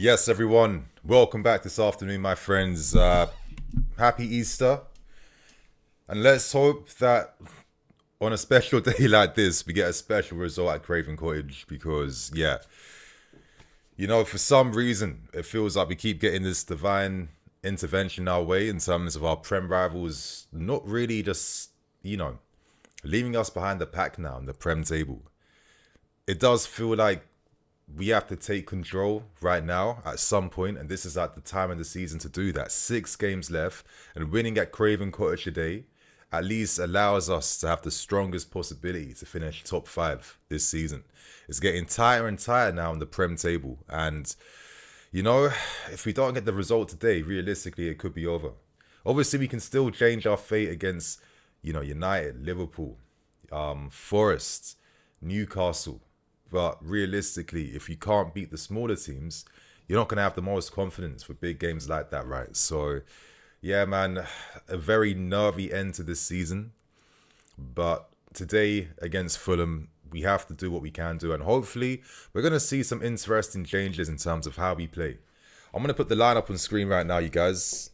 Yes, everyone. Welcome back this afternoon, my friends. Happy Easter. And let's hope that on a special day like this, we get a special result at Craven Cottage because, yeah, for some reason, it feels like we keep getting this divine intervention our way in terms of our Prem rivals not really just, leaving us behind the pack now in the Prem table. It does feel like we have to take control right now at some point, and this is at the time of the season to do that. 6 games left, and winning at Craven Cottage today at least allows us to have the strongest possibility to finish top 5 this season. It's getting tighter and tighter now on the Prem table, and if we don't get the result today, realistically it could be over. Obviously we can still change our fate against United, Liverpool, Forest, Newcastle. But realistically, if you can't beat the smaller teams, you're not going to have the most confidence for big games like that, right? So, yeah, man, a very nervy end to this season. But today against Fulham, we have to do what we can do. And hopefully, we're going to see some interesting changes in terms of how we play. I'm going to put the lineup on screen right now, you guys.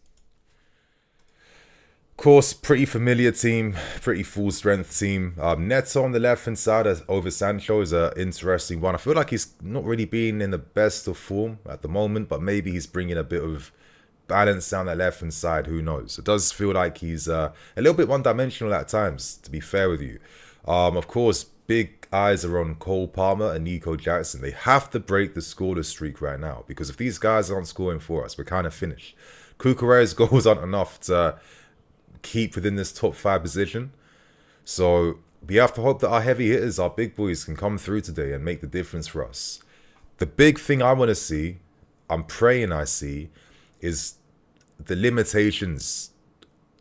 Of course, pretty familiar team, pretty full strength team. Neto on the left hand side over Sancho is an interesting one. I feel like he's not really been in the best of form at the moment, but maybe he's bringing a bit of balance down that left hand side. Who knows? It does feel like he's a little bit one dimensional at times, to be fair with you. Of course, big eyes are on Cole Palmer and Nico Jackson. They have to break the scoreless streak right now because if these guys aren't scoring for us, we're kind of finished. Cucurella's goals aren't enough to keep within this top 5 position. So we have to hope that our heavy hitters, our big boys, can come through today and make the difference for us. The big thing I want to see, I'm praying I see, is the limitations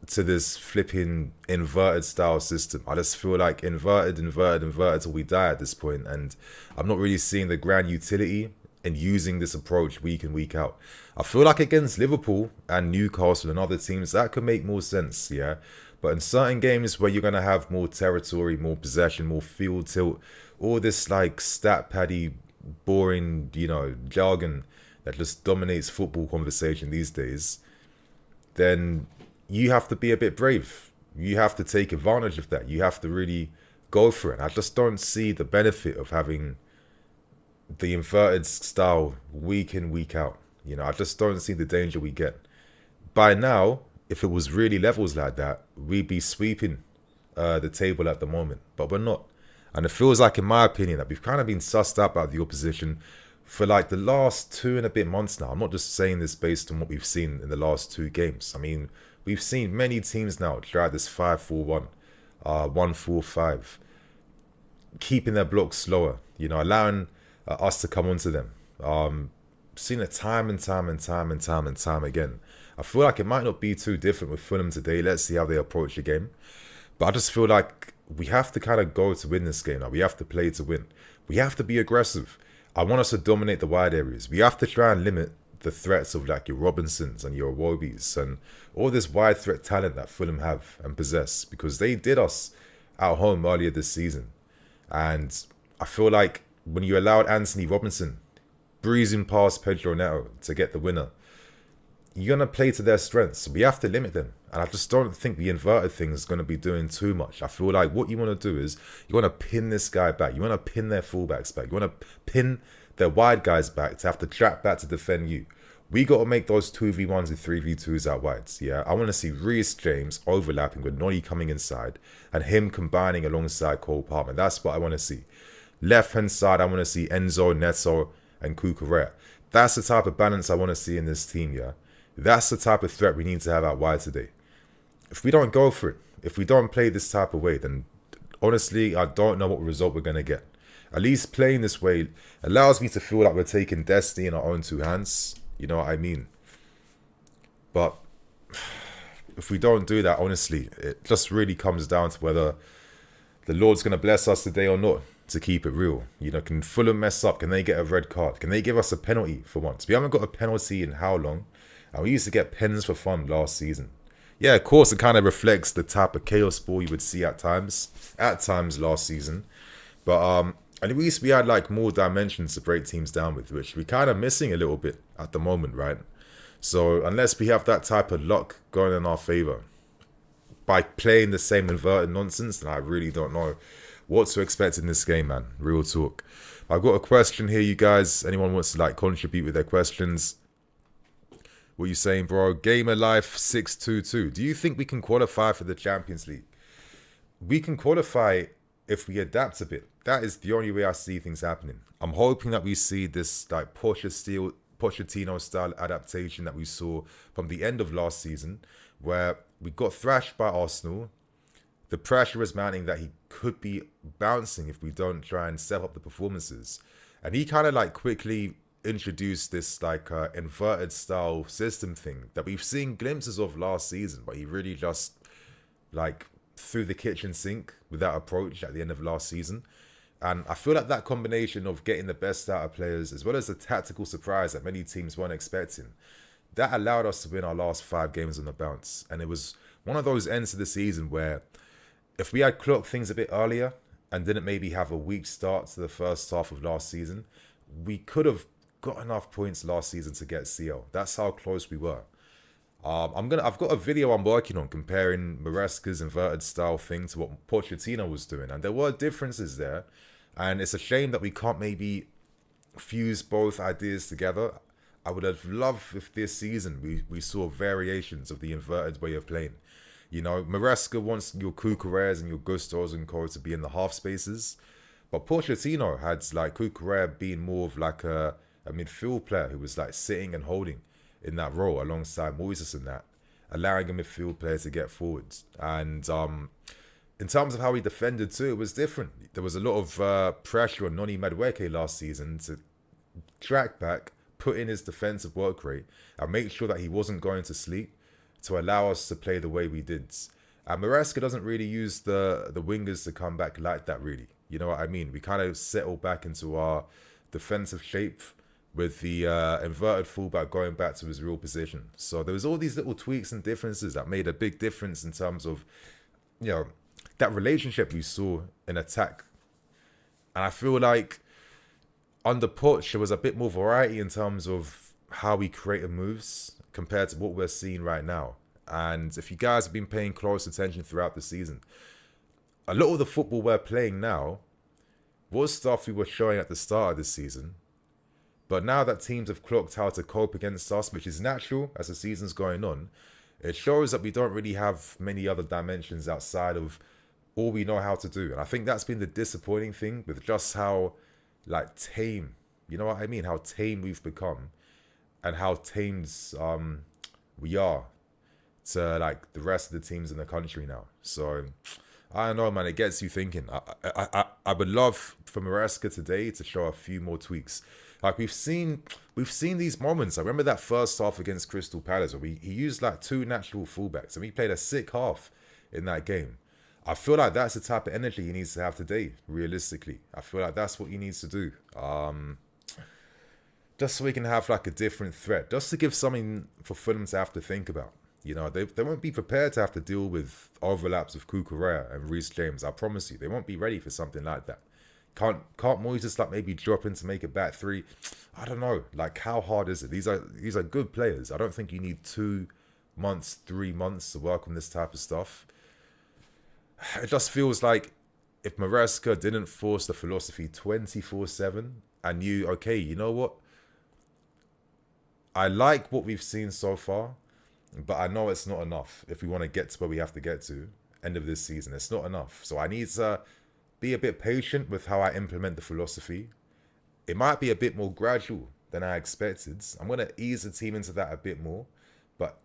to this flipping inverted style system. I just feel like inverted till we die at this point, and I'm not really seeing the grand utility in using this approach week in, week out. I feel like against Liverpool and Newcastle and other teams, that could make more sense, yeah? But in certain games where you're going to have more territory, more possession, more field tilt, all this like stat paddy, boring, jargon that just dominates football conversation these days, then you have to be a bit brave. You have to take advantage of that. You have to really go for it. I just don't see the benefit of having the inverted style week in, week out. I just don't see the danger we get. By now, if it was really levels like that, we'd be sweeping the table at the moment. But we're not. And it feels like, in my opinion, that we've kind of been sussed out by the opposition for like the last 2 and a bit months now. I'm not just saying this based on what we've seen in the last 2 games. I mean, we've seen many teams now try this 5-4-1, 1-4-5, keeping their blocks slower, allowing us to come onto them. Seen it time and time again. I feel like it might not be too different with Fulham today. Let's see how they approach the game. But I just feel like we have to kind of go to win this game now. We have to play to win. We have to be aggressive. I want us to dominate the wide areas. We have to try and limit the threats of like your Robinsons and your Iwobis and all this wide threat talent that Fulham have and possess, because they did us at home earlier this season. And I feel like when you allowed Anthony Robinson breezing past Pedro Neto to get the winner, you're going to play to their strengths. So we have to limit them. And I just don't think the inverted thing is going to be doing too much. I feel like what you want to do is you want to pin this guy back. You want to pin their fullbacks back. You want to pin their wide guys back to have to track back to defend you. We got to make those 2v1s and 3v2s out wide. Yeah, I want to see Reece James overlapping with Noni coming inside and him combining alongside Cole Palmer. That's what I want to see. Left hand side, I want to see Enzo, Neto, and Cucurella. That's the type of balance I want to see in this team, yeah? That's the type of threat we need to have out wide today. If we don't go for it, if we don't play this type of way, then honestly, I don't know what result we're going to get. At least playing this way allows me to feel like we're taking destiny in our own 2 hands. You know what I mean? But if we don't do that, honestly, it just really comes down to whether the Lord's going to bless us today or not, to keep it real. Can Fulham mess up? Can they get a red card? Can they give us a penalty for once? We haven't got a penalty in how long? And we used to get pens for fun last season. Yeah, of course, it kind of reflects the type of chaos ball you would see at times last season. But at least we had like more dimensions to break teams down with, which we're kind of missing a little bit at the moment, right? So unless we have that type of luck going in our favor by playing the same inverted nonsense, then I really don't know what to expect in this game, man. Real talk. I've got a question here, you guys. Anyone wants to like contribute with their questions? What you saying, bro? Gamer Life 622. Do you think we can qualify for the Champions League? We can qualify if we adapt a bit. That is the only way I see things happening. I'm hoping that we see this like Pochettino style adaptation that we saw from the end of last season, where we got thrashed by Arsenal. The pressure is mounting that he could be bouncing if we don't try and step up the performances. And he kind of like quickly introduced this like inverted style system thing that we've seen glimpses of last season, but he really just like threw the kitchen sink with that approach at the end of last season. And I feel like that combination of getting the best out of players as well as the tactical surprise that many teams weren't expecting, that allowed us to win our last 5 games on the bounce. And it was one of those ends to the season where if we had clocked things a bit earlier and didn't maybe have a weak start to the first half of last season, we could have got enough points last season to get CL. That's how close we were. I've got a video I'm working on comparing Maresca's inverted style thing to what Pochettino was doing, and there were differences there. And it's a shame that we can't maybe fuse both ideas together. I would have loved if this season we saw variations of the inverted way of playing. You know, Maresca wants your Cucureas and your Gustos and Co to be in the half spaces, but Pochettino had like Cucurella being more of like a midfield player who was like sitting and holding in that role alongside Moises and that, allowing a midfield player to get forwards. And in terms of how he defended too, it was different. There was a lot of pressure on Noni Madueke last season to track back, put in his defensive work rate, and make sure that he wasn't going to sleep to allow us to play the way we did. And Maresca doesn't really use the wingers to come back like that, really. You know what I mean? We kind of settle back into our defensive shape with the inverted fullback going back to his real position. So there was all these little tweaks and differences that made a big difference in terms of, you know, that relationship we saw in attack. And I feel like under Poch, there was a bit more variety in terms of how we created moves compared to what we're seeing right now. And if you guys have been paying close attention throughout the season, a lot of the football we're playing now was stuff we were showing at the start of this season. But now that teams have clocked how to cope against us, which is natural as the season's going on, it shows that we don't really have many other dimensions outside of all we know how to do. And I think that's been the disappointing thing with just how like tame, you know what I mean? How tame we've become and how tamed we are to like the rest of the teams in the country now. So I don't know, man, it gets you thinking. I would love for Maresca today to show a few more tweaks. Like we've seen these moments. I remember that first half against Crystal Palace where he used like 2 natural fullbacks and we played a sick half in that game. I feel like that's the type of energy he needs to have today, realistically. I feel like that's what he needs to do. Just so we can have like a different threat. Just to give something for Fulham to have to think about. You know, they won't be prepared to have to deal with overlaps of Cucurella and Reece James. I promise you, they won't be ready for something like that. Can't Moises like maybe drop in to make a back 3? I don't know. Like, how hard is it? These are good players. I don't think you need 2 months, 3 months to work on this type of stuff. It just feels like if Maresca didn't force the philosophy 24/7 and knew, okay, you know what? I like what we've seen so far, but I know it's not enough if we want to get to where we have to get to end of this season. It's not enough. So I need to be a bit patient with how I implement the philosophy. It might be a bit more gradual than I expected. I'm going to ease the team into that a bit more. But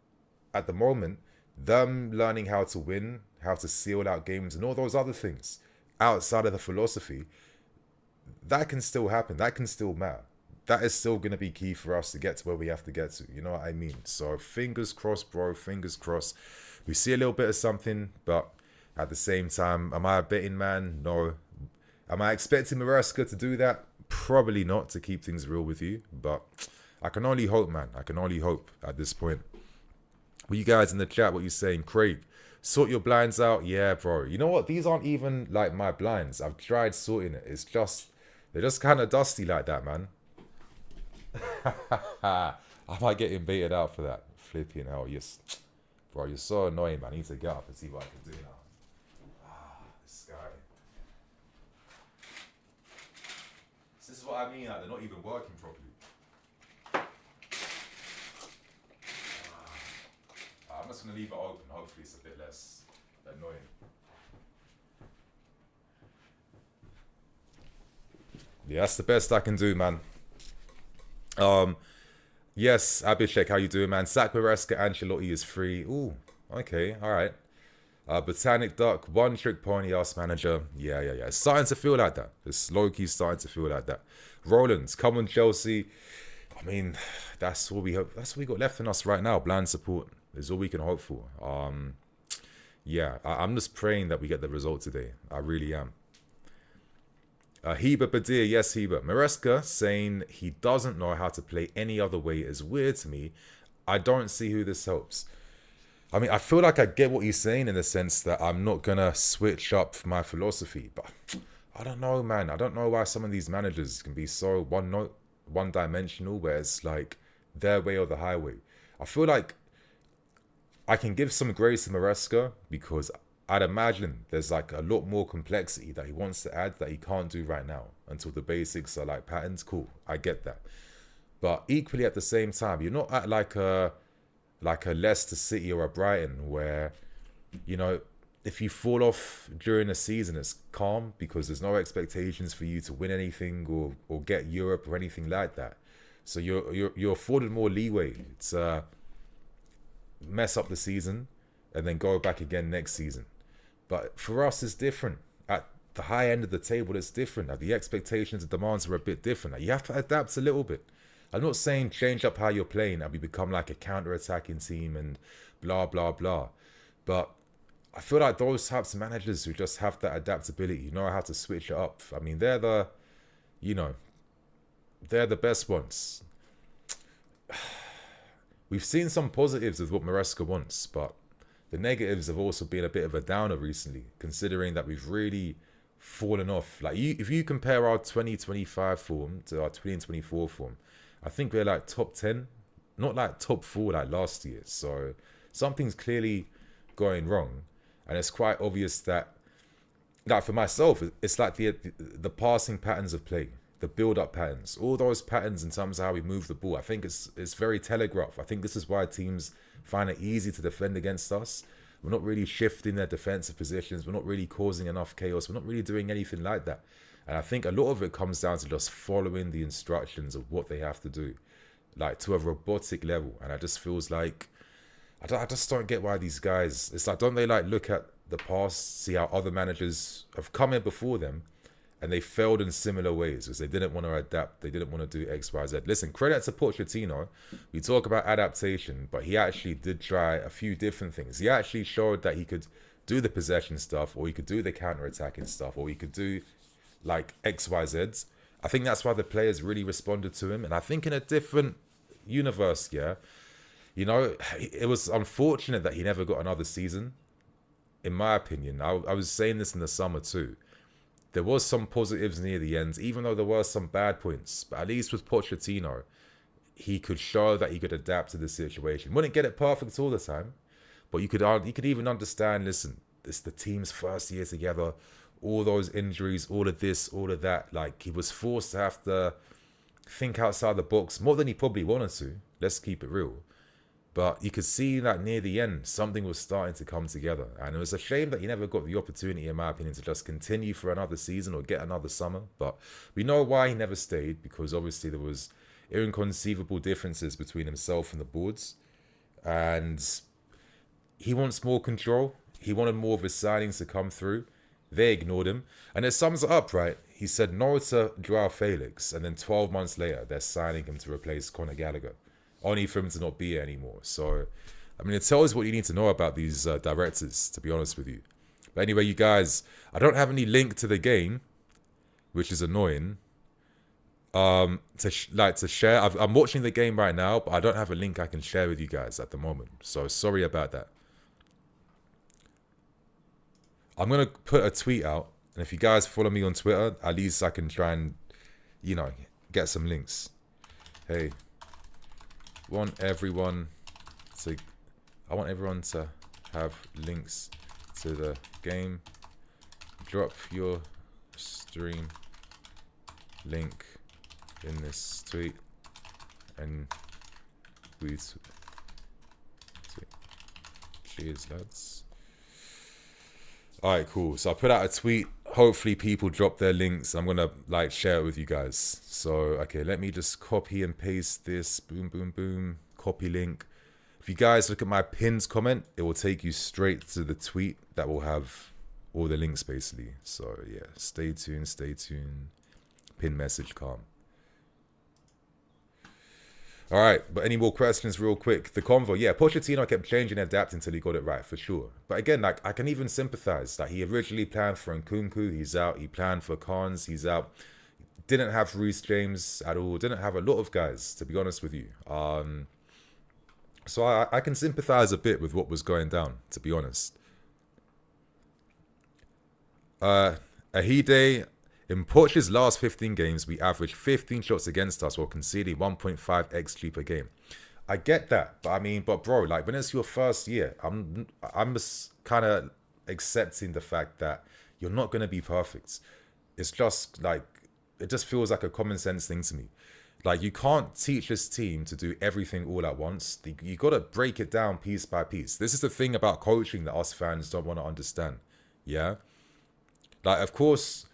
at the moment, them learning how to win, how to seal out games and all those other things outside of the philosophy, that can still happen. That can still matter. That is still going to be key for us to get to where we have to get to. You know what I mean? So fingers crossed, bro. Fingers crossed. We see a little bit of something, but at the same time, am I a betting man? No. Am I expecting Maresca to do that? Probably not, to keep things real with you. But I can only hope, man. I can only hope at this point. Well, you guys in the chat, what you saying? Craig, sort your blinds out. Yeah, bro. You know what? These aren't even like my blinds. I've tried sorting it. It's just, they're just kind of dusty like that, man. I might get him baited out for that. Flipping hell, bro, you're so annoying, man. I need to get up and see what I can do now. This guy. This is what I mean, like, they're not even working properly. I'm just going to leave it open. Hopefully it's a bit less annoying. Yeah, that's the best I can do, man. Yes, Abhishek, how you doing, man? Sack Maresca, Ancelotti is free. Ooh, okay, all right. Botanic Duck, one trick pony, ass manager. Yeah. It's starting to feel like that. It's low-key starting to feel like that. Roland's, come on, Chelsea. I mean, that's what we hope. That's what we got left in us right now. Blind support is all we can hope for. Yeah, I'm just praying that we get the result today. I really am. Heba Badir, yes, Heba. Maresca saying he doesn't know how to play any other way is weird to me. I don't see who this helps. I mean, I feel like I get what he's saying in the sense that I'm not going to switch up my philosophy. But I don't know, man. I don't know why some of these managers can be so one-dimensional where it's like their way or the highway. I feel like I can give some grace to Maresca because I'd imagine there's like a lot more complexity that he wants to add that he can't do right now until the basics are like patterns. Cool, I get that. But equally at the same time, you're not at like a Leicester City or a Brighton where, you know, if you fall off during a season, it's calm because there's no expectations for you to win anything or get Europe or anything like that. So you're afforded more leeway to mess up the season and then go back again next season. But for us, it's different. At the high end of the table, it's different. The expectations and demands are a bit different. You have to adapt a little bit. I'm not saying change up how you're playing and we become like a counter-attacking team and blah, blah, blah. But I feel like those types of managers who just have that adaptability, you know how to switch it up. I mean, they're the best ones. We've seen some positives of what Maresca wants, but the negatives have also been a bit of a downer recently, considering that we've really fallen off. Like, if you compare our 2025 form to our 2024 form, I think we're like top 10, not like top 4 like last year. So something's clearly going wrong. And it's quite obvious that, like for myself, it's like the passing patterns of play, the build-up patterns, all those patterns in terms of how we move the ball. I think it's very telegraphed. I think this is why teams find it easy to defend against us. We're not really shifting their defensive positions. We're not really causing enough chaos. We're not really doing anything like that. And I think a lot of it comes down to just following the instructions of what they have to do, like to a robotic level. And it just feels like, I just don't get why these guys, it's like, don't they like look at the past, see how other managers have come in before them and they failed in similar ways because they didn't want to adapt. They didn't want to do X, Y, Z. Listen, credit to Pochettino. We talk about adaptation, but he actually did try a few different things. He actually showed that he could do the possession stuff, or he could do the counter-attacking stuff, or he could do like X, Y, Zs. I think that's why the players really responded to him. And I think in a different universe, yeah, you know, it was unfortunate that he never got another season, in my opinion. I was saying this in the summer too. There was some positives near the end, even though there were some bad points. But at least with Pochettino, he could show that he could adapt to the situation. Wouldn't get it perfect all the time, but you could even understand, listen, it's the team's first year together, all those injuries, all of this, all of that. Like, he was forced to have to think outside the box more than he probably wanted to. Let's keep it real. But you could see that near the end, something was starting to come together. And it was a shame that he never got the opportunity, in my opinion, to just continue for another season or get another summer. But we know why he never stayed, because obviously there was inconceivable differences between himself and the boards. And he wants more control. He wanted more of his signings to come through. They ignored him. And it sums it up, right? He said no to Joao Felix. And then 12 months later, they're signing him to replace Conor Gallagher, only for him to not be here anymore. So, I mean, it tells what you need to know about these directors, to be honest with you. But anyway, you guys, I don't have any link to the game, which is annoying. To share. I'm watching the game right now, but I don't have a link I can share with you guys at the moment. So sorry about that. I'm gonna put a tweet out, and if you guys follow me on Twitter, at least I can try and, you know, get some links. Hey, want everyone to... I want everyone to have links to the game. Drop your stream link in this tweet and we cheers, lads. Alright, cool. So I put out a tweet. Hopefully people drop their links. I'm gonna like share it with you guys. So okay, let me just copy and paste this. Boom, boom, boom. Copy link. If you guys look at my pinned comment, it will take you straight to the tweet that will have all the links basically. So yeah, stay tuned, stay tuned. Pin message, calm. All right, but any more questions real quick? The convo, yeah, Pochettino kept changing and adapting until he got it right, for sure. But again, like, I can even sympathize. Like, he originally planned for Nkunku, he's out. He planned for Khans, he's out. Didn't have Reece James at all. Didn't have a lot of guys, to be honest with you. So I can sympathize a bit with what was going down, to be honest. Ahide... In Portugal's last 15 games, we averaged 15 shots against us while conceding 1.5 XG per game. I get that, but I mean, bro, like when it's your first year, I'm just kind of accepting the fact that you're not going to be perfect. It's just like, it just feels like a common sense thing to me. Like you can't teach this team to do everything all at once. You got to break it down piece by piece. This is the thing about coaching that us fans don't want to understand. Yeah. Like, of course,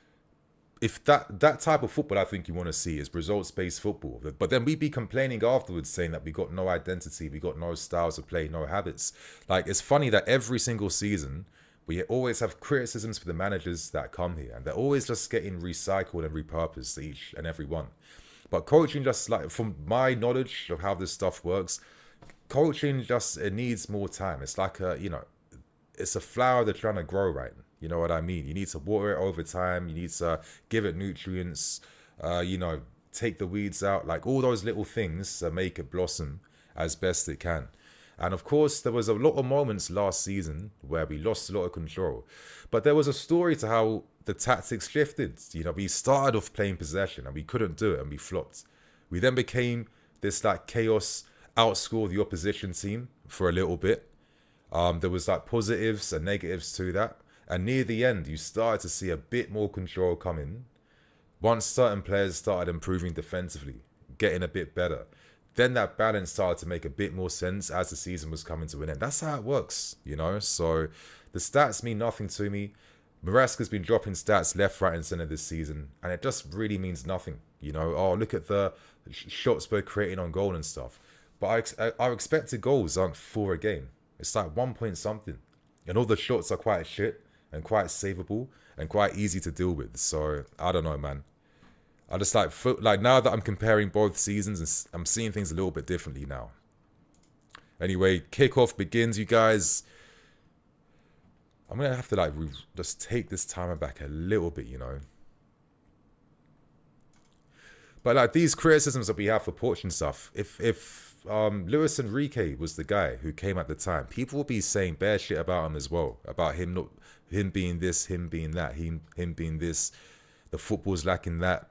if that type of football I think you want to see is results-based football. But then we'd be complaining afterwards saying that we got no identity, we got no styles of play, no habits. Like, it's funny that every single season, we always have criticisms for the managers that come here. And they're always just getting recycled and repurposed, each and every one. But coaching, just like, from my knowledge of how this stuff works, coaching just, it needs more time. It's like a, you know, it's a flower they're trying to grow right. You know what I mean? You need to water it over time. You need to give it nutrients, you know, take the weeds out, like all those little things to make it blossom as best it can. And of course, there was a lot of moments last season where we lost a lot of control. But there was a story to how the tactics shifted. You know, we started off playing possession and we couldn't do it and we flopped. We then became this like chaos, outscore the opposition team for a little bit. There was like positives and negatives to that. And near the end, you started to see a bit more control come in. Once certain players started improving defensively, getting a bit better, then that balance started to make a bit more sense as the season was coming to an end. That's how it works, you know? So the stats mean nothing to me. Maresca's been dropping stats left, right, and centre this season, and it just really means nothing, you know? Oh, look at the shots we're creating on goal and stuff. But our expected goals aren't 4 a game. It's like 1 point something. And all the shots are quite shit and quite savable and quite easy to deal with. So I don't know, man. I just like now that I'm comparing both seasons, and I'm seeing things a little bit differently now. Anyway, kickoff begins, you guys. I'm gonna have to like just take this timer back a little bit, you know. But like these criticisms that we have for Porch and stuff, if Luis Enrique was the guy who came at the time, people will be saying bare shit about him as well, about him being this, him being that, him being this, the football's lacking that.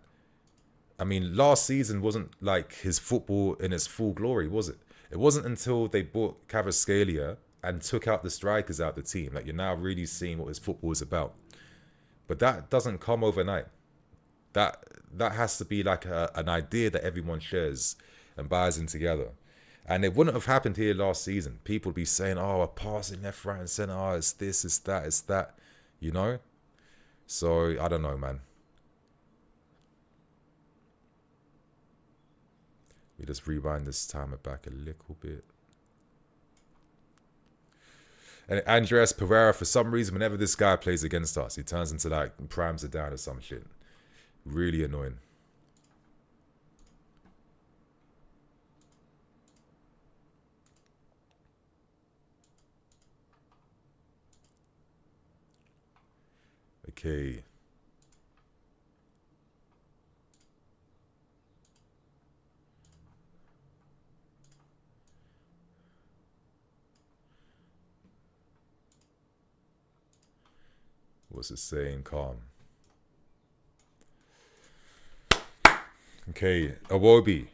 I mean, last season wasn't like his football in its full glory, was it? It wasn't until they bought Kvaratskhelia and took out the strikers out of the team that you're now really seeing what his football is about. But that doesn't come overnight. That has to be like an idea that everyone shares and buys in together. And it wouldn't have happened here last season. People would be saying, oh, a passing left, right, and centre. Oh, it's this, it's that, you know? So, I don't know, man. We just rewind this timer back a little bit. And Andres Pereira, for some reason, whenever this guy plays against us, he turns into like, primes it down or some shit. Really annoying. Okay. What's it saying? Calm. Okay, Awobi.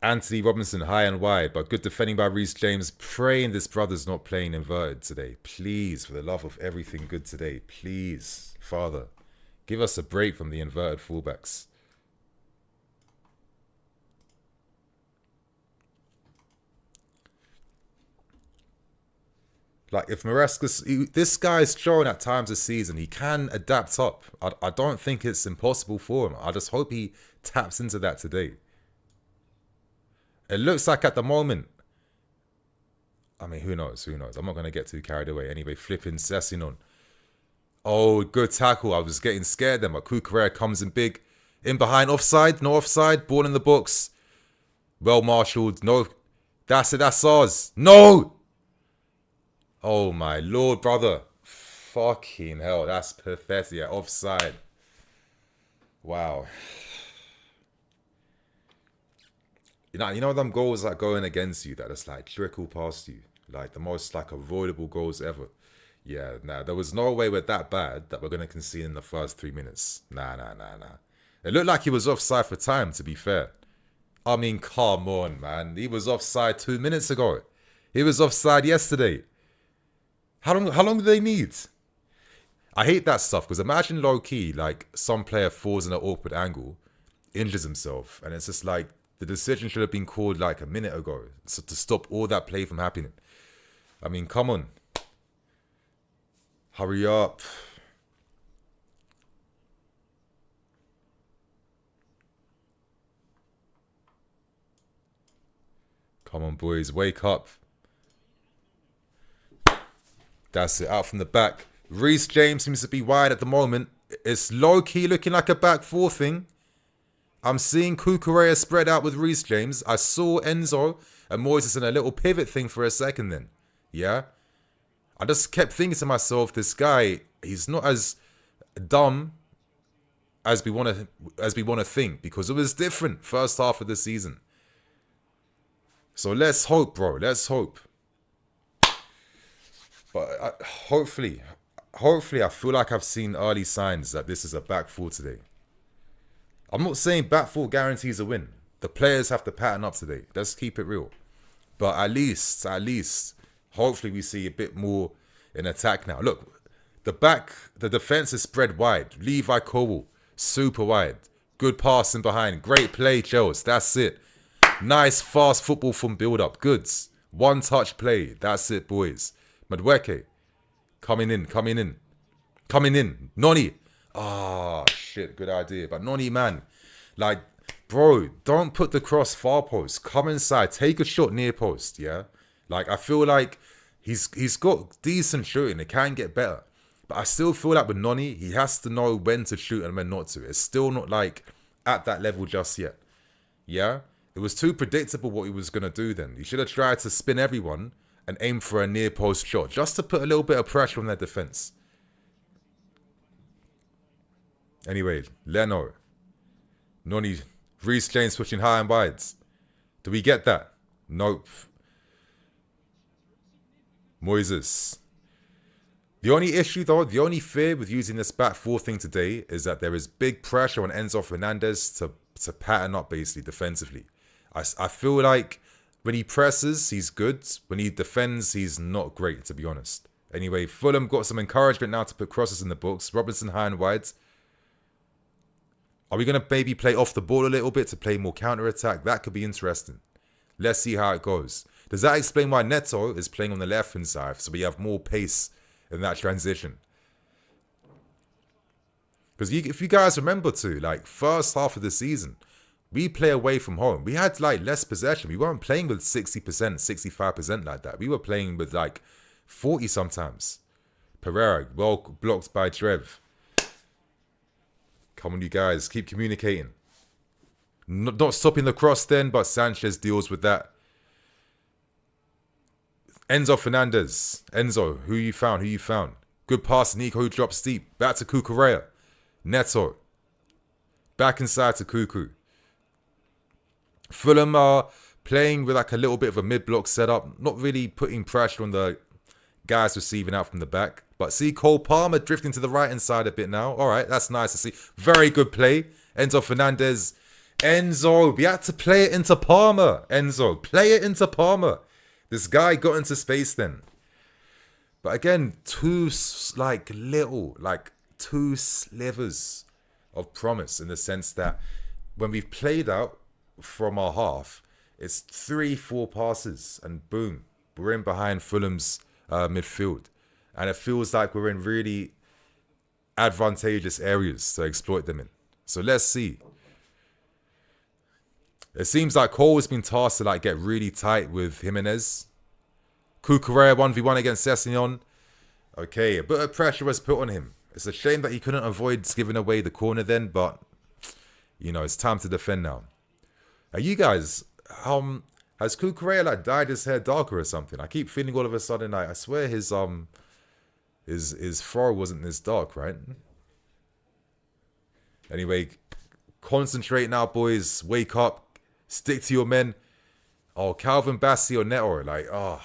Anthony Robinson high and wide, but good defending by Reece James. Praying this brother's not playing inverted today. Please, for the love of everything good today, please, Father, give us a break from the inverted fullbacks. Like, if Maresca, this guy's shown at times this season, he can adapt up. I don't think it's impossible for him. I just hope he taps into that today. It looks like at the moment, I mean, who knows? Who knows? I'm not going to get too carried away. Anyway, flipping Sessignon. Oh, good tackle. I was getting scared then, but Cucurella comes in big. In behind, offside, no offside. Ball in the box. Well marshalled. No. That's it. That's ours. No! Oh, my Lord, brother. Fucking hell. That's pathetic. Yeah, offside. Wow. You know them goals that going against you that just like trickle past you, like the most like avoidable goals ever. Yeah, nah, there was no way we're that bad that we're gonna concede in the first 3 minutes. Nah. It looked like he was offside for time. To be fair, I mean, come on, man. He was offside 2 minutes ago. He was offside yesterday. How long do they need? I hate that stuff because imagine low key like some player falls in an awkward angle, injures himself, and it's just like. The decision should have been called like a minute ago, so to stop all that play from happening. I mean, come on. Hurry up. Come on, boys. Wake up. That's it. Out from the back. Reece James seems to be wide at the moment. It's low-key looking like a back four thing. I'm seeing Cucurella spread out with Reece James. I saw Enzo and Moises in a little pivot thing for a second then. Yeah? I just kept thinking to myself, this guy, he's not as dumb as we want to think, because it was different first half of the season. So let's hope, bro. Let's hope. But hopefully I feel like I've seen early signs that this is a back four today. I'm not saying back four guarantees a win. The players have to pattern up today. Let's keep it real. But at least, hopefully we see a bit more in attack now. Look, the defense is spread wide. Levi Cole, super wide. Good passing behind. Great play, chelse. That's it. Nice, fast football from build-up. Goods. One touch play. That's it, boys. Madueke. Coming in. Noni. Ah, shit, good idea. But Noni, man, like, bro, don't put the cross far post. Come inside, take a shot near post, yeah? Like, I feel like he's got decent shooting. It can get better. But I still feel like with Noni, he has to know when to shoot and when not to. It's still not, like, at that level just yet. Yeah? It was too predictable what he was going to do then. He should have tried to spin everyone and aim for a near post shot, just to put a little bit of pressure on their defense. Anyway, Leno. Noni. Reece James pushing high and wide. Do we get that? Nope. Moises. The only issue though, the only fear with using this back four thing today is that there is big pressure on Enzo Fernandez to pattern up basically defensively. I feel like when he presses, he's good. When he defends, he's not great, to be honest. Anyway, Fulham got some encouragement now to put crosses in the books. Robinson high and wide. Are we going to maybe play off the ball a little bit to play more counter-attack? That could be interesting. Let's see how it goes. Does that explain why Neto is playing on the left-hand side, so we have more pace in that transition? Because if you guys remember too, like, first half of the season, we play away from home. We had, like, less possession. We weren't playing with 60%, 65% like that. We were playing with, like, 40 sometimes. Pereira, well blocked by Trev. Come on, you guys. Keep communicating. Not stopping the cross then, but Sanchez deals with that. Enzo Fernandez. Enzo, who you found? Good pass, Nico, who drops deep. Back to Cucurella. Neto. Back inside to Cucu. Fulham are playing with like a little bit of a mid-block setup. Not really putting pressure on the guys receiving out from the back. But see Cole Palmer drifting to the right-hand side a bit now. All right, that's nice to see. Very good play. Enzo Fernandez Enzo, we had to play it into Palmer. Enzo, play it into Palmer. This guy got into space then. But again, two slivers of promise in the sense that when we've played out from our half, it's 3-4 passes and boom, we're in behind Fulham's midfield. And it feels like we're in really advantageous areas to exploit them in. So let's see. It seems like Cole has been tasked to like get really tight with Jimenez. Cucurella 1v1 against Sessegnon. Okay, a bit of pressure was put on him. It's a shame that he couldn't avoid giving away the corner then, but you know, it's time to defend now. Are you guys, has Cucurella like dyed his hair darker or something? I keep feeling all of a sudden like I swear his fro wasn't this dark, right? Anyway, concentrate now, boys. Wake up. Stick to your men. Oh, Calvin Bassey or Neto, like, oh.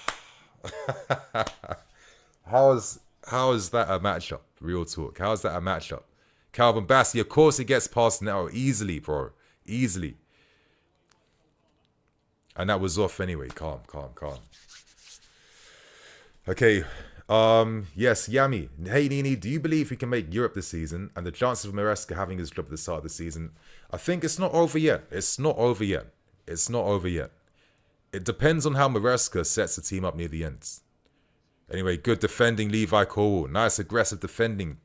How is that a matchup? Real talk. How is that a matchup? Calvin Bassey, of course he gets past Neto easily, bro. Easily. And that was off anyway. Calm. Okay. Yes, Yami. Hey, Nini, do you believe we can make Europe this season? And the chances of Maresca having his job at the start of the season? I think it's not over yet. It's not over yet. It depends on how Maresca sets the team up near the end. Anyway, good defending, Levi Colwell. Nice aggressive defending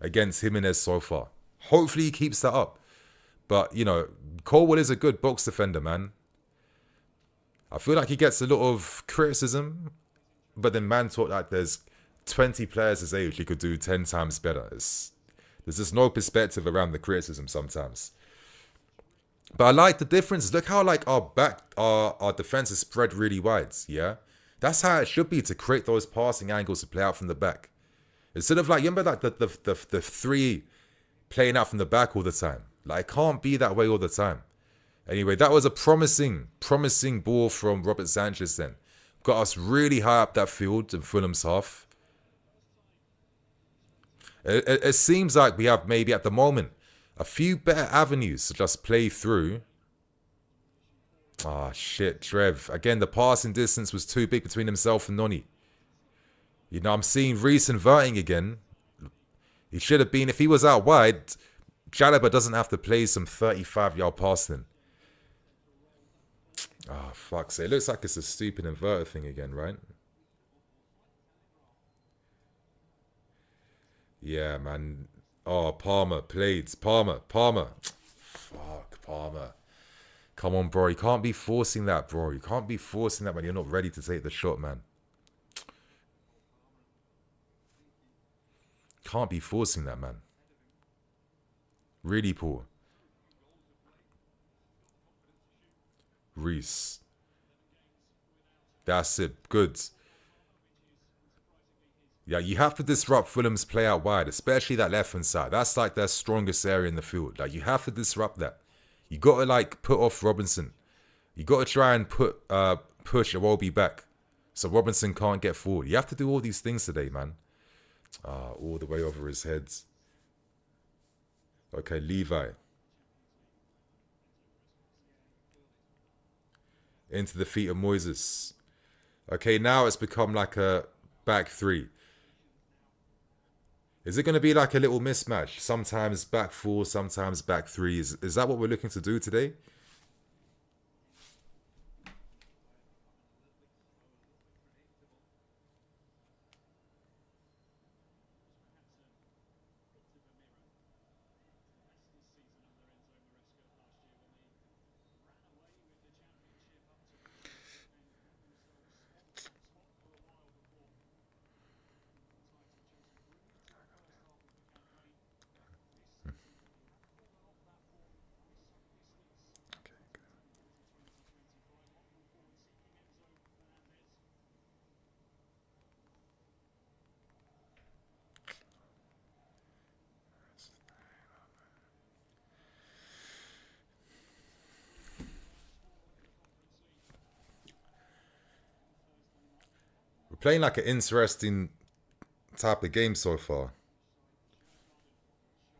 against Jimenez so far. Hopefully he keeps that up. But, you know, Colwell is a good box defender, man. I feel like he gets a lot of criticism, but then man talk like there's 20 players his age he could do 10 times better. There's just no perspective around the criticism sometimes. But I like the difference. Look how like our defense is spread really wide, yeah? That's how it should be to create those passing angles to play out from the back. Instead of like, you remember like the three playing out from the back all the time. Like it can't be that way all the time. Anyway, that was a promising ball from Robert Sanchez then. Got us really high up that field in Fulham's half. It seems like we have maybe at the moment a few better avenues to just play through. Ah, shit, Trev. Again, the passing distance was too big between himself and Noni. You know, I'm seeing Reece inverting again. He should have been, if he was out wide, Jalaba doesn't have to play some 35-yard passing. Oh, fuck's sake. It looks like it's a stupid inverter thing again, right? Yeah, man. Oh, Palmer, Blades. Palmer. Fuck, Palmer. Come on, bro. You can't be forcing that, bro. You can't be forcing that when you're not ready to take the shot, man. Can't be forcing that, man. Really poor. Reece. That's it. Good. Yeah, you have to disrupt Fulham's play out wide, especially that left-hand side. That's like their strongest area in the field. Like, you have to disrupt that. You got to, like, put off Robinson. You got to try and push Iwobi back so Robinson can't get forward. You have to do all these things today, man. All the way over his head. Okay, Levi. Into the feet of Moises. Okay, now it's become like a back three. Is it going to be like a little mismatch? Sometimes back four, sometimes back three. Is that what we're looking to do today? We're playing like an interesting type of game so far.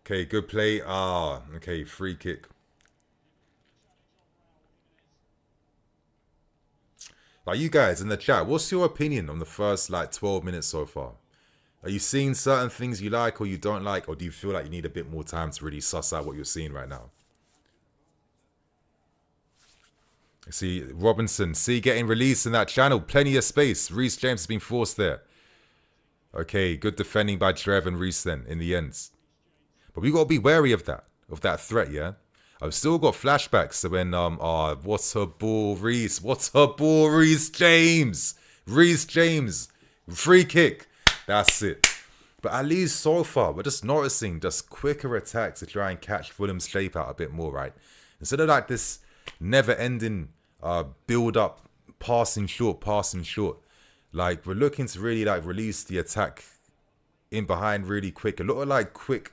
Okay, good play. Okay, free kick. Like, you guys in the chat, what's your opinion on the first, like, 12 minutes so far? Are you seeing certain things you like or you don't like, or do you feel like you need a bit more time to really suss out what you're seeing right now? See, Robinson, see, getting released in that channel. Plenty of space. Reece James has been forced there. Okay, good defending by Trev and Reece then, in the end. But we got to be wary of that threat, yeah? I've still got flashbacks to when, what a ball, Reece. What a ball, Reece James. Reece James. Free kick. That's it. But at least so far, we're just noticing just quicker attacks to try and catch Fulham's shape out a bit more, right? Instead of like this never-ending build-up, passing short. Like, we're looking to really like release the attack in behind really quick. A lot of like quick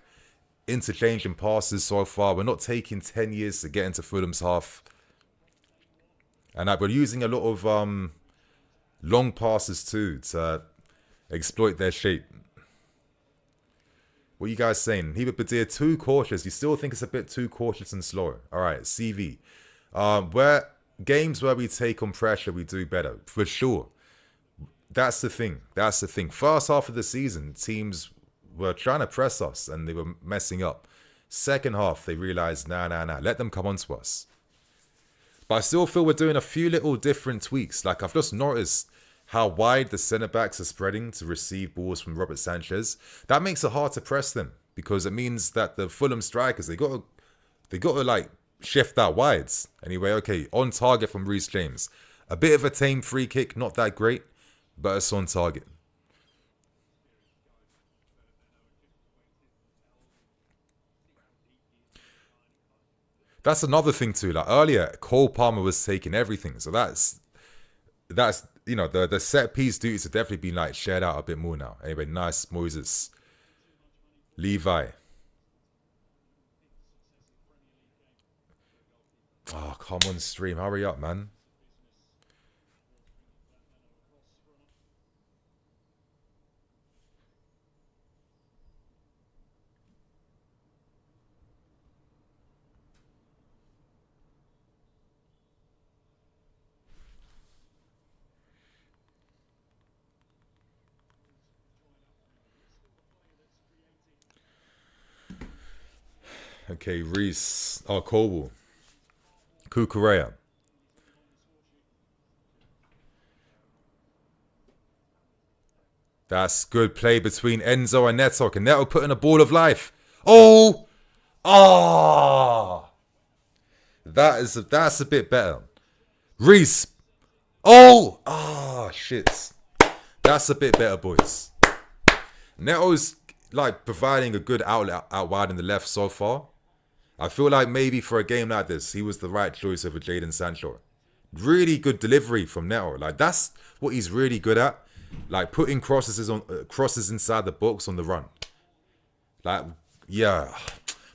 interchanging passes so far. We're not taking 10 years to get into Fulham's half. And like, we're using a lot of long passes too to exploit their shape. What are you guys saying? Heba Badir, too cautious. You still think it's a bit too cautious and slow. All right, CV. Where games where we take on pressure, we do better. For sure. That's the thing. First half of the season, teams were trying to press us and they were messing up. Second half, they realized, nah. Let them come on to us. But I still feel we're doing a few little different tweaks. Like, I've just noticed how wide the centre-backs are spreading to receive balls from Robert Sanchez. That makes it hard to press them because it means that the Fulham strikers, they got to like shift that wide. Anyway, okay, on target from Reece James. A bit of a tame free kick, not that great, but it's on target. That's another thing too. Like earlier, Cole Palmer was taking everything. So that's you know, the set piece duties have definitely been like shared out a bit more now. Anyway, nice Moses. Levi. Oh, come on, stream. Hurry up, man. Okay, Reece. Oh, Colwell. Kukurea. That's good play between Enzo and Neto. Can Neto put in a ball of life? Oh! Ah! That's a bit better. Reece. Oh! Ah, shit. That's a bit better, boys. Neto's like providing a good outlet out wide in the left so far. I feel like maybe for a game like this, he was the right choice over Jadon Sancho. Really good delivery from Neto. Like, that's what he's really good at. Like, putting crosses inside the box on the run. Like, yeah.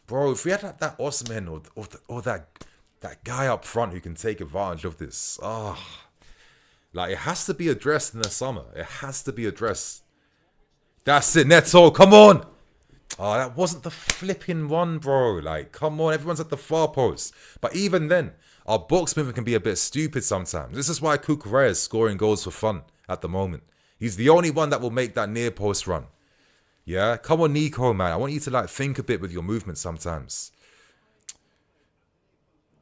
Bro, if we had like, that Osman or that guy up front who can take advantage of this. Like, it has to be addressed in the summer. It has to be addressed. That's it, Neto. Come on. Oh, that wasn't the flipping one, bro. Like, come on. Everyone's at the far post. But even then, our box movement can be a bit stupid sometimes. This is why Kukurea is scoring goals for fun at the moment. He's the only one that will make that near post run. Yeah? Come on, Nico, man. I want you to, like, think a bit with your movement sometimes.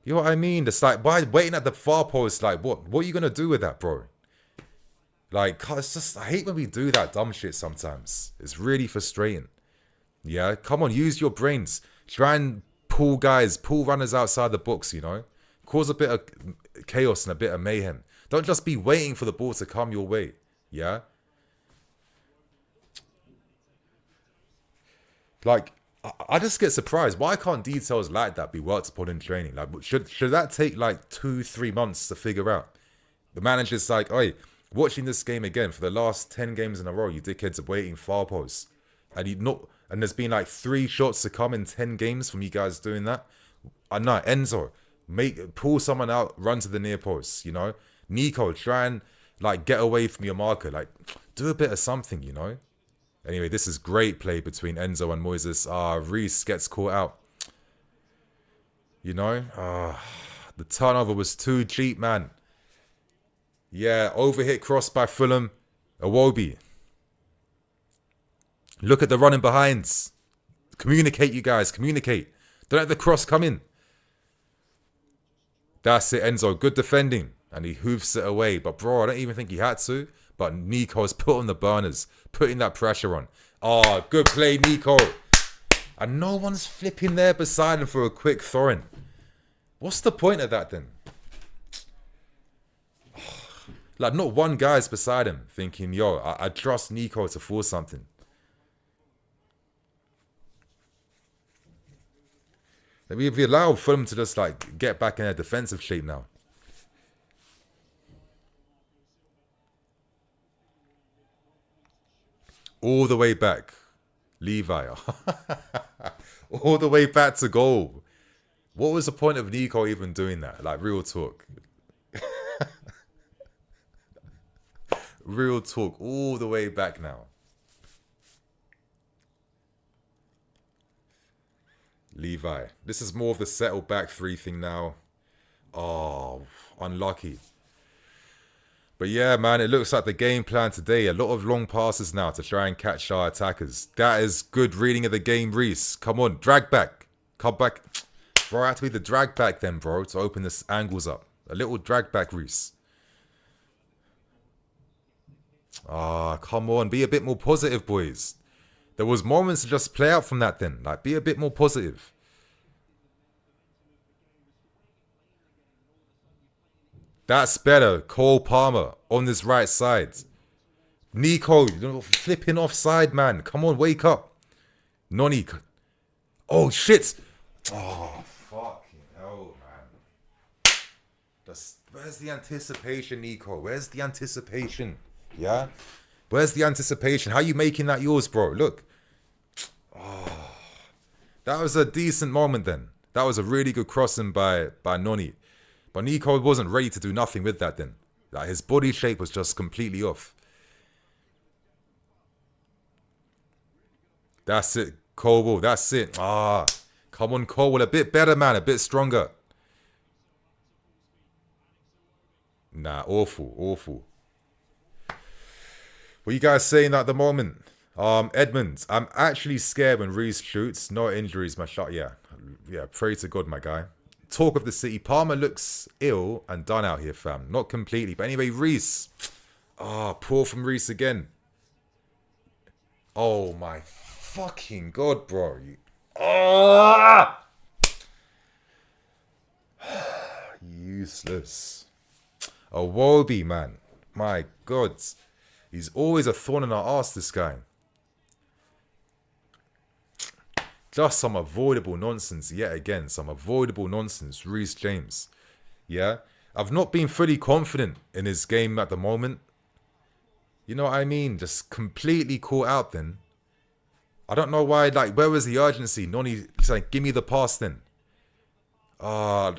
You know what I mean? It's like, why waiting at the far post? Like, what are you going to do with that, bro? Like, it's just, I hate when we do that dumb shit sometimes. It's really frustrating. Yeah, come on, use your brains. Try and pull runners outside the box, you know? Cause a bit of chaos and a bit of mayhem. Don't just be waiting for the ball to come your way. Yeah? Like, I just get surprised. Why can't details like that be worked upon in training? Like, should that take like 2-3 months to figure out? The manager's like, oi, watching this game again for the last 10 games in a row, you dickheads are waiting far posts. And there's been like 3 shots to come in 10 games from you guys doing that. No, Enzo, pull someone out, run to the near post, you know. Nico, try and like get away from your marker, like do a bit of something, you know. Anyway, this is great play between Enzo and Moises. Reece gets caught out. You know, the turnover was too cheap, man. Yeah, overhit cross by Fulham. Iwobi. Look at the running behinds. Communicate, you guys. Communicate. Don't let the cross come in. That's it, Enzo. Good defending. And he hoofs it away. But, bro, I don't even think he had to. But Nico's put on the burners. Putting that pressure on. Oh, good play, Nico. And no one's flipping there beside him for a quick throw-in. What's the point of that then? Like, not one guy's beside him thinking, yo, I trust Nico to force something. We've allowed Fulham to just, like, get back in their defensive shape now. All the way back. Levi. All the way back to goal. What was the point of Nico even doing that? Like, real talk. Real talk. All the way back now. Levi. This is more of the settled back three thing now. Oh, unlucky. But yeah, man, it looks like the game plan today. A lot of long passes now to try and catch our attackers. That is good reading of the game, Reese. Come on, drag back. Come back. Bro, I have to be the drag back then, bro, to open this angles up. A little drag back, Reese. Ah, come on. Be a bit more positive, boys. There was moments to just play out from that then. Like, be a bit more positive. That's better. Cole Palmer on this right side. Nico, you're flipping offside, man. Come on, wake up. Noni. Oh, shit. Oh, fucking hell, man. Where's the anticipation, Nico? Where's the anticipation? Yeah? Where's the anticipation? How are you making that yours, bro? Look. Oh, that was a decent moment then. That was a really good crossing by Noni. But Nico wasn't ready to do nothing with that then. Like, his body shape was just completely off. That's it, Cole. That's it. Ah, come on, Cole. A bit better, man. A bit stronger. Nah, awful, awful. What are you guys saying at the moment? Edmonds, I'm actually scared when Reese shoots. No injuries, my shot. Yeah, pray to God, my guy. Talk of the city. Palmer looks ill and done out here, fam. Not completely. But anyway, Reese. Ah, poor from Reese again. Oh, my fucking God, bro. Useless. A Wobie, man. My God. He's always a thorn in our ass, this guy. Just some avoidable nonsense yet again. Some avoidable nonsense. Reece James. Yeah? I've not been fully confident in his game at the moment. You know what I mean? Just completely caught out then. I don't know why. Like, where was the urgency? Noni, like, give me the pass then. All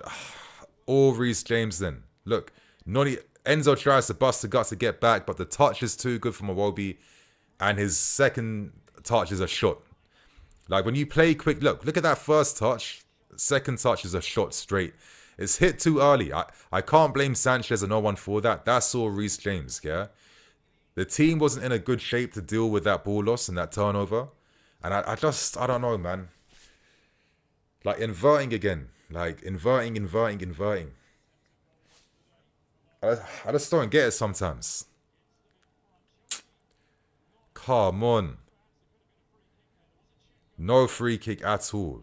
Reece James then. Look, Noni, Enzo tries to bust the guts to get back, but the touch is too good for Iwobi. And his second touch is a shot. Like, when you play quick, look at that first touch. Second touch is a shot straight. It's hit too early. I can't blame Sanchez or no one for that. That's all Reece James, yeah? The team wasn't in a good shape to deal with that ball loss and that turnover. And I don't know, man. Like, inverting again. Like, inverting. I just don't get it sometimes. Come on. No free kick at all.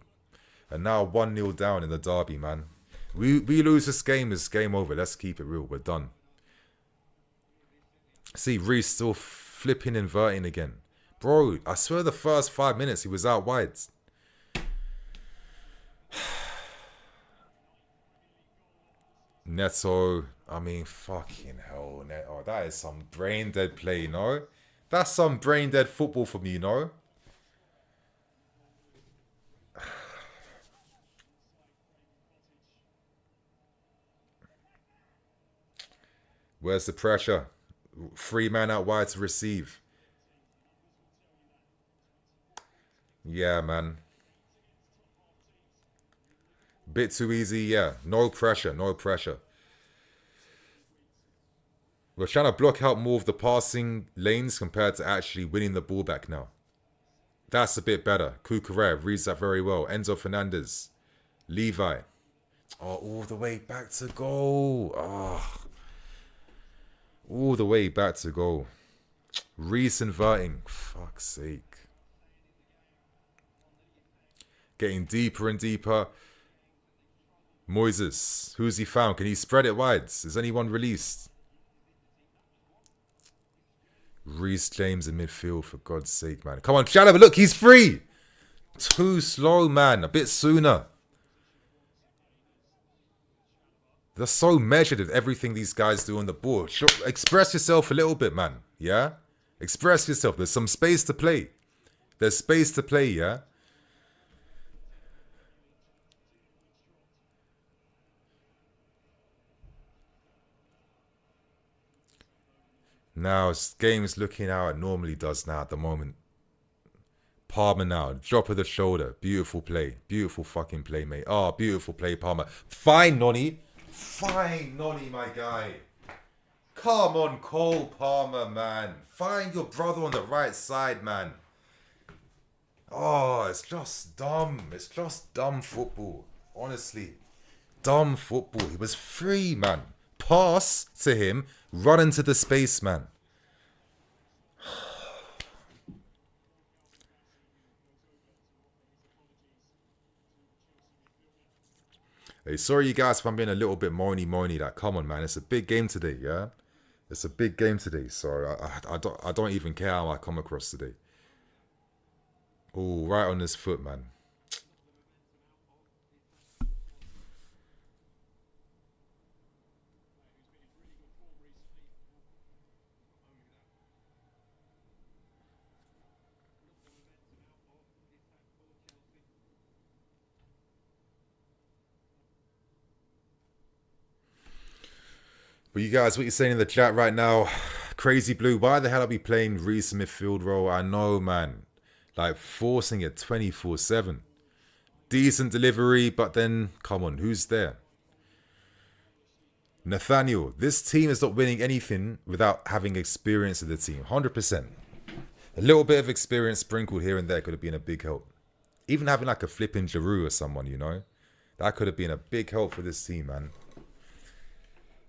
And now 1-0 down in the derby, man. We lose this game, it's game over. Let's keep it real. We're done. See, Reece still flipping inverting again. Bro, I swear the first 5 minutes he was out wide. Neto, I mean, fucking hell, Neto. That is some brain dead play, you know? That's some brain dead football for me, you know? Where's the pressure? 3 man out wide to receive. Yeah, man. Bit too easy, yeah. No pressure. We're trying to block out more of the passing lanes compared to actually winning the ball back now. That's a bit better. Kukurev reads that very well. Enzo Fernandez. Levi. Oh, all the way back to goal. Oh. All the way back to goal. Reese inverting. Fuck's sake. Getting deeper and deeper. Moises. Who's he found? Can he spread it wide? Is anyone released? Reece James in midfield, for God's sake, man. Come on, Chalobah, look, he's free. Too slow, man. A bit sooner. They're so measured at everything these guys do on the ball. Sure, express yourself a little bit, man. Yeah? Express yourself. There's some space to play. There's space to play, yeah? Now, game's looking how it normally does now at the moment. Palmer now, drop of the shoulder. Beautiful play. Beautiful fucking play, mate. Oh, beautiful play, Palmer. Fine, Nonny. Fine, Nonny, my guy. Come on, Cole Palmer, man. Find your brother on the right side, man. Oh, it's just dumb. It's just dumb football. Honestly. Dumb football. He was free, man. Pass to him. Run into the space, man. Hey, sorry you guys if I'm being a little bit moany. Like, come on, man. It's a big game today, yeah? It's a big game today. So I don't even care how I come across today. Oh, right on his foot, man. But you guys, what you're saying in the chat right now, Crazy Blue, why the hell are we playing Reece midfield role? I know, man. Like, forcing it 24/7. Decent delivery, but then, come on, who's there? Nathaniel, this team is not winning anything without having experience of the team. 100%. A little bit of experience sprinkled here and there could have been a big help. Even having like a flipping Giroud or someone, you know? That could have been a big help for this team, man.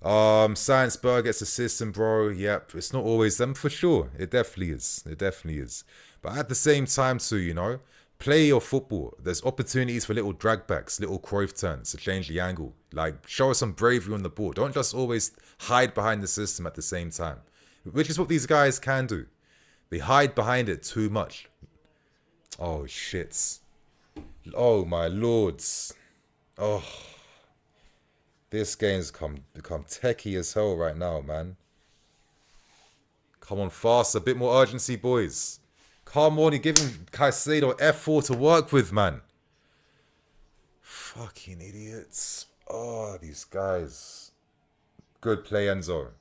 Sciencebird gets a system, bro. Yep, it's not always them for sure. It definitely is. It definitely is. But at the same time too, you know, play your football. There's opportunities for little dragbacks, little Cruyff turns to change the angle. Like, show us some bravery on the ball. Don't just always hide behind the system at the same time. Which is what these guys can do. They hide behind it too much. Oh, shits. Oh, my lords. Oh. This game's become techie as hell right now, man. Come on, fast. A bit more urgency, boys. Come on, you're giving Caicedo F4 to work with, man. Fucking idiots. Oh, these guys. Good play, Enzo.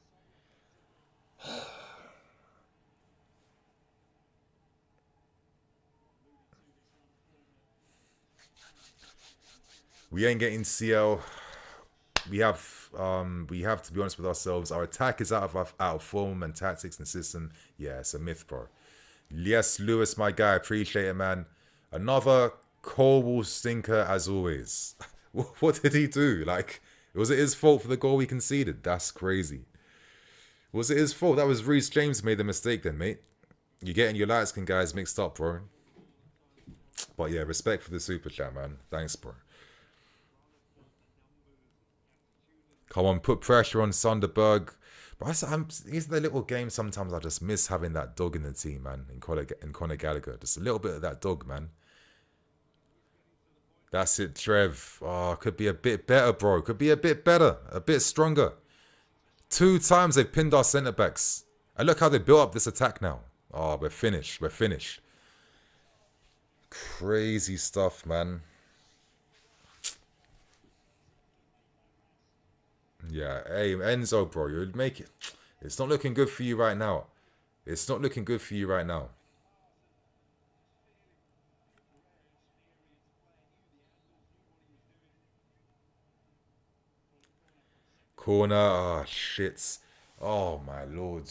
We ain't getting CL. We have to be honest with ourselves. Our attack is out of form and tactics and system. Yeah, it's a myth, bro. Yes, Lewis, my guy, appreciate it, man. Another Colwell stinker as always. What did he do? Like, was it his fault for the goal we conceded? That's crazy. Was it his fault? That was Reece James who made the mistake then, mate. You're getting your light skin guys mixed up, bro. But yeah, respect for the super chat, man. Thanks, bro. Come on, put pressure on Sunderberg. But these are the little games sometimes I just miss having that dog in the team, man. In Conor Gallagher. Just a little bit of that dog, man. That's it, Trev. Oh, could be a bit better, bro. Could be a bit better. A bit stronger. 2 times they've pinned our centre-backs. And look how they built up this attack now. Oh, we're finished. We're finished. Crazy stuff, man. Yeah, hey, Enzo, bro, you'll make it. It's not looking good for you right now. It's not looking good for you right now. Corner, ah, shit. Oh, my lord.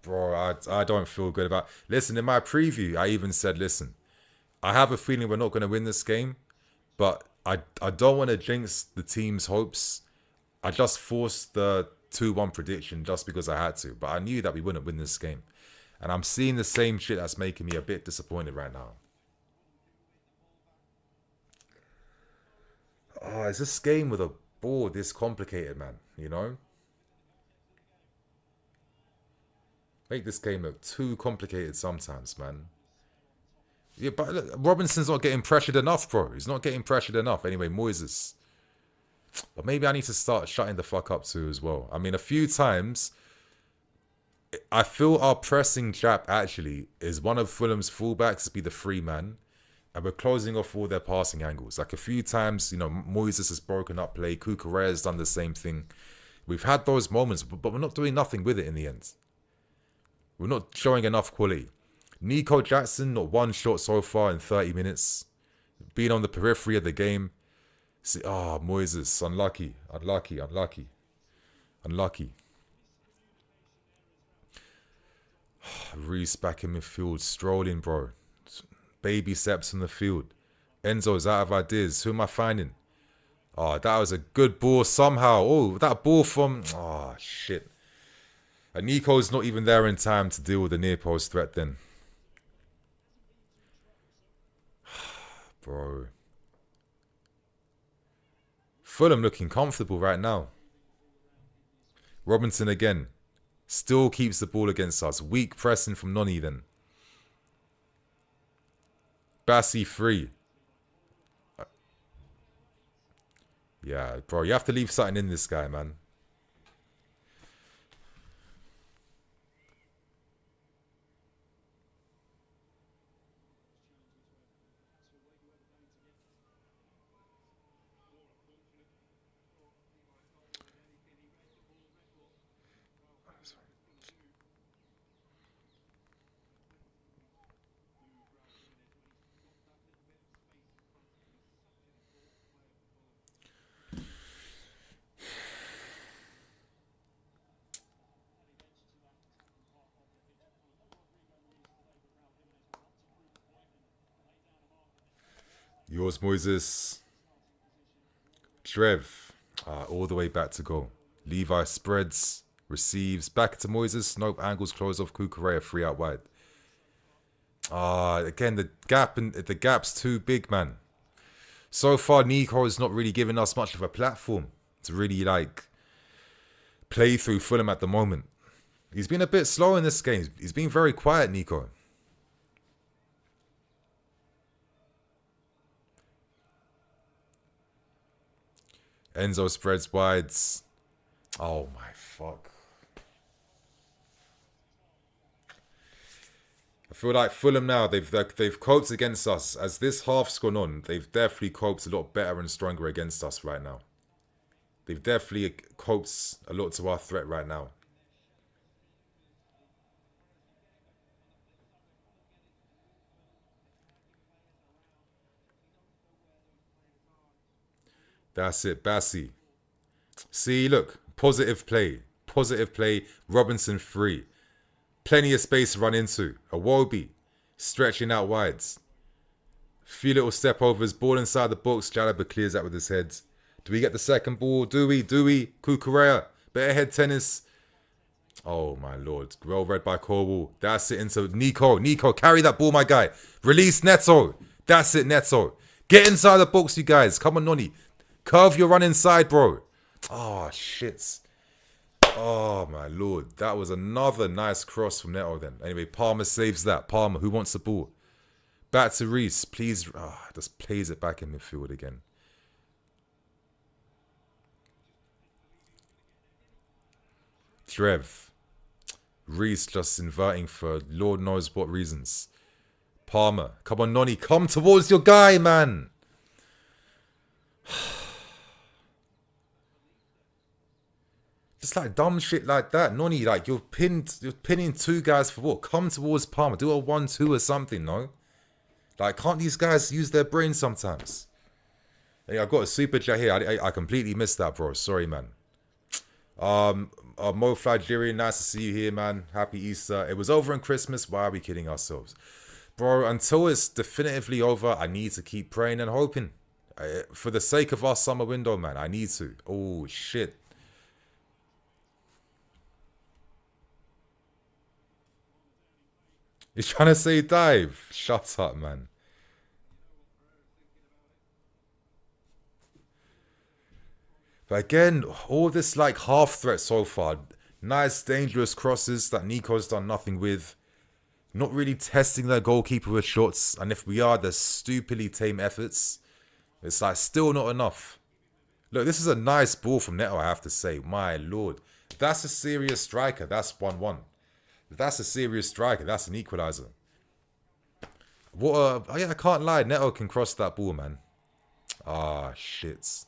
Bro, I don't feel good about... Listen, in my preview, I even said, listen, I have a feeling we're not going to win this game, but I don't want to jinx the team's hopes. I just forced the 2-1 prediction just because I had to, but I knew that we wouldn't win this game. And I'm seeing the same shit that's making me a bit disappointed right now. Oh, is this game with a ball this complicated, man? You know? Make this game look too complicated sometimes, man. Yeah, but look, Robinson's not getting pressured enough, bro. He's not getting pressured enough. Anyway, Moises. But maybe I need to start shutting the fuck up too as well. I mean, a few times, I feel our pressing jab actually is one of Fulham's fullbacks to be the free man. And we're closing off all their passing angles. Like a few times, you know, Moises has broken up play. Cucurella has done the same thing. We've had those moments, but we're not doing nothing with it in the end. We're not showing enough quality. Nico Jackson, not one shot so far in 30 minutes. Being on the periphery of the game. See, Moises, unlucky. Reece back in midfield, strolling, bro. Baby steps on the field. Enzo's out of ideas. Who am I finding? Oh, that was a good ball somehow. Oh, that ball from... Oh, shit. And Nico's not even there in time to deal with the near post threat then. Bro. Fulham looking comfortable right now. Robinson again. Still keeps the ball against us. Weak pressing from Noni then. Bassi free. Yeah, bro, you have to leave something in this guy, man. Yours, Moises. Trev. All the way back to goal. Levi spreads. Receives. Back to Moises. Nope. Angles close off. Cucurella. Free out wide. Again, the gap's too big, man. So far, Nico is not really giving us much of a platform to really, like, play through Fulham at the moment. He's been a bit slow in this game. He's been very quiet, Nico. Enzo spreads wides. Oh my fuck. I feel like Fulham now, they've coped against us. As this half's gone on, they've definitely coped a lot better and stronger against us right now. They've definitely coped a lot to our threat right now. That's it, Bassi. See, look, positive play. Positive play. Robinson free. Plenty of space to run into. Iwobi stretching out wides. Few little step overs. Ball inside the box. Jalaba clears that with his head. Do we get the second ball? Do we? Cucurella. Better head tennis. Oh, my lord. Well read by Corwall. That's it into Nico. Nico, carry that ball, my guy. Release Neto. That's it, Neto. Get inside the box, you guys. Come on, Noni. Curve your run inside, bro. Oh, shit. Oh, my lord. That was another nice cross from Neto then. Anyway, Palmer saves that. Palmer, who wants the ball? Back to Reece. Please. Just plays it back in midfield again. Trev. Reece just inverting for Lord knows what reasons. Palmer. Come on, Noni. Come towards your guy, man. Just like dumb shit like that. Noni, like you're pinning two guys for what? Come towards Palmer. Do a 1-2 or something, no? Like, can't these guys use their brains sometimes? Hey, I've got a super chat here. I completely missed that, bro. Sorry, man. Mo Flagerian, nice to see you here, man. Happy Easter. It was over on Christmas. Why are we kidding ourselves? Bro, until it's definitively over, I need to keep praying and hoping. For the sake of our summer window, man, I need to. Oh, shit. He's trying to say dive. Shut up, man. But again, all this like half threat so far. Nice, dangerous crosses that Nico's done nothing with. Not really testing their goalkeeper with shots. And if we are, they're stupidly tame efforts. It's like still not enough. Look, this is a nice ball from Neto, I have to say. My lord. That's a serious striker. That's 1-1. If that's a serious striker, that's an equalizer. What a... Yeah, I can't lie. Neto can cross that ball, man. Ah, shit.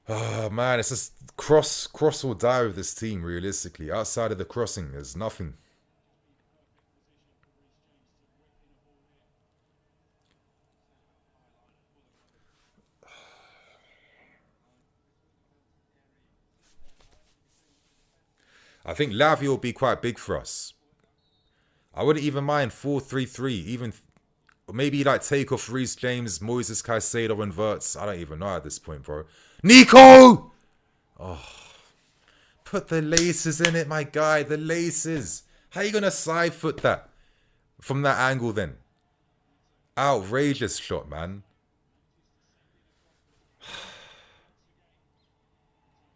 Oh, man, it's just cross or die with this team, realistically. Outside of the crossing, there's nothing. I think Lavia will be quite big for us. I wouldn't even mind 4-3-3, even maybe like take off Reece James, Moises Caicedo and Verts. I don't even know at this point, bro. Nico! Oh, put the laces in it, my guy. The laces. How you going to side foot that from that angle then? Outrageous shot, man.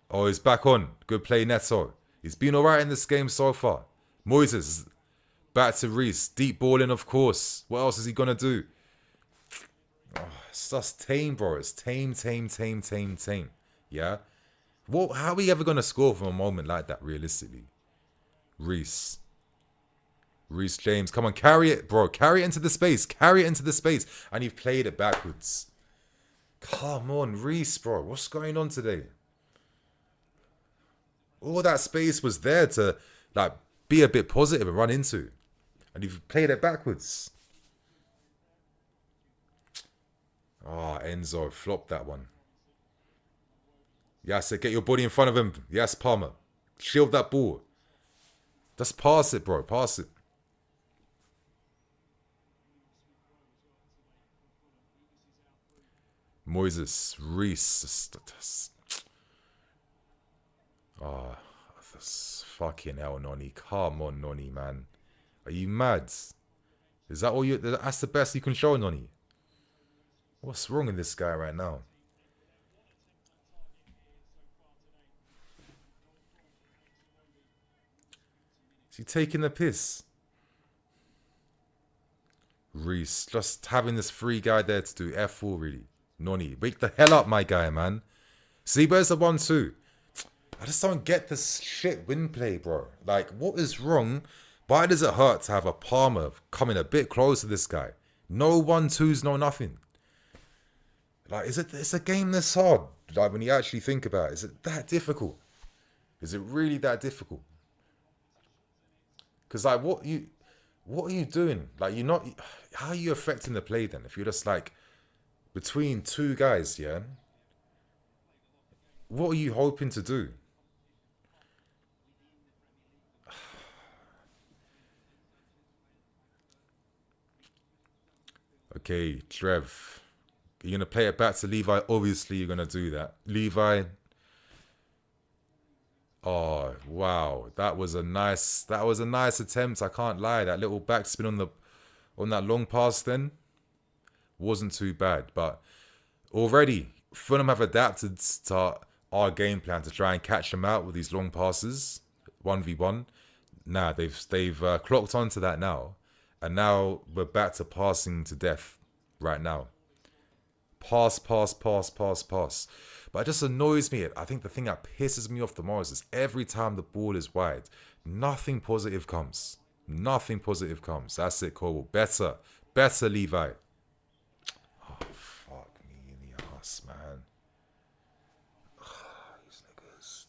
Oh, he's back on. Good play, Neto. He's been alright in this game so far. Moises, back to Reece. Deep balling, of course. What else is he going to do? Oh, it's just tame, bro. It's tame. Yeah? How are we ever going to score from a moment like that, realistically? Reece James, come on, carry it, bro. Carry it into the space. And you've played it backwards. Come on, Reece, bro. What's going on today? All that space was there to like be a bit positive and run into. And you've played it backwards. Oh, Enzo, flop that one. Yes, get your body in front of him. Yes, Palmer. Shield that ball. Just pass it, bro. Pass it. Moises, Reece. Oh, this fucking hell, Noni. Come on, Noni, man. Are you mad? Is that all you... That's the best you can show, Noni? What's wrong with this guy right now? Is he taking the piss? Reece, just having this free guy there to do F4, really. Noni, wake the hell up, my guy, man. See, where's the 1-2? I just don't get this shit win play, bro. Like, what is wrong? Why does it hurt to have a Palmer coming a bit close to this guy? No 1-2s, no nothing. Like, it's a game this hard. Like, when you actually think about it, is it that difficult? Is it really that difficult? Because, like, what are you doing? Like, you're not... How are you affecting the play, then? If you're just, like, between two guys, yeah? What are you hoping to do? Okay, Trev. You're going to play it back to Levi. Obviously, you're going to do that. Levi. Oh, wow. That was a nice attempt. I can't lie. That little backspin on that long pass then wasn't too bad. But already, Fulham have adapted to our game plan to try and catch them out with these long passes. 1v1. Nah, they've clocked onto that now. And now we're back to passing to death right now. Pass. But it just annoys me. I think the thing that pisses me off the most is every time the ball is wide, nothing positive comes. That's it, Cole. Better, Levi. Oh, fuck me in the ass, man. These niggas.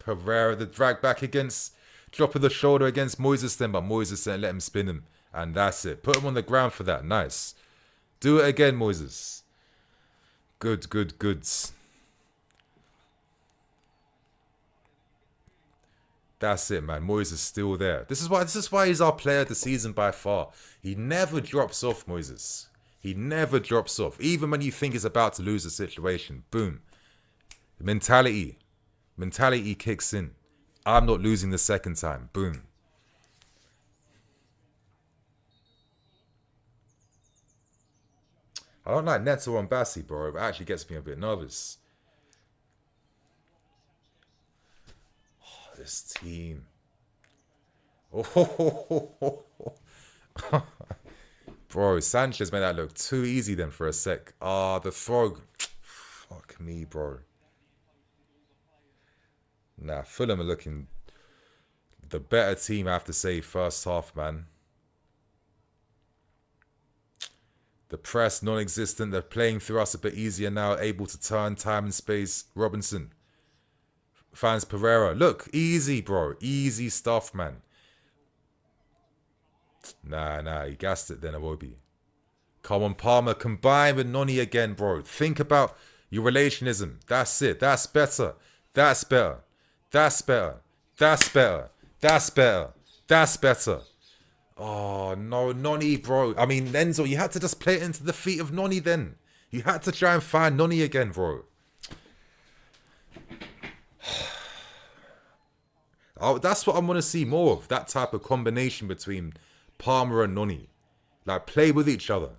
Pereira, the drag back against, drop of the shoulder against Moises then, but Moises didn't let him spin him. And that's it. Put him on the ground for that. Nice. Do it again, Moises. Good, good, goods. That's it, man. Moises still there. This is why he's our player of the season by far. He never drops off, Moises. He never drops off. Even when you think he's about to lose the situation. Boom. Mentality kicks in. I'm not losing the second time. Boom. I don't like Neto on Bassi, bro. It actually gets me a bit nervous. Oh, this team. Oh, bro, Sanchez made that look too easy then for a sec. Ah, the throw. Fuck me, bro. Nah, Fulham are looking the better team, I have to say, first half, man. The press, non-existent. They're playing through us a bit easier now, able to turn time and space. Robinson. Finds Pereira. Look, easy, bro. Easy stuff, man. Nah, he gassed it then, Iwobi. Come on, Palmer. Combine with Noni again, bro. Think about your relationism. That's it. That's better. That's better. That's better. That's better. That's better. That's better. Oh, no, Noni, bro. I mean, Enzo, you had to just play it into the feet of Noni then. You had to try and find Noni again, bro. Oh, that's what I want to see more of. That type of combination between Palmer and Noni. Like, play with each other.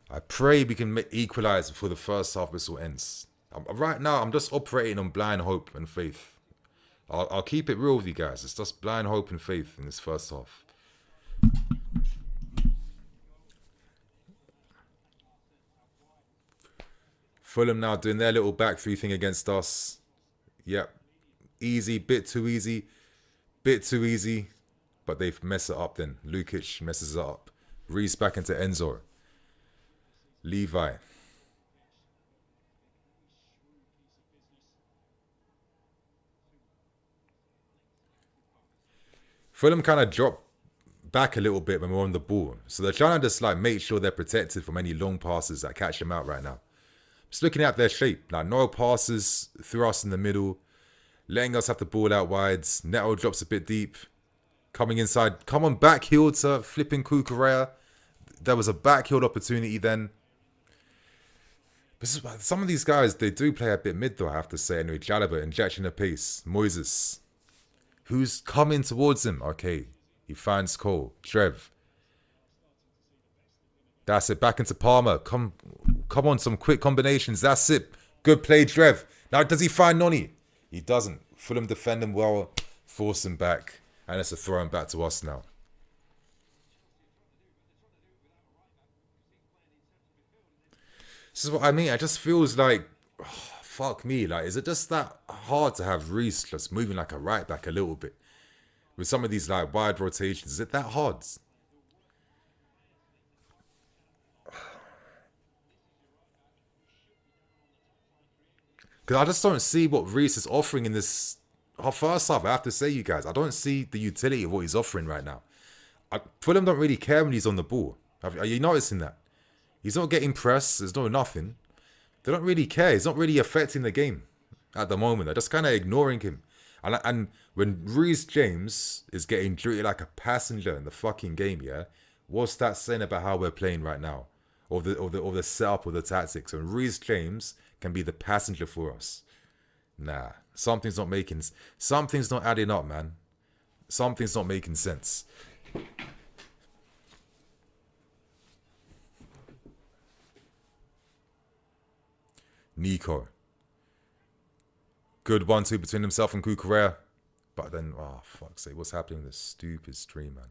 I pray we can equalize before the first half whistle ends. Right now, I'm just operating on blind hope and faith. I'll keep it real with you guys. It's just blind hope and faith in this first half. Fulham now doing their little back three thing against us. Yep. Easy, bit too easy. Bit too easy. But they've messed it up then. Lukic messes it up. Reese back into Enzo. Levi. Fulham kind of dropped back a little bit when we're on the ball. So they're trying to just like make sure they're protected from any long passes that catch them out right now. Just looking at their shape. Like no passes through us in the middle. Letting us have the ball out wide. Neto drops a bit deep. Coming inside. Come on, backheel to flipping Kukurea. There was a backheel opportunity then. But some of these guys, they do play a bit mid though, I have to say. Anyway, Jalaba, injection of pace. Moises. Who's coming towards him? Okay. He finds Cole. Trev. That's it. Back into Palmer. Come on, some quick combinations. That's it. Good play, Trev. Now, does he find Noni? He doesn't. Fulham defend him well. Force him back. And it's a throw him back to us now. This is what I mean. It just feels like, oh, fuck me. Like, is it just that hard to have Reese just moving like a right back a little bit? With some of these like wide rotations, is it that hard? Because I just don't see what Reese is offering in this first half. I have to say, you guys, I don't see the utility of what he's offering right now. Fulham don't really care when he's on the ball. Are you noticing that? He's not getting pressed. There's no nothing. They don't really care. He's not really affecting the game at the moment. They're just kind of ignoring him. And when Reece James is getting treated like a passenger in the fucking game, yeah, what's that saying about how we're playing right now, or the setup or the tactics? And Reece James can be the passenger for us. Nah, something's not adding up, man. Something's not making sense. Nico. Good 1-2 between himself and Kukurea. But then, oh, fuck's sake, what's happening with this stupid stream, man?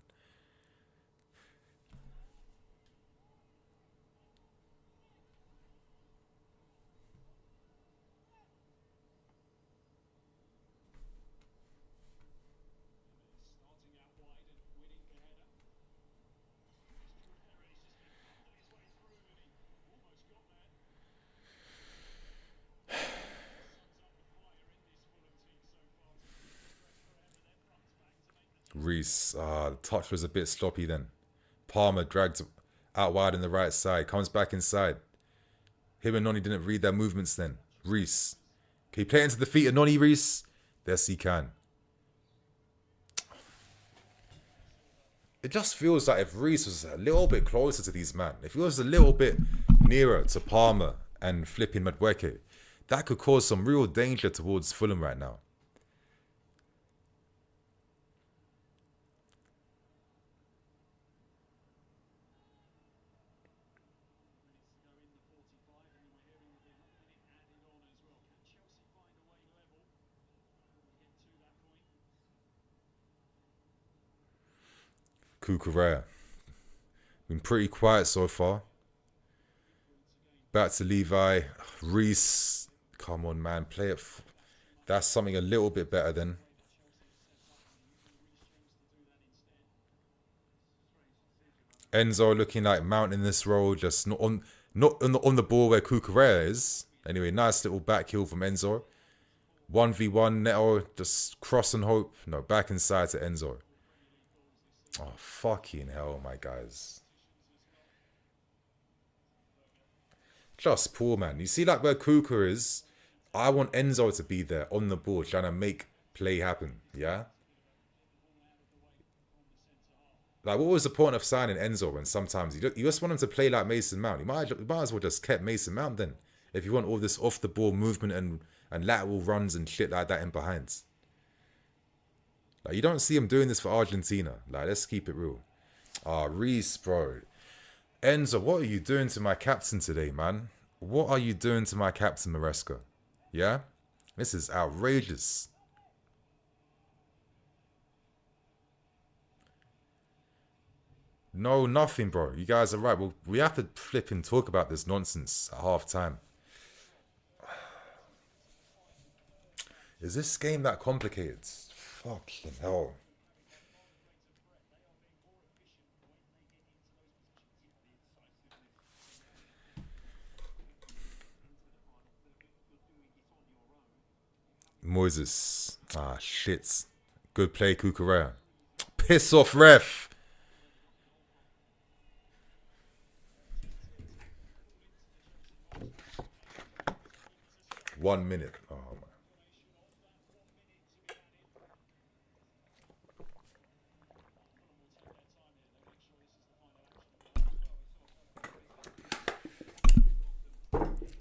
Reese. The touch was a bit sloppy then. Palmer dragged out wide on the right side. Comes back inside. Him and Noni didn't read their movements then. Reese. Can you play it into the feet of Noni, Reese? Yes, he can. It just feels like if Reese was a little bit closer to these men, if he was a little bit nearer to Palmer and flipping Madueke, that could cause some real danger towards Fulham right now. Cucurella. Been pretty quiet so far. Back to Levi. Reese. Come on, man. Play it. That's something a little bit better than. Enzo looking like mounting this roll, just not on the ball where Cucurella is. Anyway, nice little back heel from Enzo. 1v1, Neto just cross and hope. No, back inside to Enzo. Oh, fucking hell, my guys. Just poor, man. You see, like, where Kuka is, I want Enzo to be there on the ball, trying to make play happen, yeah? Like, what was the point of signing Enzo when sometimes you just want him to play like Mason Mount? You might as well just kept Mason Mount then, if you want all this off-the-ball movement and lateral runs and shit like that in behind. Like, you don't see him doing this for Argentina. Like, let's keep it real. Reese, bro. Enzo, what are you doing to my captain today, man? What are you doing to my captain, Maresca? Yeah? This is outrageous. No, nothing, bro. You guys are right. Well, we have to flip and talk about this nonsense at half time. Is this game that complicated? Fucking hell. Moses. Shit. Good play, Cucurella. Piss off, ref. One minute. Oh, man.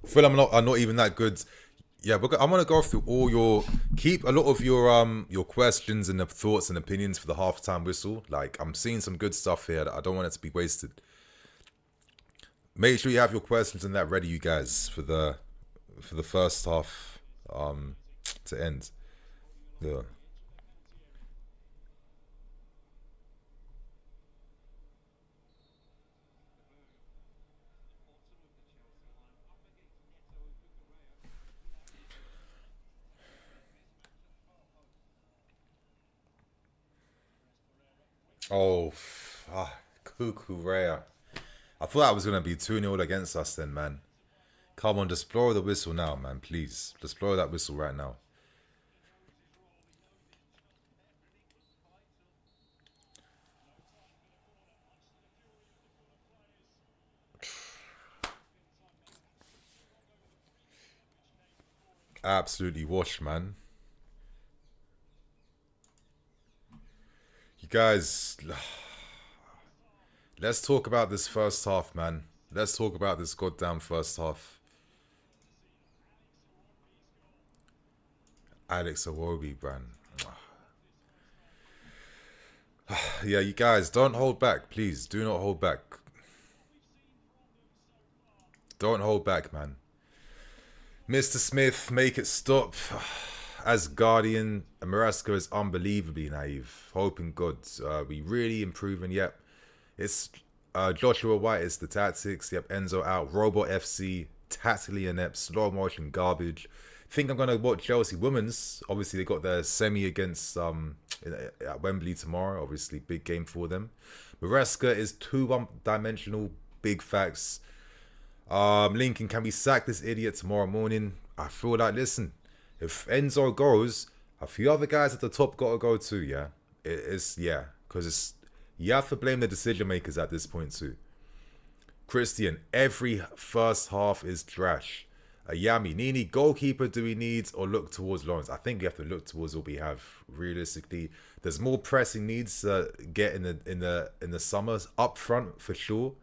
Fulham are not even that good. Yeah, but I'm gonna go through all your keep a lot of your questions and the thoughts and opinions for the halftime whistle. Like, I'm seeing some good stuff here that I don't want it to be wasted. Make sure you have your questions and that ready, you guys, for the first half to end. Yeah. Oh, Cucurella. I thought that was going to be 2-0 against us then, man. Come on, just blow the whistle now, man, please. Just blow that whistle right now. Absolutely washed, man. You guys, let's talk about this first half, man. Let's talk about this goddamn first half. Alex Iwobi, man. Yeah, you guys, don't hold back, please. Do not hold back. Don't hold back, man. Mr. Smith, make it stop. As Guardian, Maresca is unbelievably naive. Hoping God. We really improving. Yep. It's Joshua White is the tactics. Yep. Enzo out. Robot FC. Tactically inept. Slow motion garbage. Think I'm going to watch Chelsea women's. Obviously, they got their semi against at Wembley tomorrow. Obviously, big game for them. Maresca is too one-dimensional. Big facts. Lincoln, can we sack this idiot tomorrow morning? I feel like, listen, if Enzo goes, a few other guys at the top got to go too, yeah? It's, yeah, because you have to blame the decision makers at this point too. Christian, every first half is trash. Yami, Nini, goalkeeper do we need or look towards Lawrence? I think we have to look towards what we have. Realistically, there's more pressing needs to get in the summers up front for sure.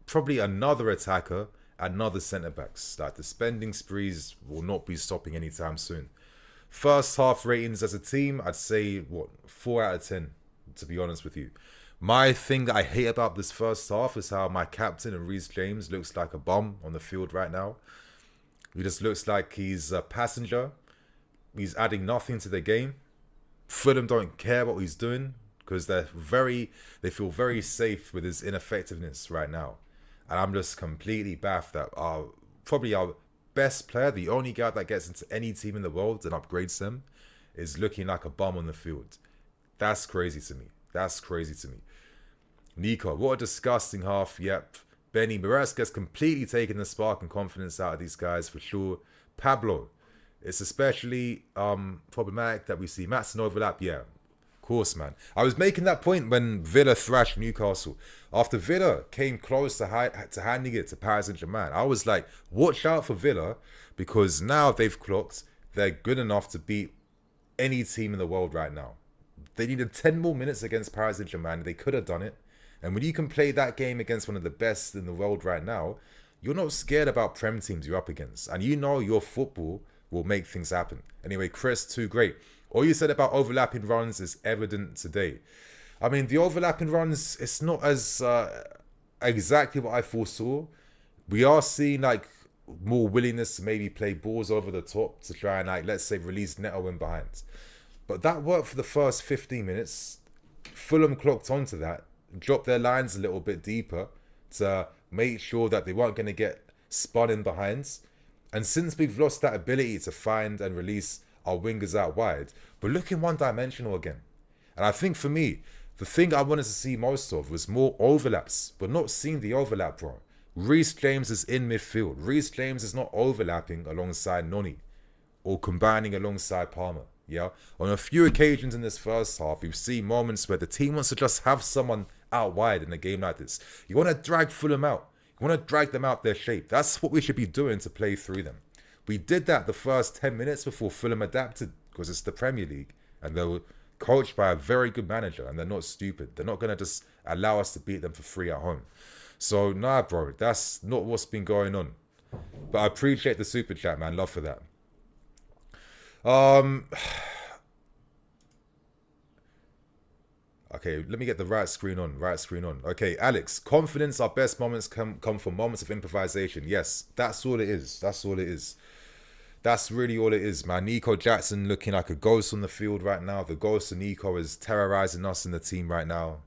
Probably another attacker, another centre backs. Like the spending sprees will not be stopping anytime soon. First half ratings as a team, I'd say what 4 out of 10. To be honest with you. My thing that I hate about this first half is how my captain and Reece James looks like a bum on the field right now. He just looks like he's a passenger. He's adding nothing to the game. Fulham don't care what he's doing because they feel very safe with his ineffectiveness right now. And I'm just completely baffed that probably our best player, the only guy that gets into any team in the world and upgrades them, is looking like a bum on the field. That's crazy to me. That's crazy to me. Nico, what a disgusting half. Yep. Benny Maresca's completely taken the spark and confidence out of these guys for sure. Pablo, it's especially problematic that we see Matson overlap. Yeah, of course, man. I was making that point when Villa thrashed Newcastle. After Villa came close to handing it to Paris Saint-Germain, I was like, watch out for Villa, because now they've clocked they're good enough to beat any team in the world right now. They needed 10 more minutes against Paris Saint-Germain. They could have done it. And when you can play that game against one of the best in the world right now, you're not scared about Prem teams you're up against. And you know your football will make things happen. Anyway, Chris, too great. All you said about overlapping runs is evident today. I mean, the overlapping runs, it's not as exactly what I foresaw. We are seeing like more willingness to maybe play balls over the top to try and like, let's say, release Neto in behind. But that worked for the first 15 minutes. Fulham clocked onto that, dropped their lines a little bit deeper to make sure that they weren't going to get spun in behind. And since we've lost that ability to find and release our wingers out wide, we're looking one-dimensional again. And I think for me, the thing I wanted to see most of was more overlaps. We're not seeing the overlap, bro. Reece James is in midfield. Reece James is not overlapping alongside Noni or combining alongside Palmer. Yeah, on a few occasions in this first half, we've seen moments where the team wants to just have someone out wide in a game like this. You want to drag Fulham out. You want to drag them out their shape. That's what we should be doing to play through them. We did that the first 10 minutes before Fulham adapted, because it's the Premier League and they were coached by a very good manager and they're not stupid. They're not going to just allow us to beat them for free at home. So, nah, bro, that's not what's been going on. But I appreciate the super chat, man. Love for that. Okay, let me get the right screen on. Okay, Alex, confidence, our best moments come from moments of improvisation. Yes, that's all it is. That's really all it is, man. Nico Jackson looking like a ghost on the field right now. The ghost of Nico is terrorizing us in the team right now.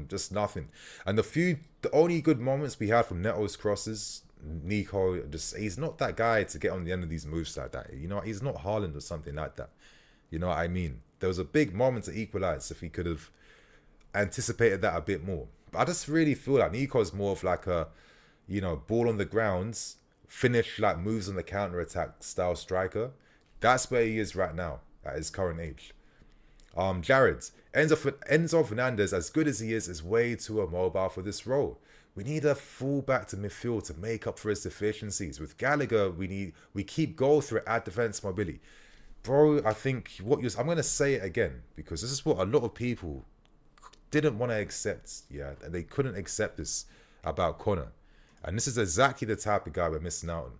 Just nothing. And the only good moments we had from Neto's crosses, Nico, he's not that guy to get on the end of these moves like that. You know, he's not Haaland or something like that. You know what I mean? There was a big moment to equalize if he could have anticipated that a bit more. But I just really feel like Nico's more of like a, you know, ball on the ground, finish like moves on the counter-attack style striker. That's where he is right now at his current age. Jared, Enzo Fernandez, as good as he is way too immobile for this role. We need a fullback to midfield to make up for his deficiencies. With Gallagher, we keep goal threat at defense mobility. Bro, I think I'm going to say it again, because this is what a lot of people didn't want to accept. Yeah, and they couldn't accept this about Connor. And this is exactly the type of guy we're missing out on.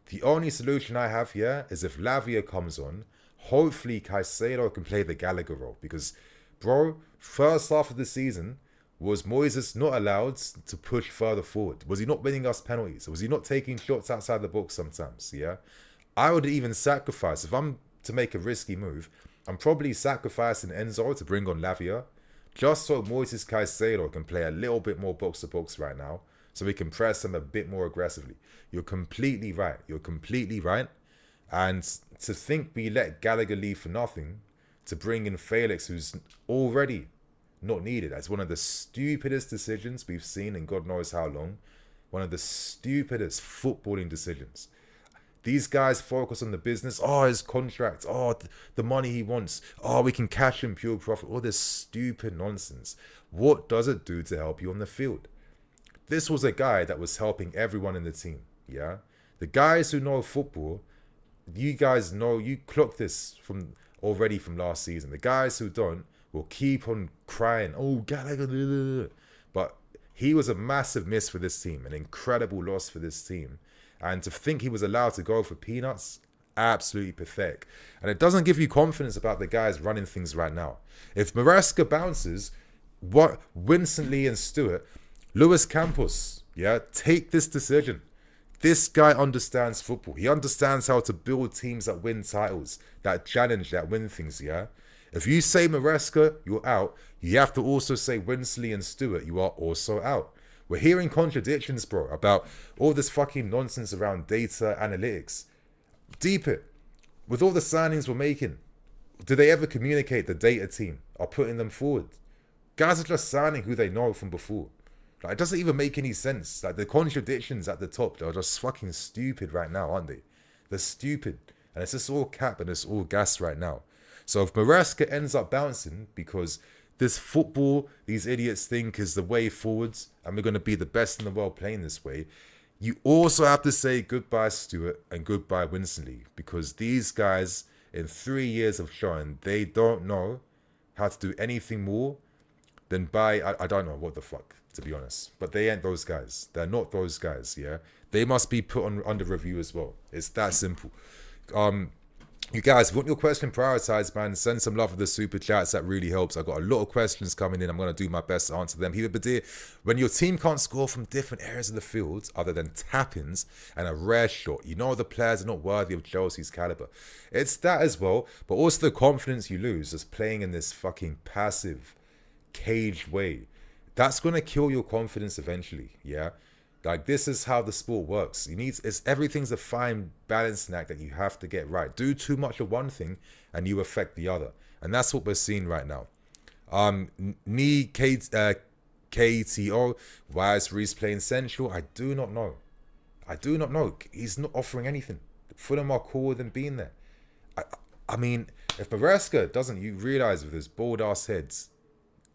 The only solution I have here is if Lavia comes on, hopefully Caicedo can play the Gallagher role. Because, bro, first half of the season, was Moises not allowed to push further forward? Was he not winning us penalties? Was he not taking shots outside the box sometimes? Yeah, I would even sacrifice, if I'm to make a risky move, I'm probably sacrificing Enzo to bring on Lavia, just so Moises Caicedo can play a little bit more box to box right now, so we can press him a bit more aggressively. You're completely right. And to think we let Gallagher leave for nothing to bring in Felix, who's already not needed. That's one of the stupidest decisions we've seen in God knows how long. One of the stupidest footballing decisions. These guys focus on the business. Oh, his contract. Oh, the money he wants. Oh, we can cash in pure profit. All this stupid nonsense. What does it do to help you on the field? This was a guy that was helping everyone in the team. Yeah, the guys who know football, you guys know, you clocked this from last season. The guys who don't will keep on crying, oh, Gallagher. But he was a massive miss for this team, an incredible loss for this team. And to think he was allowed to go for peanuts, absolutely pathetic. And it doesn't give you confidence about the guys running things right now. If Maresca bounces, what Winston Lee and Stewart, Luis Campos, yeah, take this decision. This guy understands football. He understands how to build teams that win titles, that challenge, that win things, yeah? If you say Maresca, you're out, you have to also say Winsley and Stewart, you are also out. We're hearing contradictions, bro, about all this fucking nonsense around data analytics. Deep it. With all the signings we're making, do they ever communicate the data team or putting them forward? Guys are just signing who they know from before. Like, it doesn't even make any sense. Like, the contradictions at the top, they're just fucking stupid right now, aren't they? They're stupid. And it's just all cap and it's all gas right now. So if Maresca ends up bouncing because this football, these idiots think is the way forwards and we're going to be the best in the world playing this way, you also have to say goodbye Stewart and goodbye Winston Lee, because these guys in 3 years have shown they don't know how to do anything more than buy, I don't know what the fuck, to be honest. But they ain't those guys. They're not those guys, yeah? They must be put on under review as well. It's that simple. You guys, if you want your question prioritized, man, send some love for the super chats. That really helps. I've got a lot of questions coming in. I'm going to do my best to answer them. When your team can't score from different areas of the field other than tap-ins and a rare shot, you know the players are not worthy of Chelsea's caliber. It's that as well, but also the confidence you lose just playing in this fucking passive, caged way. That's going to kill your confidence eventually, yeah? Like, this is how the sport works. Everything's a fine balancing act that you have to get right. Do too much of one thing and you affect the other. And that's what we're seeing right now. KTO, why is Reece playing central? I do not know. He's not offering anything. Fulham are cool with him being there. I mean, if Maresca doesn't, you realise with his bald ass heads,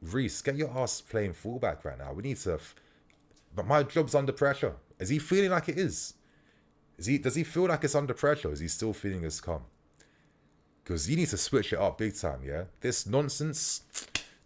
Reece, get your ass playing fullback right now. We need to... But my job's under pressure. Is he feeling like it is? Does he feel like it's under pressure? Is he still feeling as calm? Because you need to switch it up big time, yeah? This nonsense,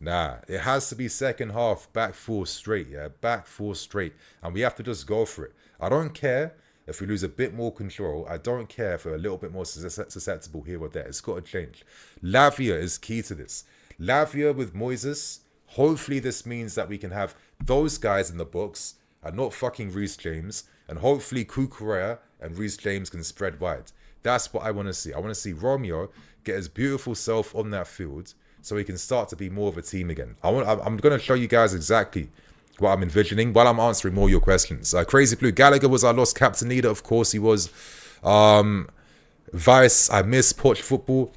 nah. It has to be second half, back four straight, yeah? Back four straight. And we have to just go for it. I don't care if we lose a bit more control. I don't care if we're a little bit more susceptible here or there. It's got to change. Lavia is key to this. Lavia with Moises. Hopefully this means that we can have those guys in the books and not fucking Reece James. And hopefully Kukurea and Reece James can spread wide. That's what I want to see. I want to see Romeo get his beautiful self on that field so he can start to be more of a team again. I'm going to show you guys exactly what I'm envisioning while I'm answering more of your questions. Crazy Blue Gallagher was our lost captain leader. Of course he was. Vice, I miss Poch football.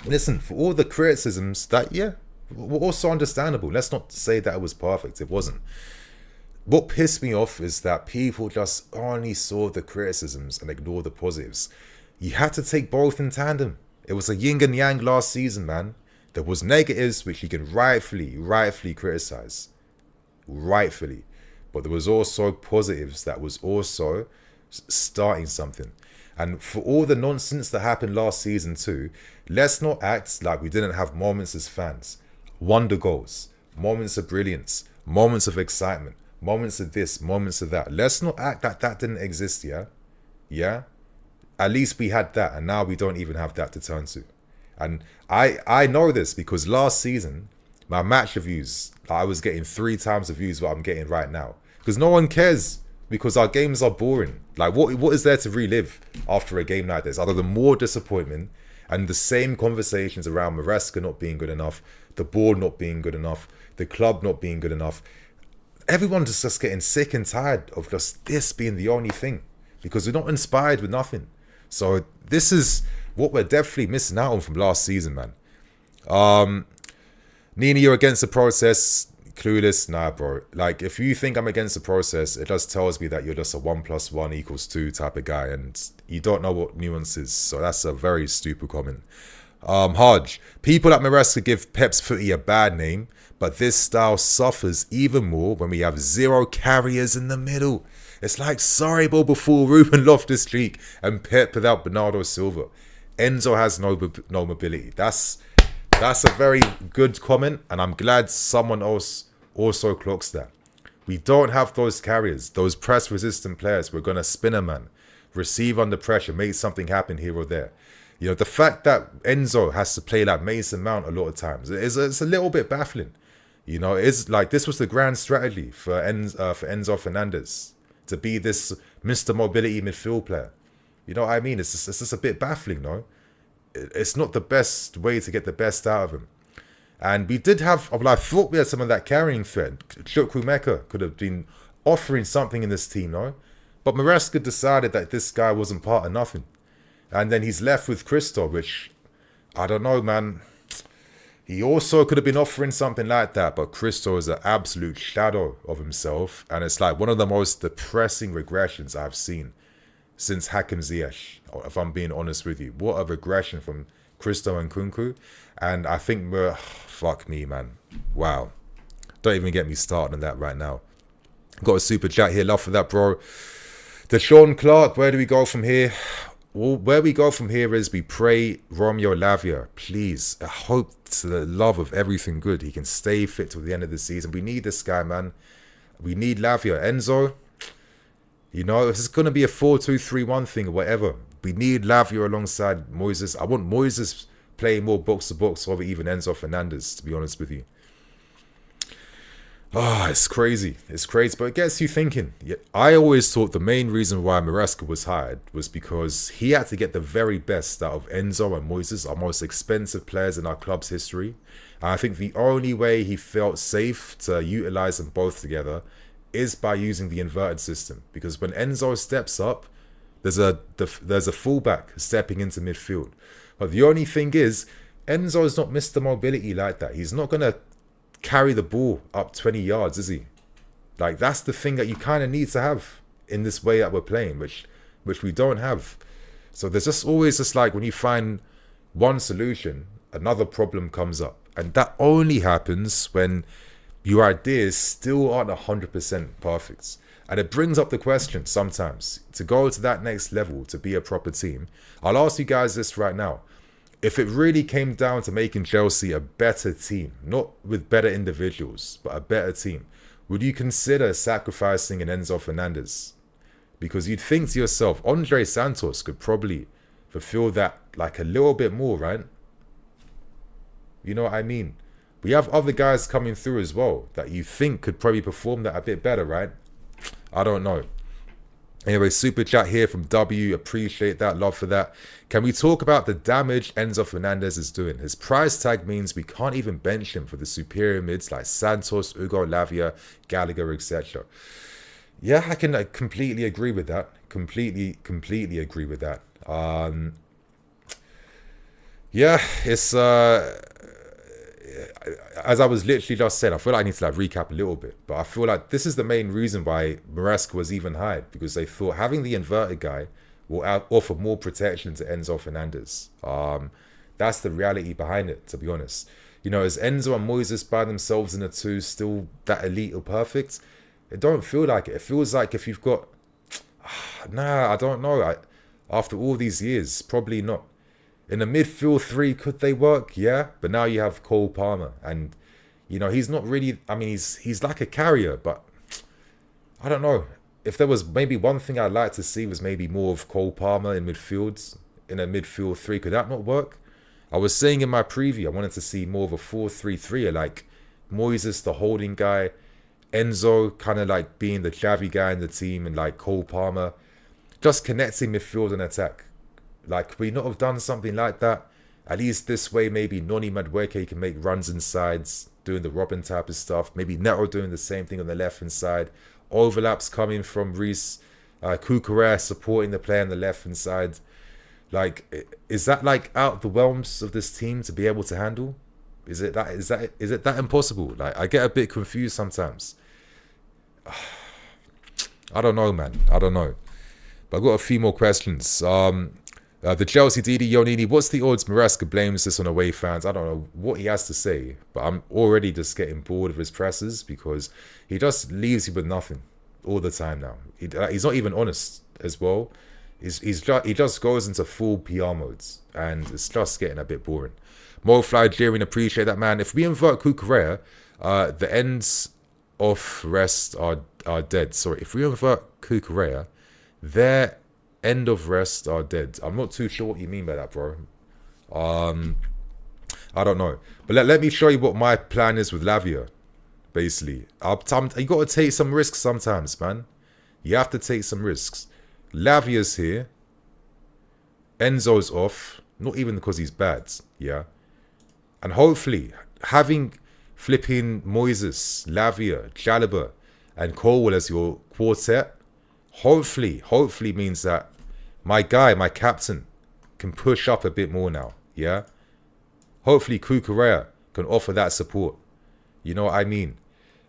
Listen, for all the criticisms that, yeah, were also understandable. Let's not say that it was perfect. It wasn't. What pissed me off is that people just only saw the criticisms and ignored the positives. You had to take both in tandem. It was a yin and yang last season, man. There was negatives which you can rightfully criticize. Rightfully. But there was also positives that was also starting something. And for all the nonsense that happened last season too, let's not act like we didn't have moments as fans. Wonder goals, moments of brilliance, moments of excitement, moments of this, moments of that. Let's not act like that didn't exist, yeah? Yeah? At least we had that, and now we don't even have that to turn to. And I know this because last season, my match reviews, I was getting 3 times the views what I'm getting right now. Because no one cares, because our games are boring. Like, what is there to relive after a game like this, other than more disappointment and the same conversations around Maresca not being good enough, the board not being good enough, the club not being good enough. Everyone's just getting sick and tired of just this being the only thing, because we're not inspired with nothing. So this is what we're definitely missing out on from last season, man. Nina, you're against the process. Clueless, nah, bro. Like, if you think I'm against the process, it just tells me that you're just a 1+1=2 type of guy, and you don't know what nuance is. So that's a very stupid comment. Hodge, people at Maresca give Pep's footy a bad name, but this style suffers even more when we have 0 carriers in the middle. It's like Sarri before Ruben Loftus-Cheek and Pep without Bernardo Silva. Enzo has no mobility. That's a very good comment, and I'm glad someone else also clocks that. We don't have those carriers, those press-resistant players. We're going to spin a man, receive under pressure, make something happen here or there. You know, the fact that Enzo has to play like Mason Mount a lot of times it's a little bit baffling. You know, it's like this was the grand strategy for Enzo Fernandez to be this Mr. Mobility midfield player. You know what I mean? It's just a bit baffling, no? It's not the best way to get the best out of him. And we did have, well, I thought we had some of that carrying thread. Chukwuemeka could have been offering something in this team, no? But Maresca decided that this guy wasn't part of nothing. And then he's left with Christo, which, I don't know, man. He also could have been offering something like that, but Christo is an absolute shadow of himself. And it's like one of the most depressing regressions I've seen since Hakim Ziyech, if I'm being honest with you. What a regression from Christo and Kunku. And I think fuck me, man. Wow. Don't even get me started on that right now. Got a super chat here. Love for that, bro. Deshaun Clark, where do we go from here? Well, where we go from here is we pray Romeo Lavia, please. I hope to the love of everything good he can stay fit till the end of the season. We need this guy, man. We need Lavia. Enzo, you know, it's going to be a 4-2-3-1 thing or whatever. We need Lavia alongside Moises. I want Moises playing more box to box over even Enzo Fernandez, to be honest with you. It's crazy. It's crazy, but it gets you thinking. I always thought the main reason why Maresca was hired was because he had to get the very best out of Enzo and Moises, our most expensive players in our club's history. And I think the only way he felt safe to utilize them both together is by using the inverted system. Because when Enzo steps up, there's a fullback stepping into midfield. But the only thing is, Enzo's not Mr. Mobility like that. He's not going to carry the ball up 20 yards, is he? Like, that's the thing that you kind of need to have in this way that we're playing, which we don't have. So there's just always just like when you find one solution, another problem comes up. And that only happens when your ideas still aren't 100% perfect. And it brings up the question sometimes, to go to that next level, to be a proper team. I'll ask you guys this right now. If it really came down to making Chelsea a better team, not with better individuals, but a better team, would you consider sacrificing an Enzo Fernandez? Because you'd think to yourself, Andre Santos could probably fulfill that like a little bit more, right? You know what I mean? We have other guys coming through as well that you think could probably perform that a bit better, right? I don't know. Anyway, super chat here from W. Appreciate that. Love for that. Can we talk about the damage Enzo Fernandez is doing? His price tag means we can't even bench him for the superior mids like Santos, Hugo Lavia, Gallagher, etc. Yeah, I can completely agree with that. Completely agree with that. Yeah, it's... as I was literally just saying, I feel like I need to like recap a little bit, but I feel like this is the main reason why Maresca was even hired, because they thought having the inverted guy will offer more protection to Enzo Fernandez. That's the reality behind it, to be honest. You know, is Enzo and Moises by themselves in the two still that elite or perfect? It don't feel like it. It feels like if you've got... Nah, I don't know. After all these years, probably not. In the midfield three, could they work? Yeah. But now you have Cole Palmer. And, you know, he's not really... I mean, he's like a carrier, but I don't know. If there was maybe one thing I'd like to see was maybe more of Cole Palmer in midfields, in a midfield three. Could that not work? I was saying in my preview, I wanted to see more of a 4-3-3, like Moises, the holding guy, Enzo kind of like being the Xavi guy in the team, and like Cole Palmer, just connecting midfield and attack. Like, could we not have done something like that? At least this way, maybe Noni Madueke can make runs inside, doing the Robin type of stuff. Maybe Neto doing the same thing on the left-hand side. Overlaps coming from Reece. Kukurea supporting the player on the left-hand side. Like, is that like out of the realms of this team to be able to handle? Is it that impossible? Like, I get a bit confused sometimes. I don't know, man. I don't know. But I've got a few more questions. The Chelsea DD Yonini, what's the odds Maresca blames this on away fans? I don't know what he has to say, but I'm already just getting bored of his presses because he just leaves you with nothing all the time now. He's not even honest as well. He just goes into full PR modes, and it's just getting a bit boring. Mofly, Jirin, appreciate that, man. If we invert Kukurea, the ends of rest are dead. Sorry, if we invert Kukurea, their end of rest are dead. I'm not too sure what you mean by that, bro. I don't know. But let me show you what my plan is with Lavia, basically. You got to take some risks sometimes, man. You have to take some risks. Lavia's here. Enzo's off. Not even because he's bad, yeah. And hopefully, having flipping Moises, Lavia, Chalobah, and Colwell as your quartet, hopefully means that my guy, my captain, can push up a bit more now, yeah? Hopefully Kukurea can offer that support. You know what I mean?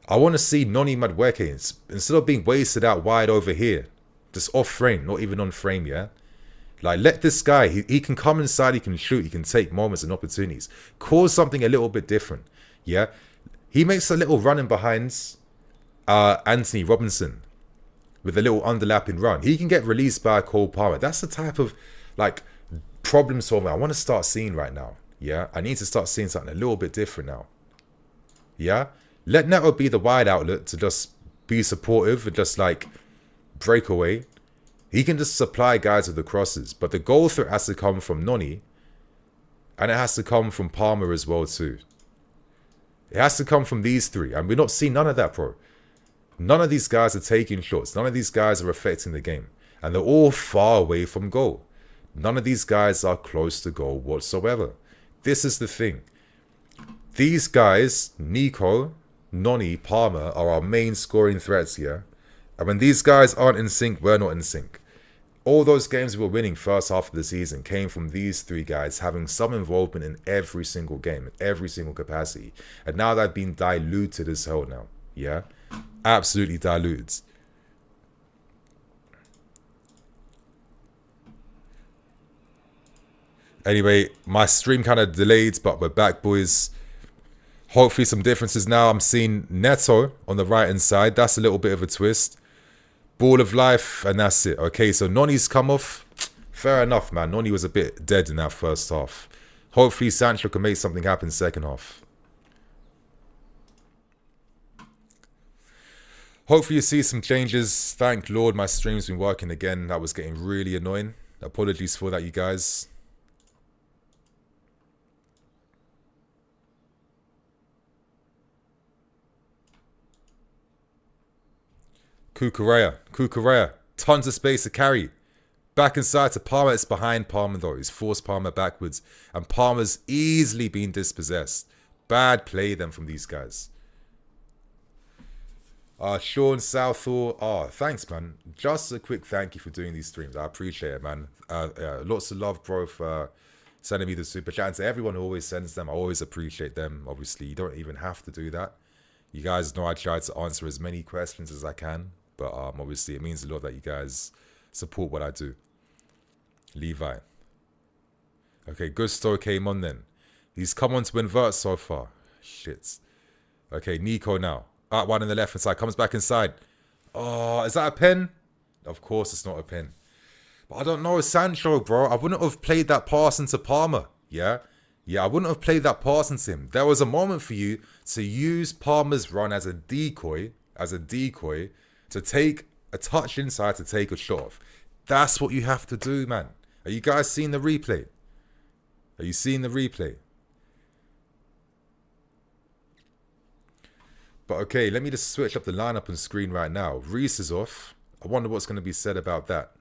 I want to see Noni Madueke, instead of being wasted out wide over here, just off frame, not even on frame, yeah? Like, let this guy, he can come inside, he can shoot, he can take moments and opportunities. Cause something a little bit different, yeah? He makes a little running behind Anthony Robinson with a little underlapping run. He can get released by Cole Palmer. That's the type of, like, problem solving I want to start seeing right now, yeah? I need to start seeing something a little bit different now, yeah? Let Neto be the wide outlet to just be supportive and just, like, break away. He can just supply guys with the crosses, but the goal threat has to come from Noni, and it has to come from Palmer as well too. It has to come from these three, and we're not seeing none of that, bro. None of these guys are taking shots. None of these guys are affecting the game, and they're all far away from goal. None of these guys are close to goal whatsoever. This is the thing. These guys, Nico, Noni, Palmer, are our main scoring threats here. And when these guys aren't in sync, we're not in sync. All those games we were winning first half of the season came from these three guys having some involvement in every single game, in every single capacity. And now they've been diluted as hell now. Yeah? Absolutely diluted. Anyway, my stream kind of delayed, but we're back, boys. Hopefully some differences now. I'm seeing Neto on the right-hand side. That's a little bit of a twist. Ball of life, and that's it. Okay, so Noni's come off. Fair enough, man. Noni was a bit dead in that first half. Hopefully Sancho can make something happen second half. Hopefully you see some changes. Thank Lord my stream's been working again. That was getting really annoying. Apologies for that, you guys. Kukurea, tons of space to carry. Back inside to Palmer, it's behind Palmer though. He's forced Palmer backwards. And Palmer's easily been dispossessed. Bad play then from these guys. Sean Southall, thanks man. Just a quick thank you for doing these streams. I appreciate it, man. Lots of love, bro, for sending me the super chat. And to everyone who always sends them, I always appreciate them. Obviously, you don't even have to do that. You guys know I try to answer as many questions as I can. But obviously, it means a lot that you guys support what I do. Levi. Okay, Gusto came on then. He's come on to invert so far. Shit. Okay, Nico now. One in the left hand side. Comes back inside. Oh, is that a pen? Of course it's not a pen. But I don't know. Sancho, bro. I wouldn't have played that pass into Palmer. Yeah? Yeah, I wouldn't have played that pass into him. There was a moment for you to use Palmer's run as a decoy. To take a touch inside to take a shot off. That's what you have to do, man. Are you guys seeing the replay? Are you seeing the replay? But okay, let me just switch up the lineup on screen right now. Reese is off. I wonder what's going to be said about that.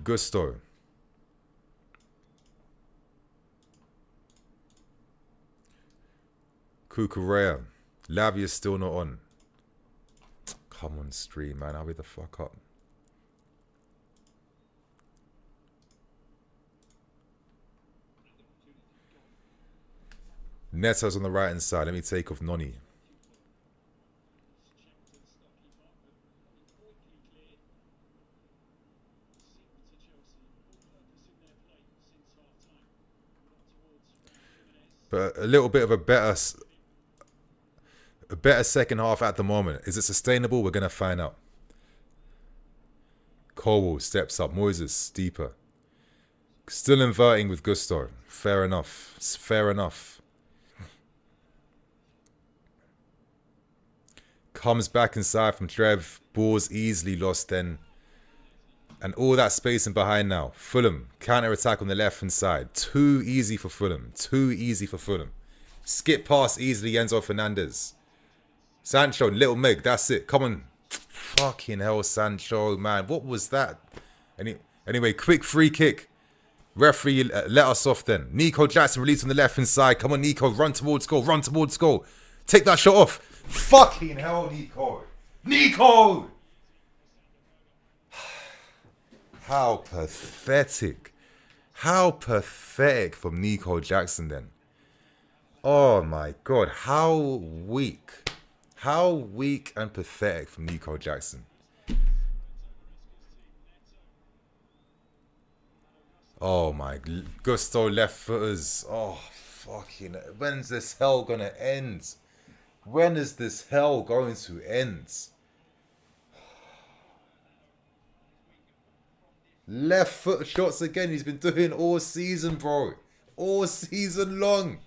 Gusto. Kukurea. Lavia's still not on. Come on, stream, man. Hurry the fuck up. Neto's on the right hand side. Let me take off Noni. But a little bit of a better second half at the moment. Is it sustainable? We're going to find out. Colwell steps up. Moises deeper. Still inverting with Gusto. Fair enough. It's fair enough. Comes back inside from Trev. Ball's easily lost then. And all that spacing behind now. Fulham. Counter-attack on the left-hand side. Too easy for Fulham. Too easy for Fulham. Skip past easily Enzo Fernandez. Sancho, Little Meg. That's it. Come on. Fucking hell, Sancho, man. What was that? Anyway, quick free kick. Referee let us off then. Nico Jackson released on the left-hand side. Come on, Nico. Run towards goal. Run towards goal. Take that shot off. Fucking hell, Nico. Nico! How pathetic. How pathetic from Nico Jackson then. Oh my God. How weak. How weak and pathetic from Nico Jackson. Oh my. Gusto left footers. Oh fucking. When's this hell gonna end? When is this hell going to end? Left foot shots again. He's been doing all season, bro. All season long.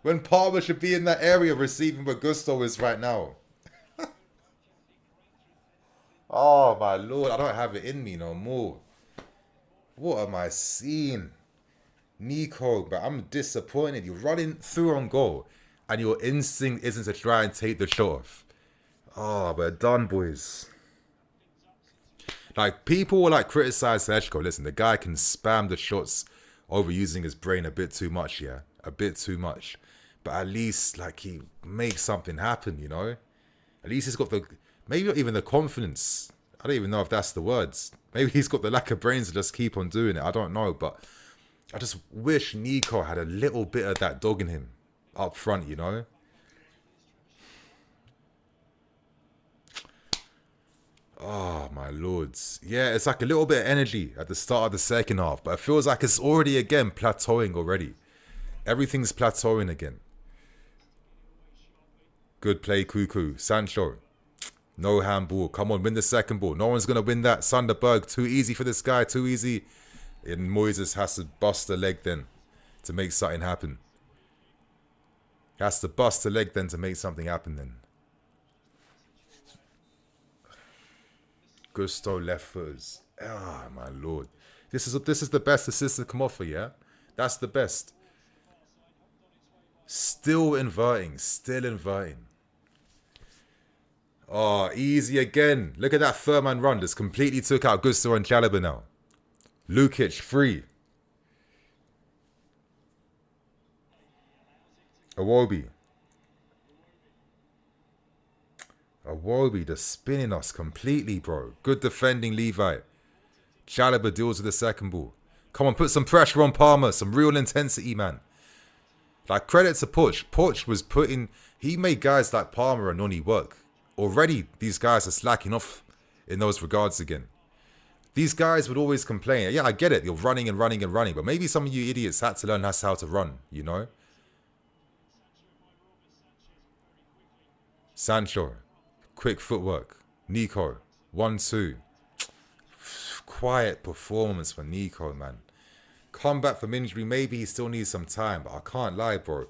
When Palmer should be in that area receiving where Gusto is right now. Oh my Lord. I don't have it in me no more. What am I seeing? Nico, but I'm disappointed. You're running through on goal. And your instinct isn't to try and take the shot off. Oh, we're done, boys. Like, people will like criticize Sergio. Listen, the guy can spam the shots overusing his brain a bit too much, yeah? A bit too much. But at least, like, he makes something happen, you know? At least he's got the, maybe not even the confidence. I don't even know if that's the words. Maybe he's got the lack of brains to just keep on doing it. I don't know, but I just wish Nico had a little bit of that dog in him up front, you know? Oh, my lords. Yeah, it's like a little bit of energy at the start of the second half, but it feels like it's already, again, plateauing already. Everything's plateauing again. Good play, Cuckoo. Sancho. No handball. Come on, win the second ball. No one's going to win that. Sunderberg, too easy for this guy. Too easy. And Moises has to bust a leg then to make something happen. He has to bust a leg then to make something happen then. Gusto left footers. Ah, my Lord. This is the best assist to come off for, yeah? That's the best. Still inverting. Still inverting. Oh, easy again. Look at that third man run. Just completely took out Gusto and Chalobah now. Lukic, free. Awobi. Awobi just spinning us completely, bro. Good defending, Levi. Chalobah deals with the second ball. Come on, put some pressure on Palmer. Some real intensity, man. Like, credit to Poch. Poch was putting... He made guys like Palmer and Noni work. Already, these guys are slacking off in those regards again. These guys would always complain. Yeah, I get it. You're running and running and running. But maybe some of you idiots had to learn how to run, you know? Sancho. Quick footwork. Nico. 1-2. Quiet performance for Nico, man. Come back from injury. Maybe he still needs some time. But I can't lie, bro.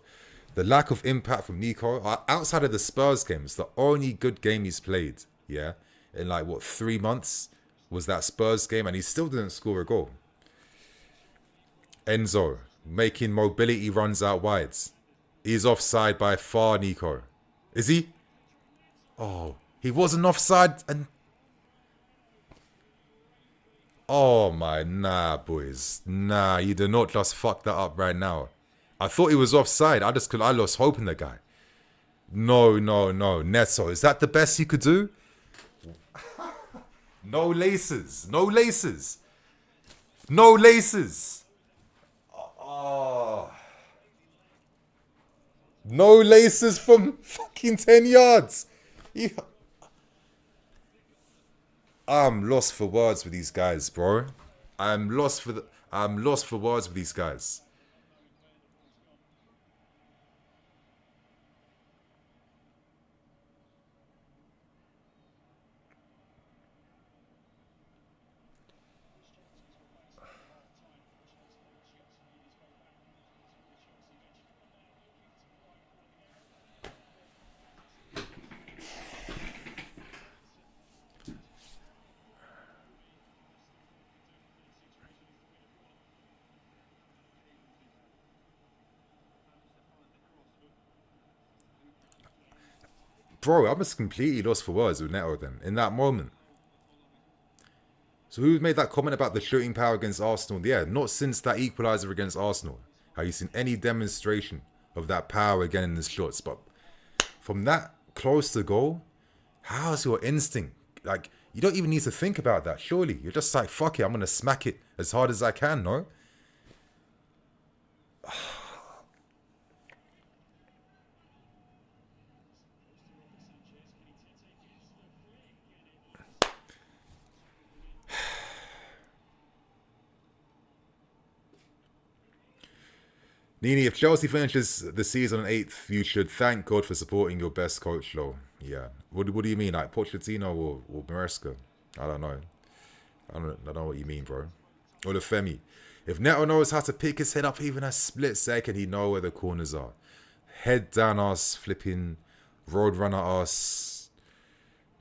The lack of impact from Nico. Outside of the Spurs game, it's the only good game he's played. Yeah? In like, what, 3 months? Was that Spurs game, and he still didn't score a goal. Enzo, making mobility runs out wide. He's offside by far, Nico. Is he? Oh, he wasn't offside, and... Oh my, nah, boys. Nah, you do not just fuck that up right now. I thought he was offside. I lost hope in the guy. No. Neto, is that the best you could do? No laces. No laces. No laces. Oh. No laces from fucking 10 yards. He, I'm lost for words with these guys, bro. I'm lost for words with these guys. Bro, I'm just completely lost for words with Neto then, in that moment. So who made that comment about the shooting power against Arsenal? Yeah, not since that equaliser against Arsenal have you seen any demonstration of that power again in the shots. But from that close to goal, how's your instinct? Like, you don't even need to think about that, surely. You're just like, fuck it, I'm going to smack it as hard as I can, no? Nini, if Chelsea finishes the season on 8th, you should thank God for supporting your best coach, though. Yeah. What do you mean? Like Pochettino or Maresca? I don't know. I don't know what you mean, bro. Or the Femi. If Neto knows how to pick his head up even a split second, he know where the corners are. Head down us, flipping roadrunner us,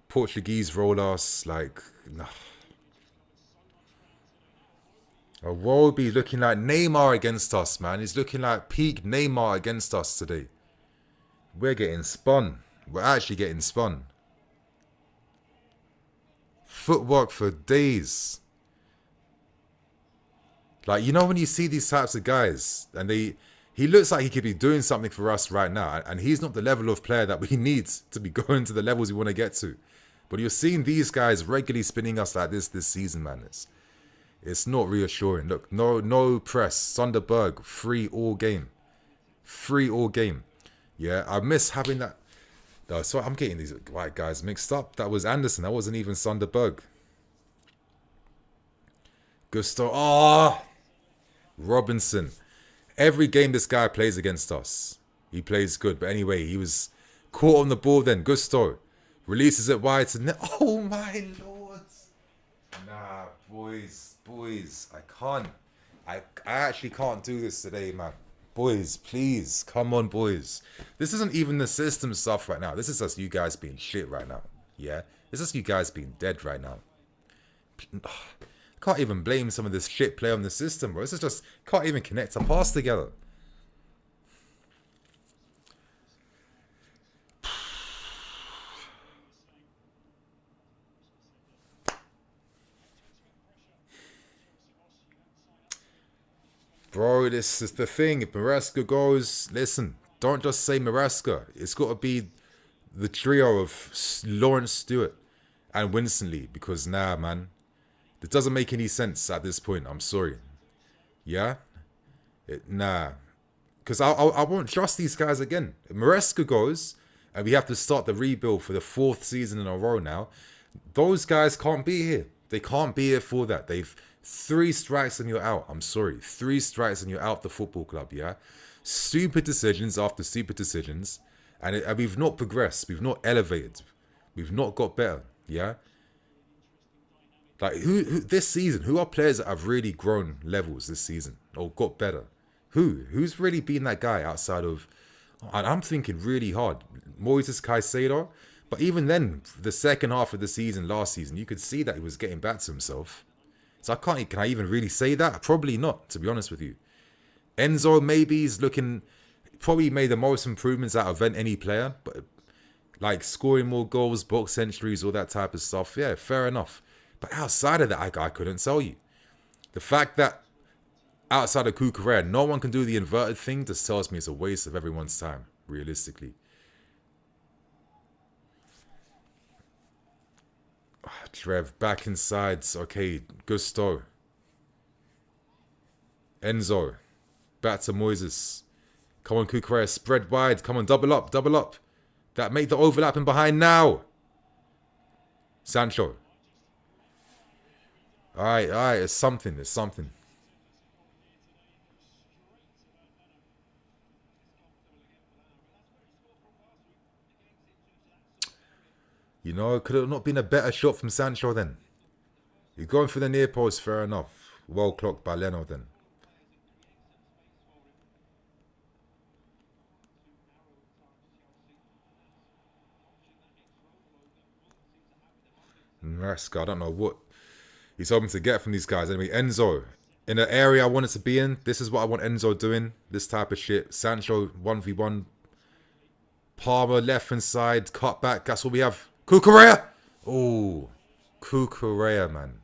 Portuguese roll us, like, nah. Iwobi looking like Neymar against us, man. He's looking like peak Neymar against us today. We're getting spun. We're actually getting spun. Footwork for days. Like, you know when you see these types of guys and he looks like he could be doing something for us right now, and he's not the level of player that we need to be going to the levels we want to get to. But you're seeing these guys regularly spinning us like this season, man. It's not reassuring. Look, no press. Sunderberg, free all game. Free all game. Yeah, I miss having that. No, so I'm getting these white guys mixed up. That was Anderson. That wasn't even Sunderberg. Gusto. Ah! Robinson. Every game this guy plays against us, he plays good. But anyway, he was caught on the ball then. Gusto. Releases it wide to... Oh, my Lord. Nah, boys. I can't. I actually can't do this today, man. Boys, please. Come on, boys. This isn't even the system stuff right now. This is just you guys being shit right now. Yeah? This is just you guys being dead right now. I can't even blame some of this shit play on the system, bro. This is just... Can't even connect a pass together. Bro, this is the thing. If Maresca goes, listen, don't just say Maresca. It's got to be the trio of Lawrence Stewart and Winston Lee. Because nah, man, it doesn't make any sense at this point. I'm sorry. Yeah? Nah. Because I won't trust these guys again. If Maresca goes, and we have to start the rebuild for the 4th season in a row now, those guys can't be here. They can't be here for that. They've... 3 strikes and you're out. I'm sorry. 3 strikes and you're out the football club, yeah? Stupid decisions after stupid decisions. And we've not progressed. We've not elevated. We've not got better, yeah? Like, who this season, who are players that have really grown levels this season? Or got better? Who's really been that guy outside of... And I'm thinking really hard. Moises Caicedo. But even then, the second half of the season, last season, you could see that he was getting back to himself. So can I even really say that? Probably not, to be honest with you. Enzo maybe is looking, probably made the most improvements out of any player, but like scoring more goals, box centuries, all that type of stuff. Yeah, fair enough. But outside of that, I couldn't tell you. The fact that outside of Cucurella, no one can do the inverted thing just tells me it's a waste of everyone's time, realistically. Trev, back inside. Okay, Gusto. Enzo. Back to Moises. Come on, Kukurea, spread wide. Come on, double up, double up. That make the overlap in behind now. Sancho. All right, it's something, it's something. You know, could have not been a better shot from Sancho then. You're going for the near post, fair enough. Well clocked by Leno then. Maresca, I don't know what he's hoping to get from these guys. Anyway, Enzo, in the area I wanted to be in, this is what I want Enzo doing. This type of shit. Sancho, 1v1. Palmer, left hand side, cut back. That's what we have. Kukurea! Oh, Kukurea, man.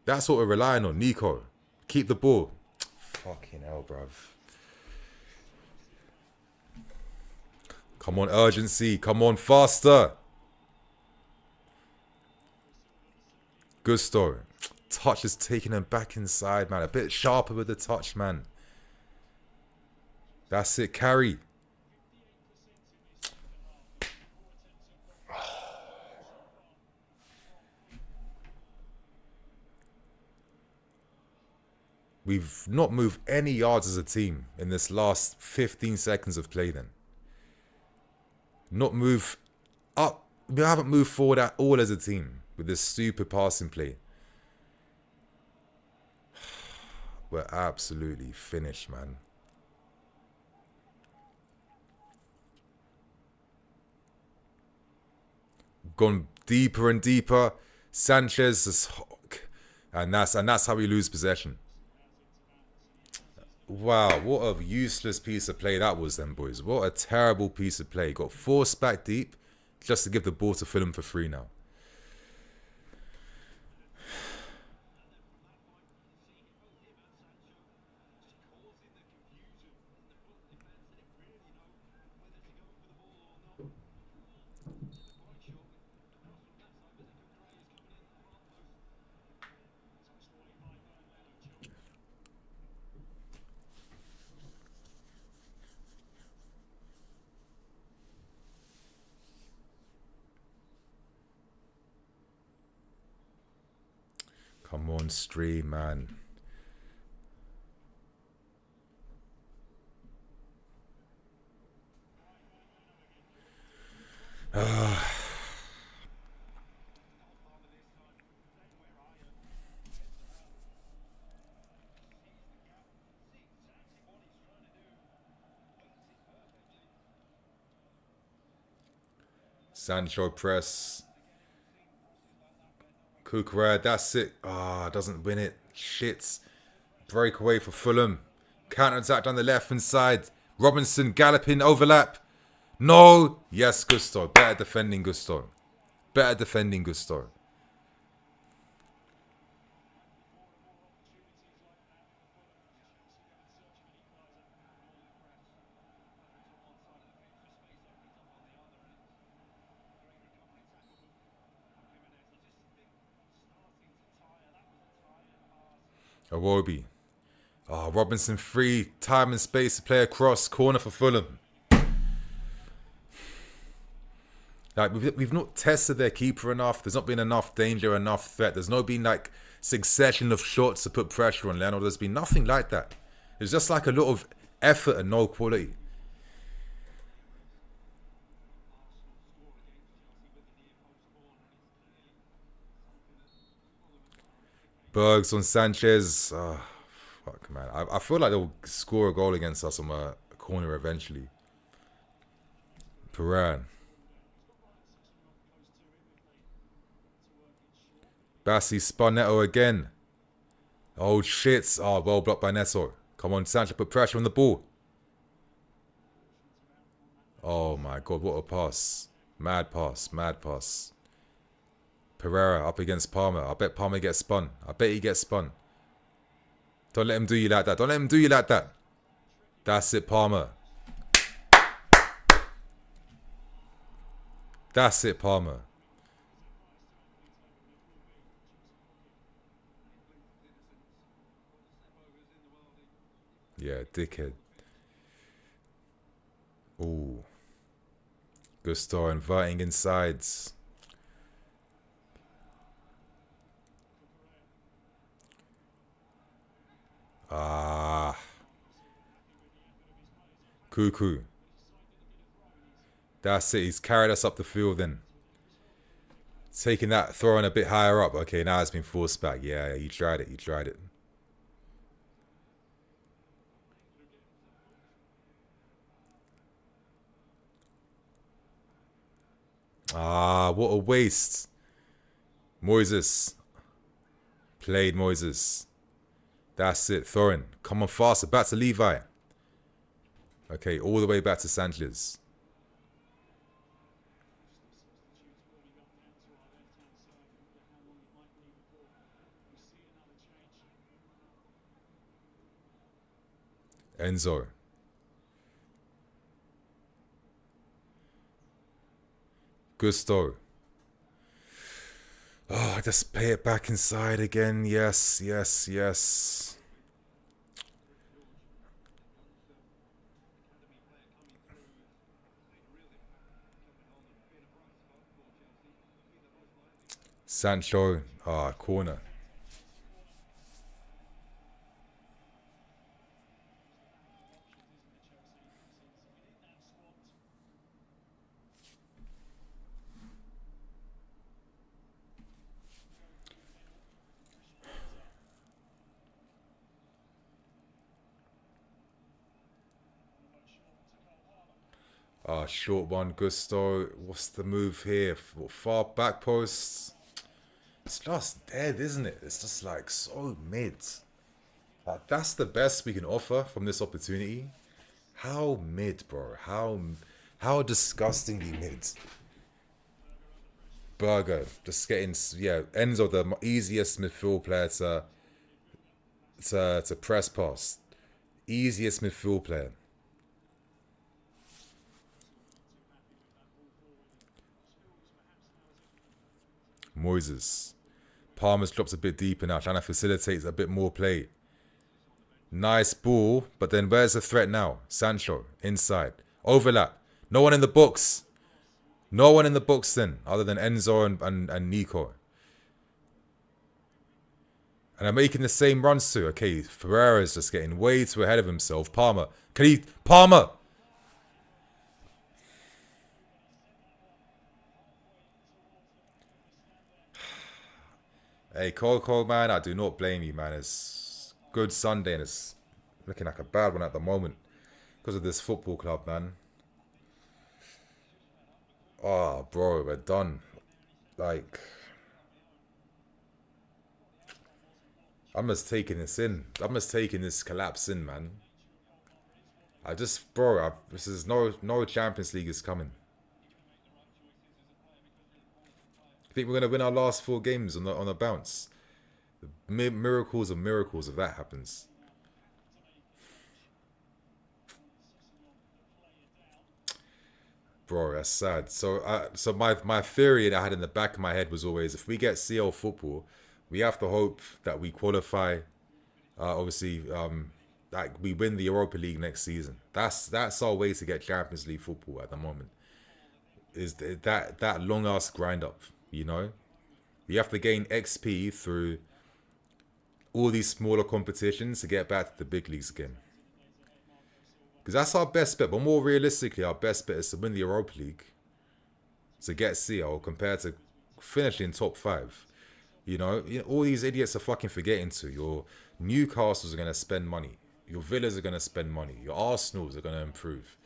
That's what we're relying on. Nico, keep the ball. Fucking hell, bruv. Come on, urgency. Come on, faster. Gusto. Touch is taking him back inside, man. A bit sharper with the touch, man. That's it. Carry. We've not moved any yards as a team in this last 15 seconds of play then. Not move up. We haven't moved forward at all as a team with this stupid passing play. We're absolutely finished, man. Gone deeper and deeper. Sanchez is, and that's how we lose possession. Wow, what a useless piece of play that was then, boys. What a terrible piece of play. Got forced back deep just to give the ball to Fulham for free now. Come on, stream, man. Sancho press. Kukurea, that's it. Doesn't win it. Shits. Breakaway for Fulham. Counter attack down the left hand side. Robinson galloping overlap. No. Yes, Gusto. Better defending Gusto. Better defending Gusto. Awobi. Robinson free. Time and space to play across. Corner for Fulham. Like we've not tested their keeper enough. There's not been enough danger, enough threat. There's not been like succession of shots to put pressure on Leno. There's been nothing like that. It's just like a lot of effort and no quality. Bergs on Sanchez. Fuck, man. I feel like they'll score a goal against us on a corner eventually. Pereira. Bassi spun Neto again. Oh, shit. Well blocked by Neto. Come on, Sancho, put pressure on the ball. Oh, my God. What a pass. Mad pass. Mad pass. Pereira up against Palmer. I bet Palmer gets spun. I bet he gets spun. Don't let him do you like that. Don't let him do you like that. That's it, Palmer. That's it, Palmer. Yeah, dickhead. Ooh. Gusto inviting insides. Ah. Cuckoo. That's it. He's carried us up the field then. Taking that, throwing a bit higher up. Okay, now it's been forced back. Yeah, you tried it. You tried it. Ah, what a waste. Moises. Played Moises. That's it. Throwing. Come on faster. Back to Levi. Okay, all the way back to Sanchez. Enzo. Gusto. Oh, just pay it back inside again. Yes, yes, yes. Sancho. Ah, corner. Ah, short one, Gusto. What's the move here? Far back post. It's just dead, isn't it? It's just like so mid. Like, that's the best we can offer from this opportunity. How mid, bro? How disgustingly mid. Burger just getting, yeah, Enzo, the easiest midfield player to press past. Easiest midfield player. Moises. Palmer's drops a bit deeper now, trying to facilitate a bit more play. Nice ball, but then where's the threat now? Sancho, inside. Overlap. No one in the box. No one in the box then, other than Enzo and Nico. And I'm making the same runs too. Okay, Ferreira's just getting way too ahead of himself. Palmer. Can he... Palmer! Hey, Coco, man, I do not blame you, man. It's good Sunday and it's looking like a bad one at the moment because of this football club, man. Oh, bro, we're done. Like, I'm just taking this in. I'm just taking this collapse in, man. This is no Champions League is coming. I think we're gonna win our last 4 games on a bounce. Miracles of miracles if that happens. Bro, that's sad. So my theory that I had in the back of my head was always, if we get CL football, we have to hope that we qualify. Obviously, like we win the Europa League next season. That's our way to get Champions League football at the moment. Is that long ass grind up? You know, we have to gain XP through all these smaller competitions to get back to the big leagues again. Because that's our best bet. But more realistically, our best bet is to win the Europa League to get CL compared to finishing top 5. You know, all these idiots are fucking forgetting to. Your Newcastles are going to spend money. Your Villas are going to spend money. Your Arsenals are going to improve.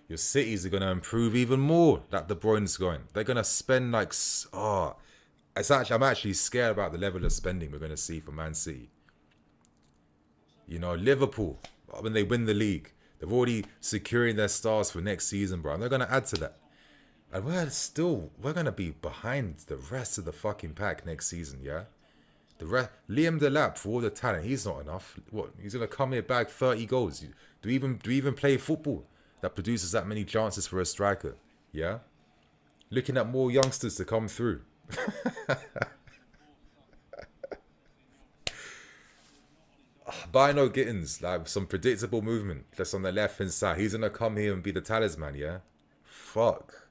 Your Cities are going to improve even more. That De Bruyne's going. They're going to spend like... I'm actually scared about the level of spending we're going to see from Man City. You know, Liverpool, when they win the league, they're already securing their stars for next season, bro. And they're going to add to that. And we're going to be behind the rest of the fucking pack next season, yeah? Liam Delap, for all the talent, he's not enough. What? He's going to come here, bag 30 goals. Do we even play football that produces that many chances for a striker? Yeah? Looking at more youngsters to come through. Bino Gittins, like some predictable movement just on the left hand side. He's gonna come here and be the talisman, yeah? Fuck.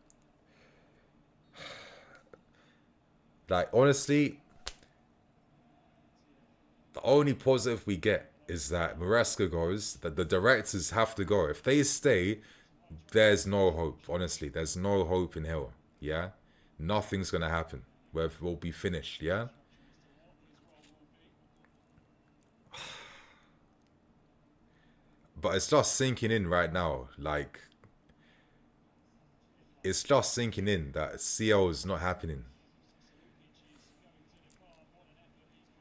Like, honestly, the only positive we get is that Maresca goes, that the directors have to go. If they stay, there's no hope. Honestly, there's no hope in hell. Yeah? Nothing's gonna happen. We'll be finished, yeah? But it's just sinking in right now. Like, it's just sinking in that CL is not happening.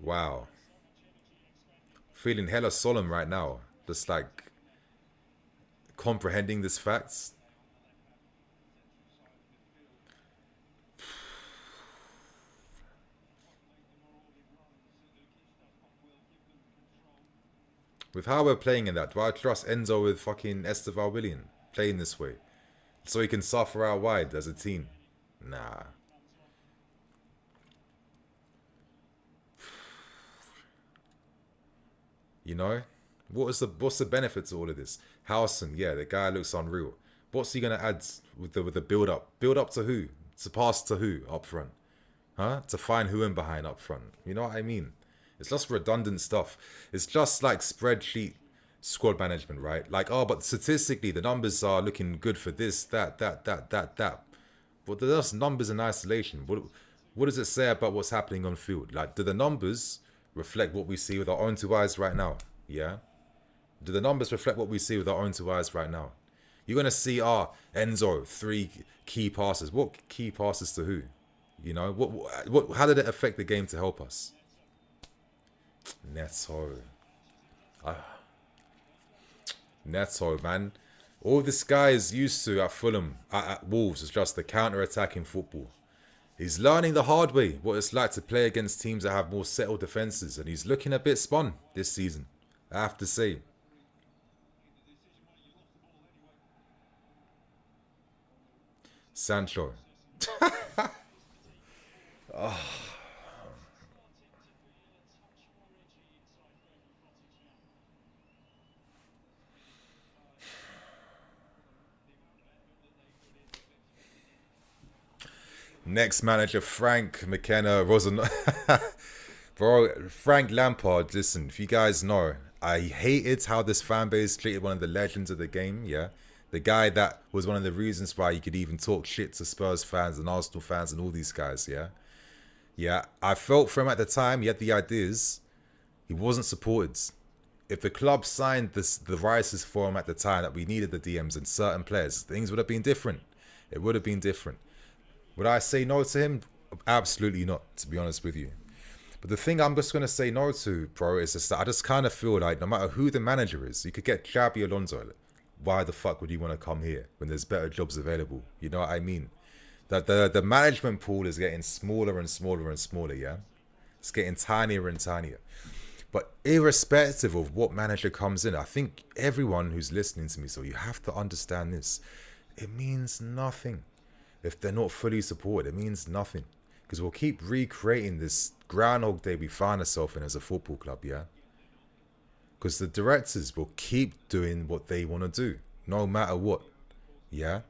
Wow. Feeling hella solemn right now. Just like comprehending this facts. With how we're playing in that, do I trust Enzo with fucking Esteval Willian playing this way? So he can suffer out wide as a team? Nah. You know? What's the benefit to all of this? Howson, yeah, the guy looks unreal. What's he gonna add with the build up? Build up to who? To pass to who up front? Huh? To find who in behind up front. You know what I mean? It's just redundant stuff. It's just like spreadsheet squad management, right? Like, oh, but statistically the numbers are looking good for this, that. But they're just numbers in isolation. What does it say about what's happening on field? Like, do the numbers reflect what we see with our own two eyes right now? Yeah? Do the numbers reflect what we see with our own two eyes right now? You're going to see, Enzo, 3 key passes. What key passes to who? You know, how did it affect the game to help us? Neto. Neto, man. All this guy is used to at Fulham, at Wolves, is just the counter-attacking football. He's learning the hard way what it's like to play against teams that have more settled defences, and he's looking a bit spun this season, I have to say. Sancho. Next manager, Frank McKenna, Bro, Frank Lampard, listen, if you guys know, I hated how this fan base treated one of the legends of the game, yeah? The guy that was one of the reasons why you could even talk shit to Spurs fans and Arsenal fans and all these guys, yeah? Yeah, I felt for him at the time, he had the ideas, he wasn't supported. If the club signed the rises for him at the time that we needed the DMs and certain players, things would have been different. It would have been different. Would I say no to him? Absolutely not, to be honest with you. But the thing I'm just going to say no to, bro, is just that I just kind of feel like no matter who the manager is, you could get Xabi Alonso. Why the fuck would you want to come here when there's better jobs available? You know what I mean? That the management pool is getting smaller and smaller and smaller, yeah? It's getting tinier and tinier. But irrespective of what manager comes in, I think everyone who's listening to me, so you have to understand this, it means nothing. If they're not fully supported, it means nothing. Because we'll keep recreating this Groundhog Day we find ourselves in as a football club, yeah? Because the directors will keep doing what they want to do, no matter what, yeah?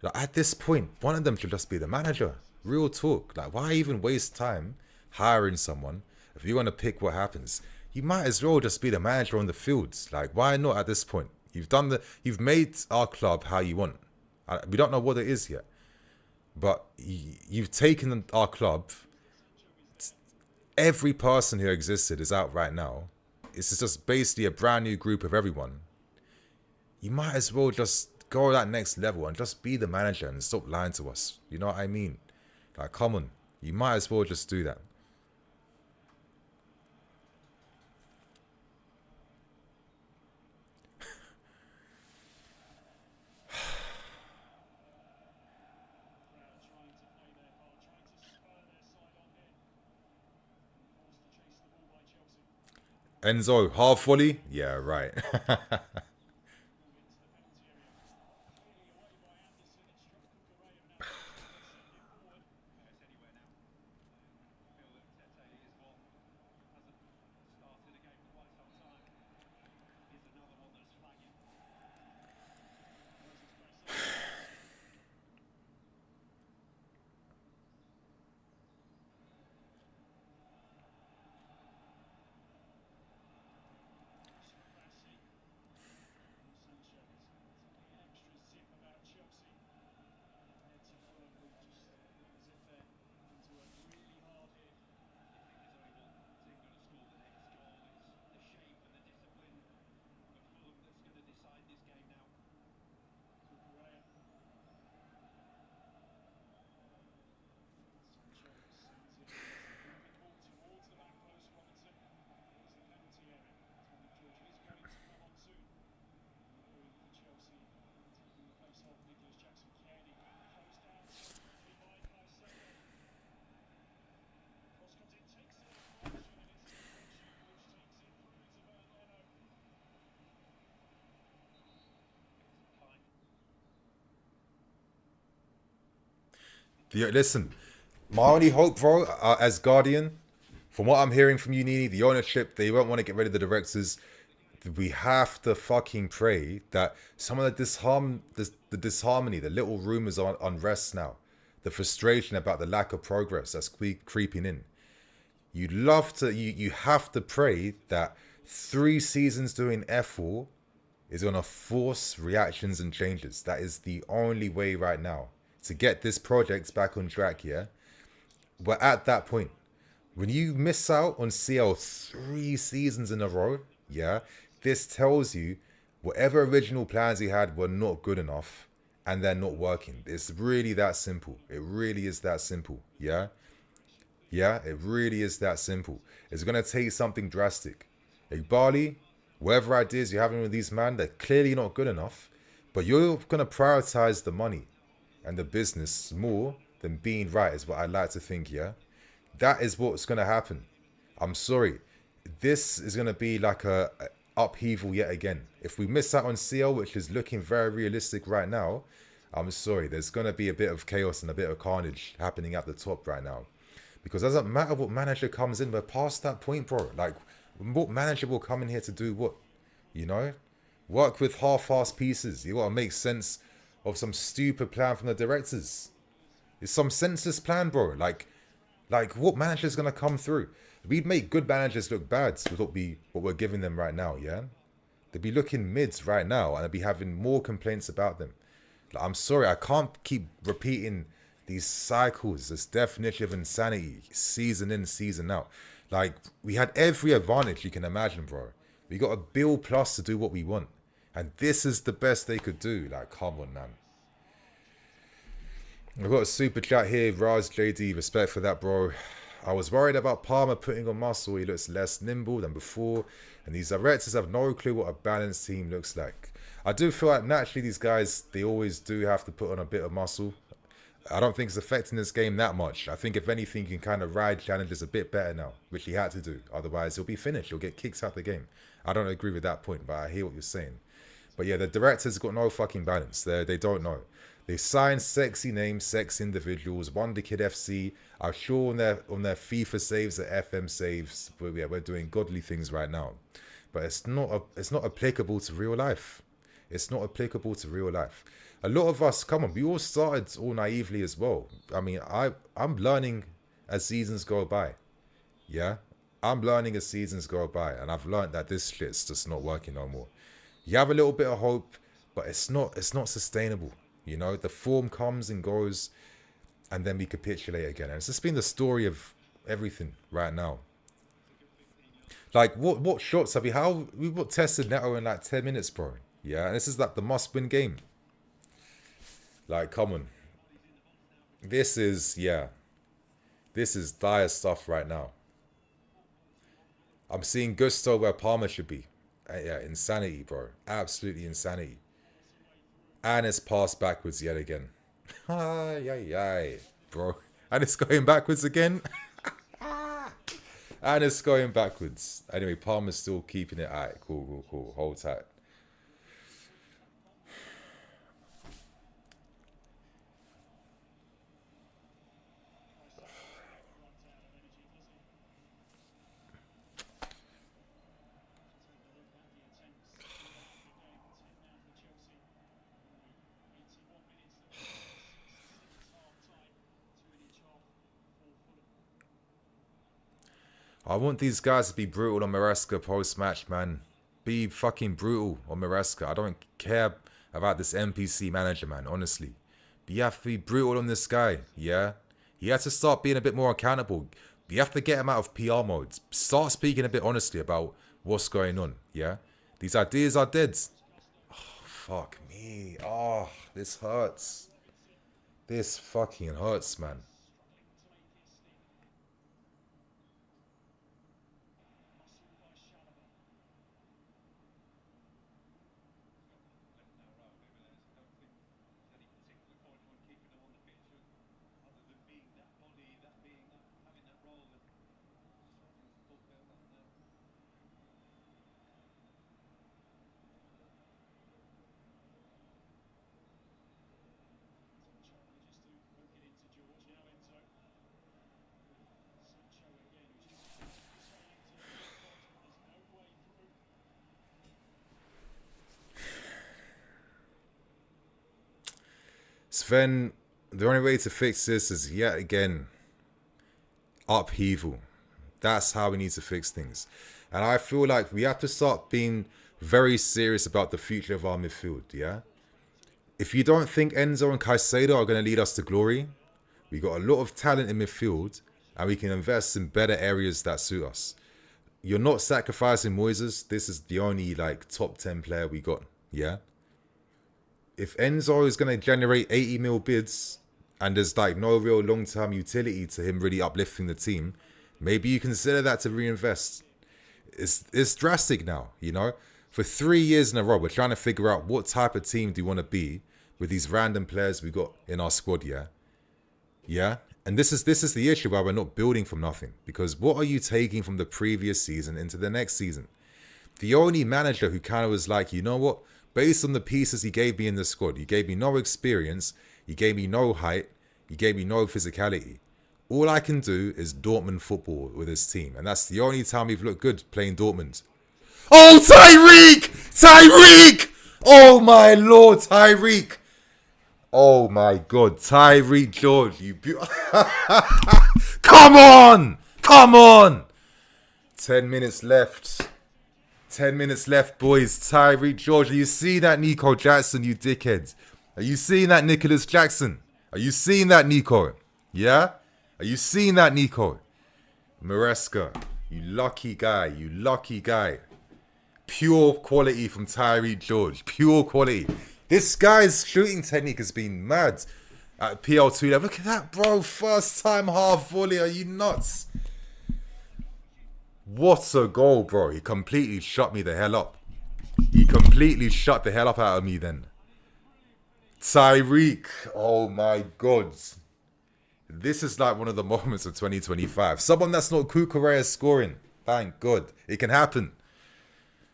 Like, at this point, one of them should just be the manager. Real talk. Like, why even waste time hiring someone if you want to pick what happens? You might as well just be the manager on the fields. Like, why not at this point? You've made our club how you want. We don't know what it is yet. But you've taken our club. Every person who existed is out right now. It's just basically a brand new group of everyone. You might as well just go to that next level and just be the manager and stop lying to us. You know what I mean? Like, come on. You might as well just do that. Enzo, half volley? Yeah, right. Listen, my only hope, bro, as Guardian, from what I'm hearing from you, Nini, the ownership, they won't want to get rid of the directors. We have to fucking pray that some of the disharmony, the little rumors on unrest now, the frustration about the lack of progress that's creeping in. You have to pray that 3 seasons doing F4 is going to force reactions and changes. That is the only way right now to get this project back on track, yeah? We're at that point. When you miss out on CL 3 seasons in a row, yeah, this tells you whatever original plans you had were not good enough and they're not working. It's really that simple. It really is that simple, yeah? Yeah, it really is that simple. It's going to take something drastic. Like Bali, whatever ideas you're having with these man, they're clearly not good enough, but you're going to prioritize the money and the business more than being right, is what I like to think, yeah? That is what's going to happen. I'm sorry. This is going to be like a upheaval yet again. If we miss out on CL, which is looking very realistic right now, I'm sorry. There's going to be a bit of chaos and a bit of carnage happening at the top right now. Because it doesn't matter what manager comes in, we're past that point, bro. Like, what manager will come in here to do what? You know? Work with half-assed pieces. You got to make sense of some stupid plan from the directors. It's some senseless plan, bro. Like what manager's going to come through? We'd make good managers look bad with what we're giving them right now, yeah? They'd be looking mids right now, and I'd be having more complaints about them. Like, I'm sorry, I can't keep repeating these cycles, this definition of insanity, season in, season out. Like, we had every advantage you can imagine, bro. We got a bill plus to do what we want. And this is the best they could do. Like, come on, man. I've got a super chat here, Raz JD, respect for that, bro. I was worried about Palmer putting on muscle. He looks less nimble than before. And these directors have no clue what a balanced team looks like. I do feel like naturally these guys, they always do have to put on a bit of muscle. I don't think it's affecting this game that much. I think if anything, you can kind of ride challenges a bit better now, which he had to do. Otherwise, he'll be finished. He'll get kicked out of the game. I don't agree with that point, but I hear what you're saying. But yeah, the directors got no fucking balance. They don't know. They signed sexy names, sex individuals. Wonder Kid FC. I'm sure on their FIFA saves, the FM saves. But yeah, we're doing godly things right now. But it's not applicable to real life. It's not applicable to real life. A lot of us, come on, we all started all naively as well. I mean, I'm learning as seasons go by. Yeah? I'm learning as seasons go by. And I've learned that this shit's just not working no more. You have a little bit of hope, but it's not sustainable. You know, the form comes and goes, and then we capitulate again. And it's just been the story of everything right now. Like, what shots have we? We've got tested Neto in like 10 minutes, bro. Yeah, and this is like the must-win game. Like, come on. This is dire stuff right now. I'm seeing Gusto where Palmer should be. Yeah, insanity, bro. Absolutely insanity. And it's passed backwards yet again. Ay, bro. And it's going backwards again. And it's going backwards. Anyway, Palmer's still keeping it. Alright, cool. Hold tight. I want these guys to be brutal on Maresca post-match, man. Be fucking brutal on Maresca. I don't care about this NPC manager, man, honestly. But you have to be brutal on this guy, yeah? He has to start being a bit more accountable. You have to get him out of PR modes. Start speaking a bit honestly about what's going on, yeah? These ideas are dead. Oh, fuck me. Oh, this hurts. This fucking hurts, man. Sven, the only way to fix this is yet again upheaval. That's how we need to fix things. And I feel like we have to start being very serious about the future of our midfield, yeah? If you don't think Enzo and Caicedo are going to lead us to glory, we got a lot of talent in midfield and we can invest in better areas that suit us. You're not sacrificing Moises. This is the only like top 10 player we got, yeah? If Enzo is going to generate 80 mil bids and there's like no real long-term utility to him really uplifting the team, maybe you consider that to reinvest. It's drastic now, you know? For 3 years in a row, we're trying to figure out what type of team do you want to be with these random players we got in our squad, yeah? Yeah? And this is the issue why we're not building from nothing. Because what are you taking from the previous season into the next season? The only manager who kind of was like, you know what? Based on the pieces he gave me in the squad, he gave me no experience, he gave me no height, he gave me no physicality. All I can do is Dortmund football with his team. And that's the only time we've looked good playing Dortmund. Oh, Tyreek! Tyreek! Oh, my Lord, Tyreek! Oh, my God. Tyreek George, you Come on! Come on! 10 minutes left. 10 minutes left, boys. Tyreek George. Are you seeing that, Nico Jackson, you dickheads? Are you seeing that, Nicholas Jackson? Are you seeing that, Nico? Yeah? Are you seeing that, Nico? Maresca, you lucky guy. You lucky guy. Pure quality from Tyreek George. Pure quality. This guy's shooting technique has been mad at PL2 level. Look at that, bro. First time half volley. Are you nuts? What a goal, bro. He completely shut me the hell up. He completely shut the hell up out of me then. Tyreek. Oh my God. This is like one of the moments of 2025. Someone that's not Kukurea scoring. Thank God. It can happen.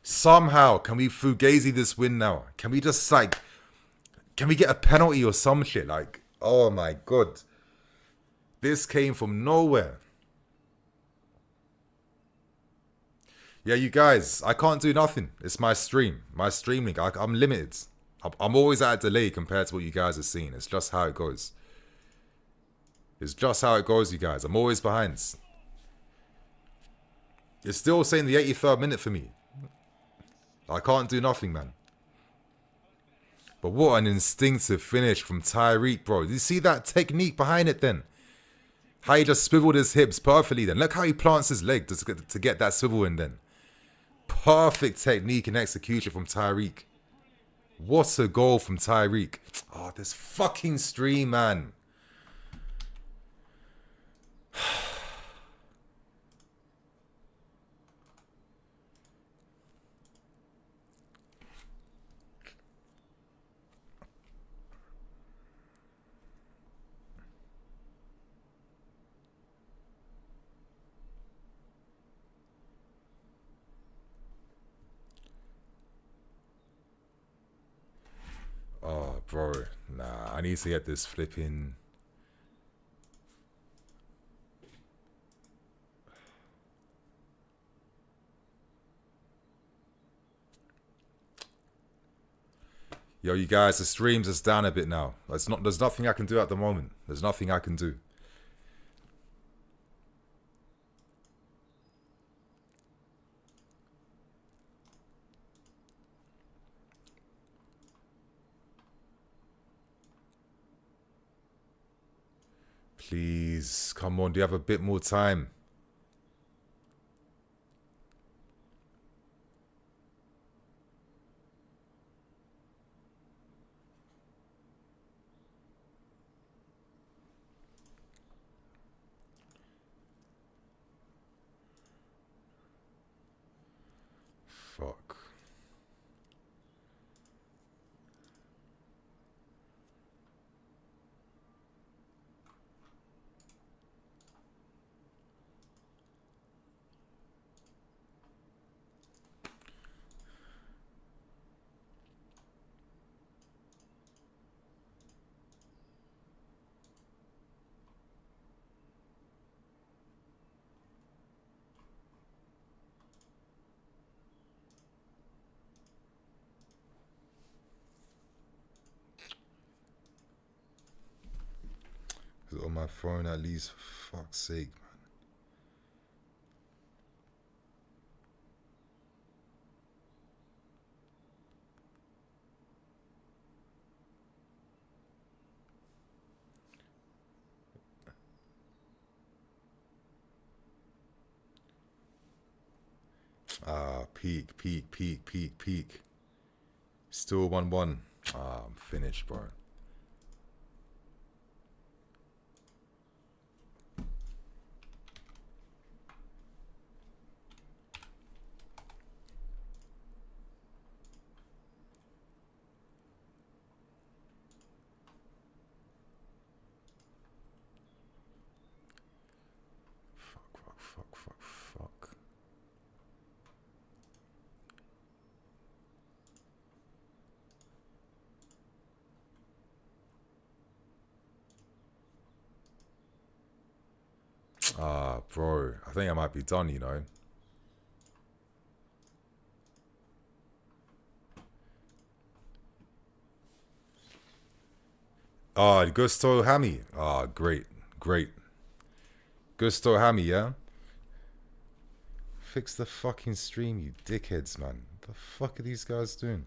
Somehow, can we fugazi this win now? Can we just like, can we get a penalty or some shit? Like, oh my God. This came from nowhere. Yeah, you guys, I can't do nothing. It's my stream. My stream link. I'm limited. I'm always at a delay compared to what you guys are seeing. It's just how it goes. It's just how it goes, you guys. I'm always behind. It's still saying the 83rd minute for me. I can't do nothing, man. But what an instinctive finish from Tyreek, bro. Did you see that technique behind it then? How he just swiveled his hips perfectly then. Look how he plants his leg to get that swivel in then. Perfect technique and execution from Tyreek. What a goal from Tyreek. Oh, this fucking stream, man. Oh, bro. Nah, I need to get this flipping... Yo, you guys, the stream's just down a bit now. There's nothing I can do at the moment. There's nothing I can do. Please, come on, do you have a bit more time? Fuck. Is it on my phone at least? For fuck's sake, man. Peak. Still 1-1. I'm finished, bro. Fuck. Bro, I think I might be done, you know. Gusto Hammy. Great. Gusto Hammy, yeah? Fix the fucking stream, you dickheads, man. What the fuck are these guys doing?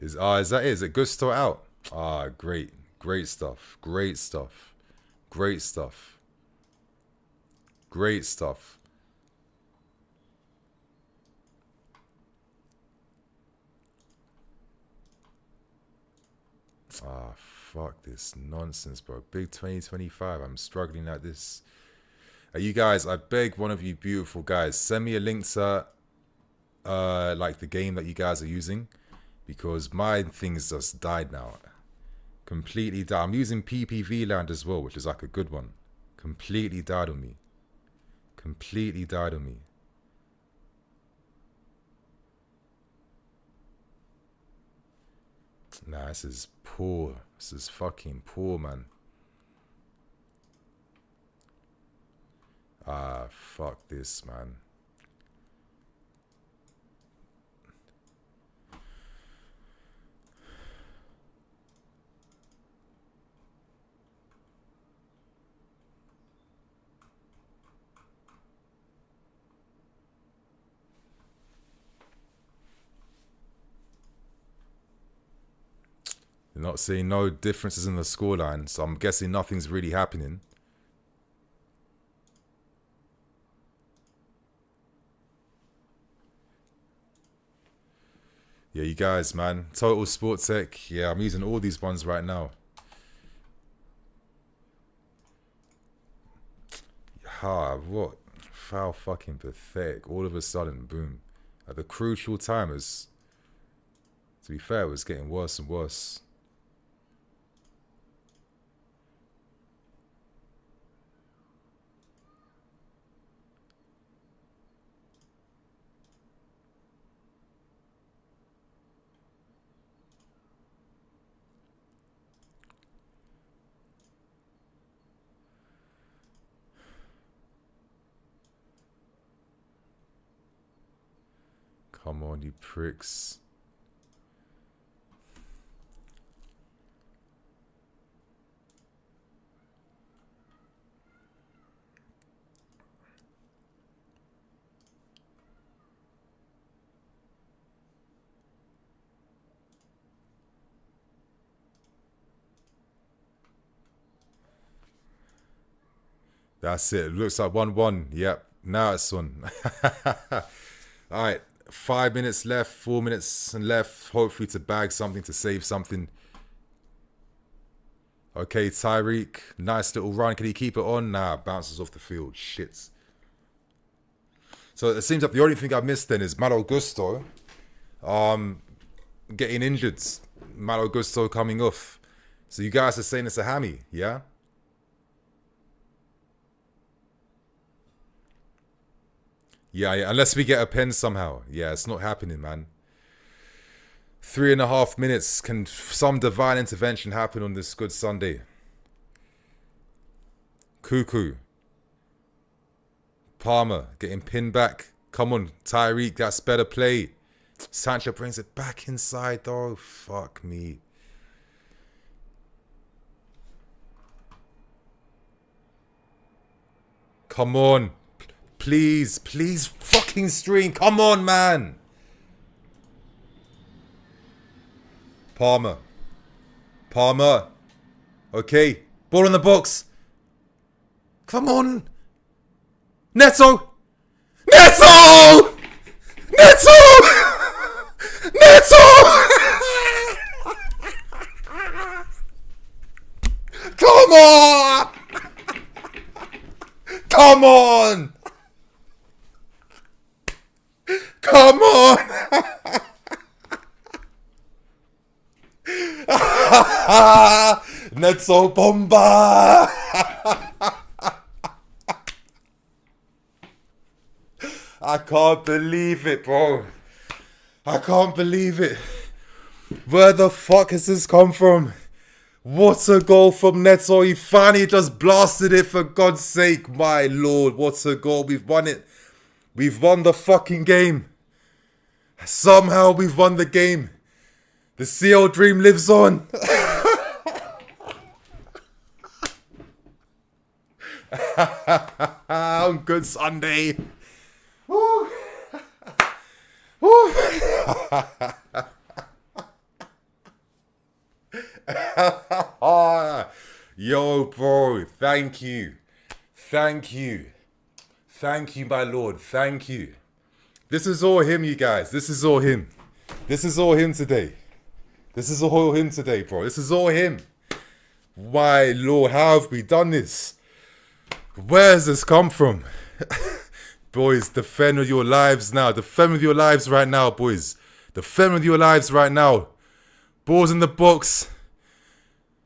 Is that it? Is it Gusto out? Great stuff. Fuck this nonsense, bro. Big 2025. I'm struggling like this. You guys, I beg one of you beautiful guys, send me a link to like the game that you guys are using, because my thing's just died now. Completely died. I'm using PPV land as well, which is like a good one. Completely died on me. Nah, this is poor. This is fucking poor, man. Fuck this, man. You're not seeing no differences in the scoreline, so I'm guessing nothing's really happening. Yeah, you guys, man. Total Sports Tech. Yeah, I'm using all these ones right now. What? How fucking pathetic. All of a sudden, boom. At the crucial time, to be fair, it was getting worse and worse. Come on, you pricks. That's it. Looks like 1-1. Yep. Now it's on. Alright. 5 minutes left. 4 minutes left. Hopefully to bag something, to save something. Okay, Tyreek. Nice little run. Can he keep it on? Nah, bounces off the field. Shit. So it seems like the only thing I missed then is Malo Gusto getting injured. Malo Gusto coming off. So you guys are saying it's a hammy, yeah? Yeah, unless we get a pen somehow. Yeah, it's not happening, man. 3.5 minutes. Can some divine intervention happen on this good Sunday? Cuckoo. Palmer getting pinned back. Come on, Tyreek, that's better play. Sancho brings it back inside though. Fuck me. Come on. Please, please fucking stream. Come on, man. Palmer. Palmer. Okay. Ball in the box. Come on. Neto. Neto! Neto! Neto! Come on! Come on! Come on! Neto bomba! I can't believe it, bro. I can't believe it. Where the fuck has this come from? What a goal from Neto. He finally just blasted it, for God's sake. My lord, what a goal. We've won it. We've won the fucking game. Somehow we've won the game. The CL dream lives on. On Good Sunday. Woo. Woo. Yo, bro, thank you. Thank you. Thank you, my lord. Thank you. This is all him, you guys. This is all him. This is all him today. This is all him today, bro. This is all him. My lord, how have we done this? Where's this come from? Boys, defend with your lives now. Defend with your lives right now, boys. Defend with your lives right now. Balls in the box.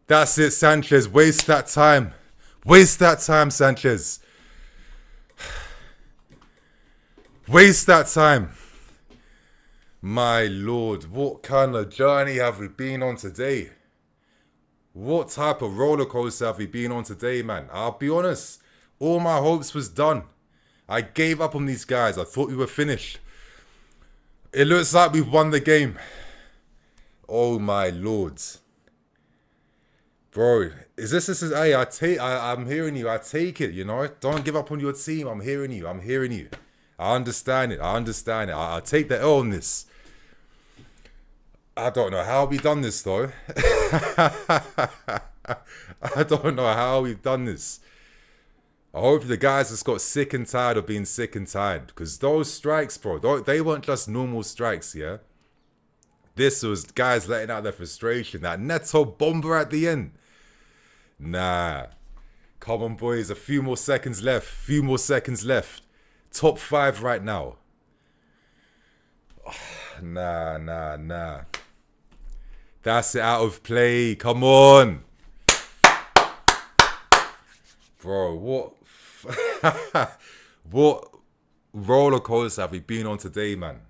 That's it, Sanchez. Waste that time. Waste that time, Sanchez. Waste that time. My lord, what kind of journey have we been on today? What type of roller coaster have we been on today, man? I'll be honest. All my hopes was done. I gave up on these guys. I thought we were finished. It looks like we've won the game. Oh my lord. Bro, hey, I'm hearing you. I take it, you know. Don't give up on your team. I'm hearing you. I'm hearing you. I understand it. I understand it. I take the L on this. I don't know how we done this though. I don't know how we've done this. I hope the guys just got sick and tired of being sick and tired. Because those strikes, bro, they weren't just normal strikes, yeah? This was guys letting out their frustration. That Neto bomber at the end. Nah. Come on, boys. A few more seconds left. Few more seconds left. Top 5 right now. Nah. That's it, out of play. Come on. Bro, what roller coaster have we been on today, man?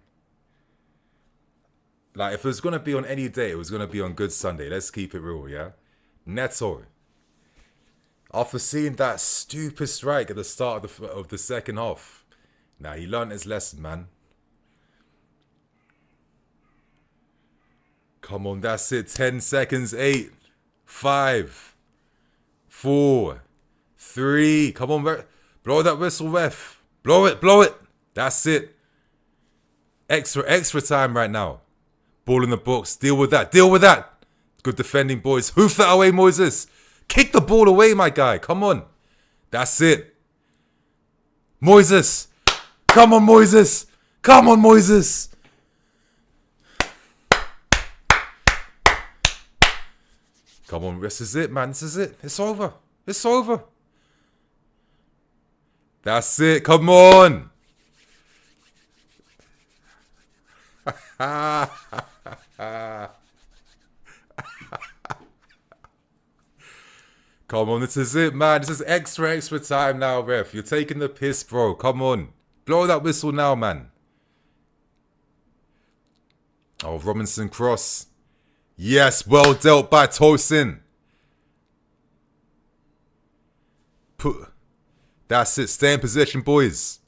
Like, if it was going to be on any day, it was going to be on Good Sunday. Let's keep it real, yeah? Neto. After seeing that stupid strike at the start of the second half. Nah, he learned his lesson, man. Come on, that's it. 10 seconds. 8, 5, 4, 3. Come on, blow that whistle, ref. Blow it. That's it. Extra time right now. Ball in the box. Deal with that. Good defending, boys. Hoof that away, Moises. Kick the ball away, my guy. Come on. That's it. Moises. Come on, Moises. Come on, this is it, man. This is it. It's over. That's it. Come on. Come on, this is it, man. This is extra time now, ref. You're taking the piss, bro. Come on. Blow that whistle now, man. Oh, Robinson cross. Yes, well dealt by Tosin. That's it. Stay in position, boys.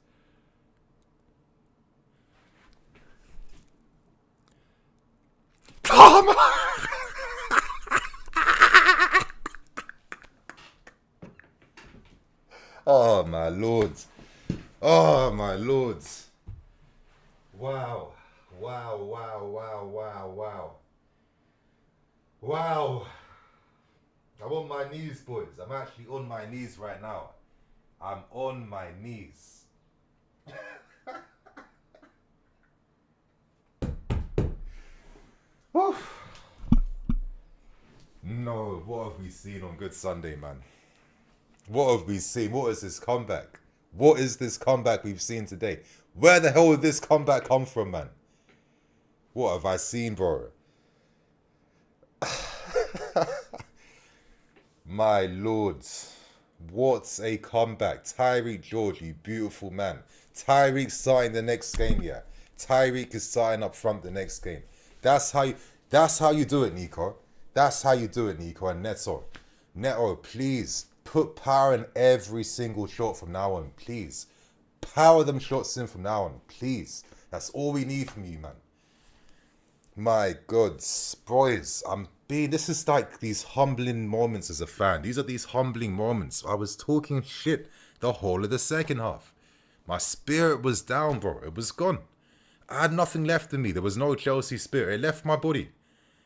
Come on! Oh, my lord. Oh, my lord. Wow. Wow, wow, wow, wow, wow. Wow. I'm on my knees, boys. I'm actually on my knees right now. I'm on my knees. Whew. No, what have we seen on Good Sunday, man? What have we seen? What is this comeback? What is this comeback we've seen today? Where the hell did this comeback come from, man? What have I seen, bro? My lord. What a comeback. Tyreek George, you beautiful man. Tyreek starting the next game, yeah. Tyreek is starting up front the next game. That's how you do it, Nico. That's how you do it, Nico. And Neto, please put power in every single shot from now on, please. Power them shots in from now on, please. That's all we need from you, man. My God, boys, this is like these humbling moments as a fan. These are these humbling moments. I was talking shit the whole of the second half. My spirit was down, bro. It was gone. I had nothing left in me. There was no Chelsea spirit. It left my body.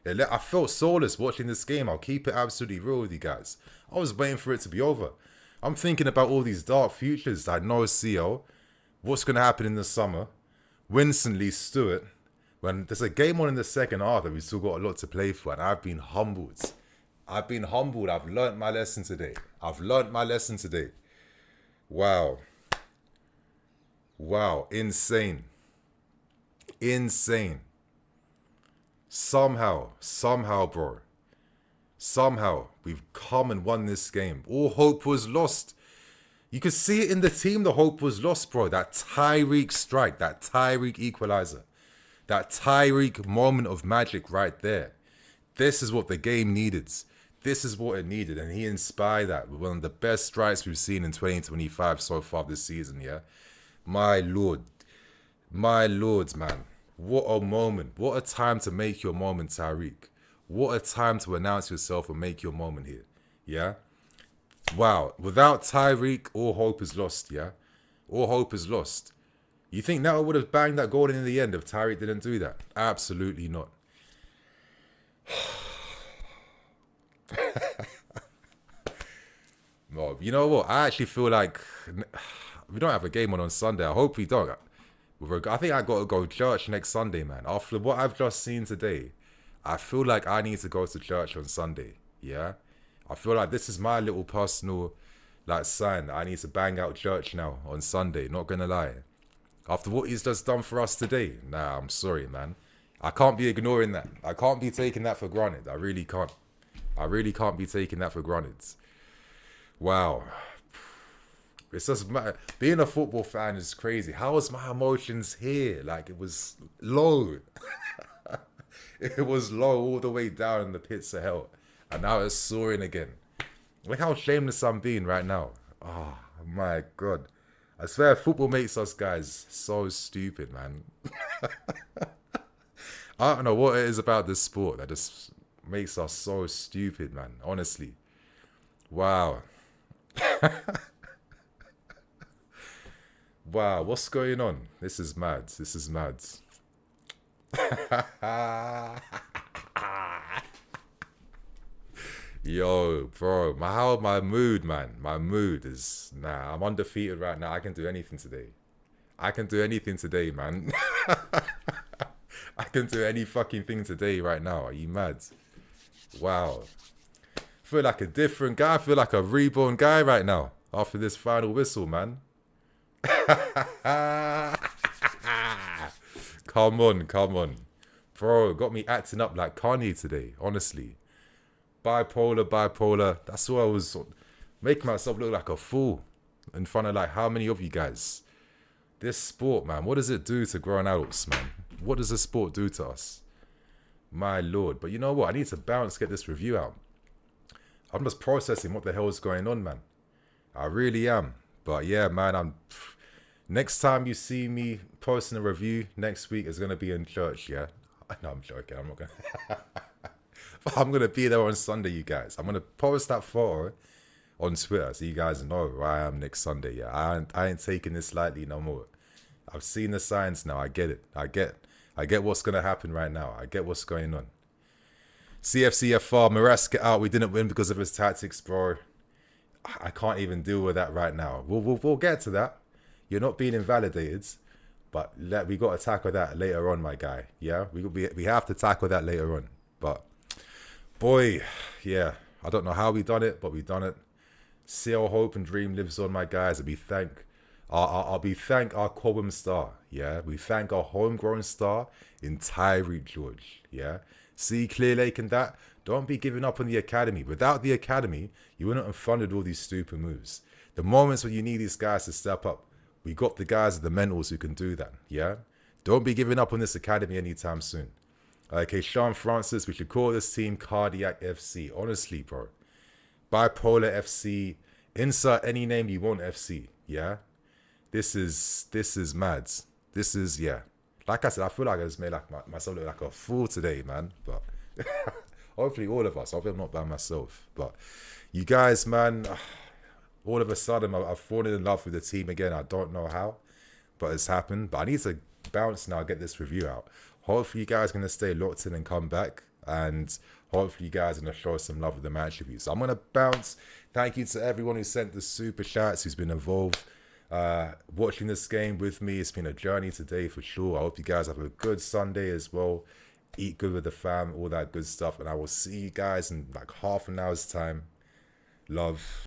I felt soulless watching this game. I'll keep it absolutely real with you guys. I was waiting for it to be over. I'm thinking about all these dark futures. I know CO. What's going to happen in the summer? Winston Lee Stewart. When there's a game on in the second half that we still got a lot to play for, and I've been humbled. I've learnt my lesson today. Wow. Wow. Insane. Somehow, bro. Somehow, we've come and won this game. All hope was lost. You could see it in the team, the hope was lost, bro. That Tyreek strike, that Tyreek equalizer. That Tyreek moment of magic right there. This is what the game needed. This is what it needed. And he inspired that with one of the best strikes we've seen in 2025 so far this season, yeah? My lord, man. What a moment. What a time to make your moment, Tyreek. What a time to announce yourself and make your moment here, yeah? Wow. Without Tyreek, all hope is lost, yeah? All hope is lost. You think Neto would have banged that goal in the end if Tyreek didn't do that? Absolutely not. No, you know what? I actually feel like we don't have a game on Sunday. I hope we don't. I think I got to go to church next Sunday, man. After what I've just seen today, I feel like I need to go to church on Sunday. Yeah? I feel like this is my little personal sign that I need to bang out church now on Sunday. Not gonna lie. After what he's just done for us today, nah, I'm sorry, man. I can't be ignoring that. I can't be taking that for granted. I really can't. I really can't be taking that for granted. Wow. It's just, being a football fan is crazy. How was my emotions here? Like, it was low. It was low all the way down in the pits of hell. And now it's soaring again. Look how shameless I'm being right now. Oh, my God. I swear, football makes us guys so stupid, man. I don't know what it is about this sport that just makes us so stupid, man. Honestly. Wow. Wow, what's going on? This is mad. Yo, bro, my mood, man. My mood is, I'm undefeated right now. I can do anything today, man. I can do any fucking thing today right now. Are you mad? Wow. I feel like a different guy. I feel like a reborn guy right now after this final whistle, man. Come on. Bro, got me acting up like Kanye today, honestly. Bipolar. That's why I was making myself look like a fool in front of how many of you guys. This sport, man, what does it do to grown adults, man? What does this sport do to us? My lord. But you know what? I need to bounce, get this review out. I'm just processing what the hell is going on, man. I really am. But yeah, man, next time you see me posting a review next week is gonna be in church. Yeah, no, I'm joking. I'm not gonna. I'm gonna be there on Sunday, you guys. I'm gonna post that photo on Twitter so you guys know where I am next Sunday. Yeah, I ain't taking this lightly no more. I've seen the signs now. I get it. I get what's gonna happen right now. I get what's going on. CFCFR, Maresca out. We didn't win because of his tactics, bro. I can't even deal with that right now. We'll get to that. You're not being invalidated, but we got to tackle that later on, my guy. Yeah, we have to tackle that later on. But boy, yeah, I don't know how we done it, but we done it. Still hope and dream lives on, my guys. And we thank our Cobham star. Yeah, we thank our homegrown star in Tyreek George. Yeah, see Clear Lake and that. Don't be giving up on the academy. Without the academy, you wouldn't have funded all these stupid moves. The moments when you need these guys to step up, we got the guys, the mentals who can do that. Yeah, don't be giving up on this academy anytime soon. Okay, Sean Francis, we should call this team Cardiac FC. Honestly, bro. Bipolar FC, insert any name you want FC, yeah? This is mad. This is, yeah. Like I said, I feel like I just made like myself look like a fool today, man. But hopefully all of us, hopefully I'm not by myself. But you guys, man, all of a sudden I've fallen in love with the team again. I don't know how, but it's happened. But I need to bounce now, get this review out. Hopefully you guys are going to stay locked in and come back. And hopefully you guys are going to show some love with the match review. So I'm going to bounce. Thank you to everyone who sent the super chats, who's been involved watching this game with me. It's been a journey today for sure. I hope you guys have a good Sunday as well. Eat good with the fam, all that good stuff. And I will see you guys in like half an hour's time. Love.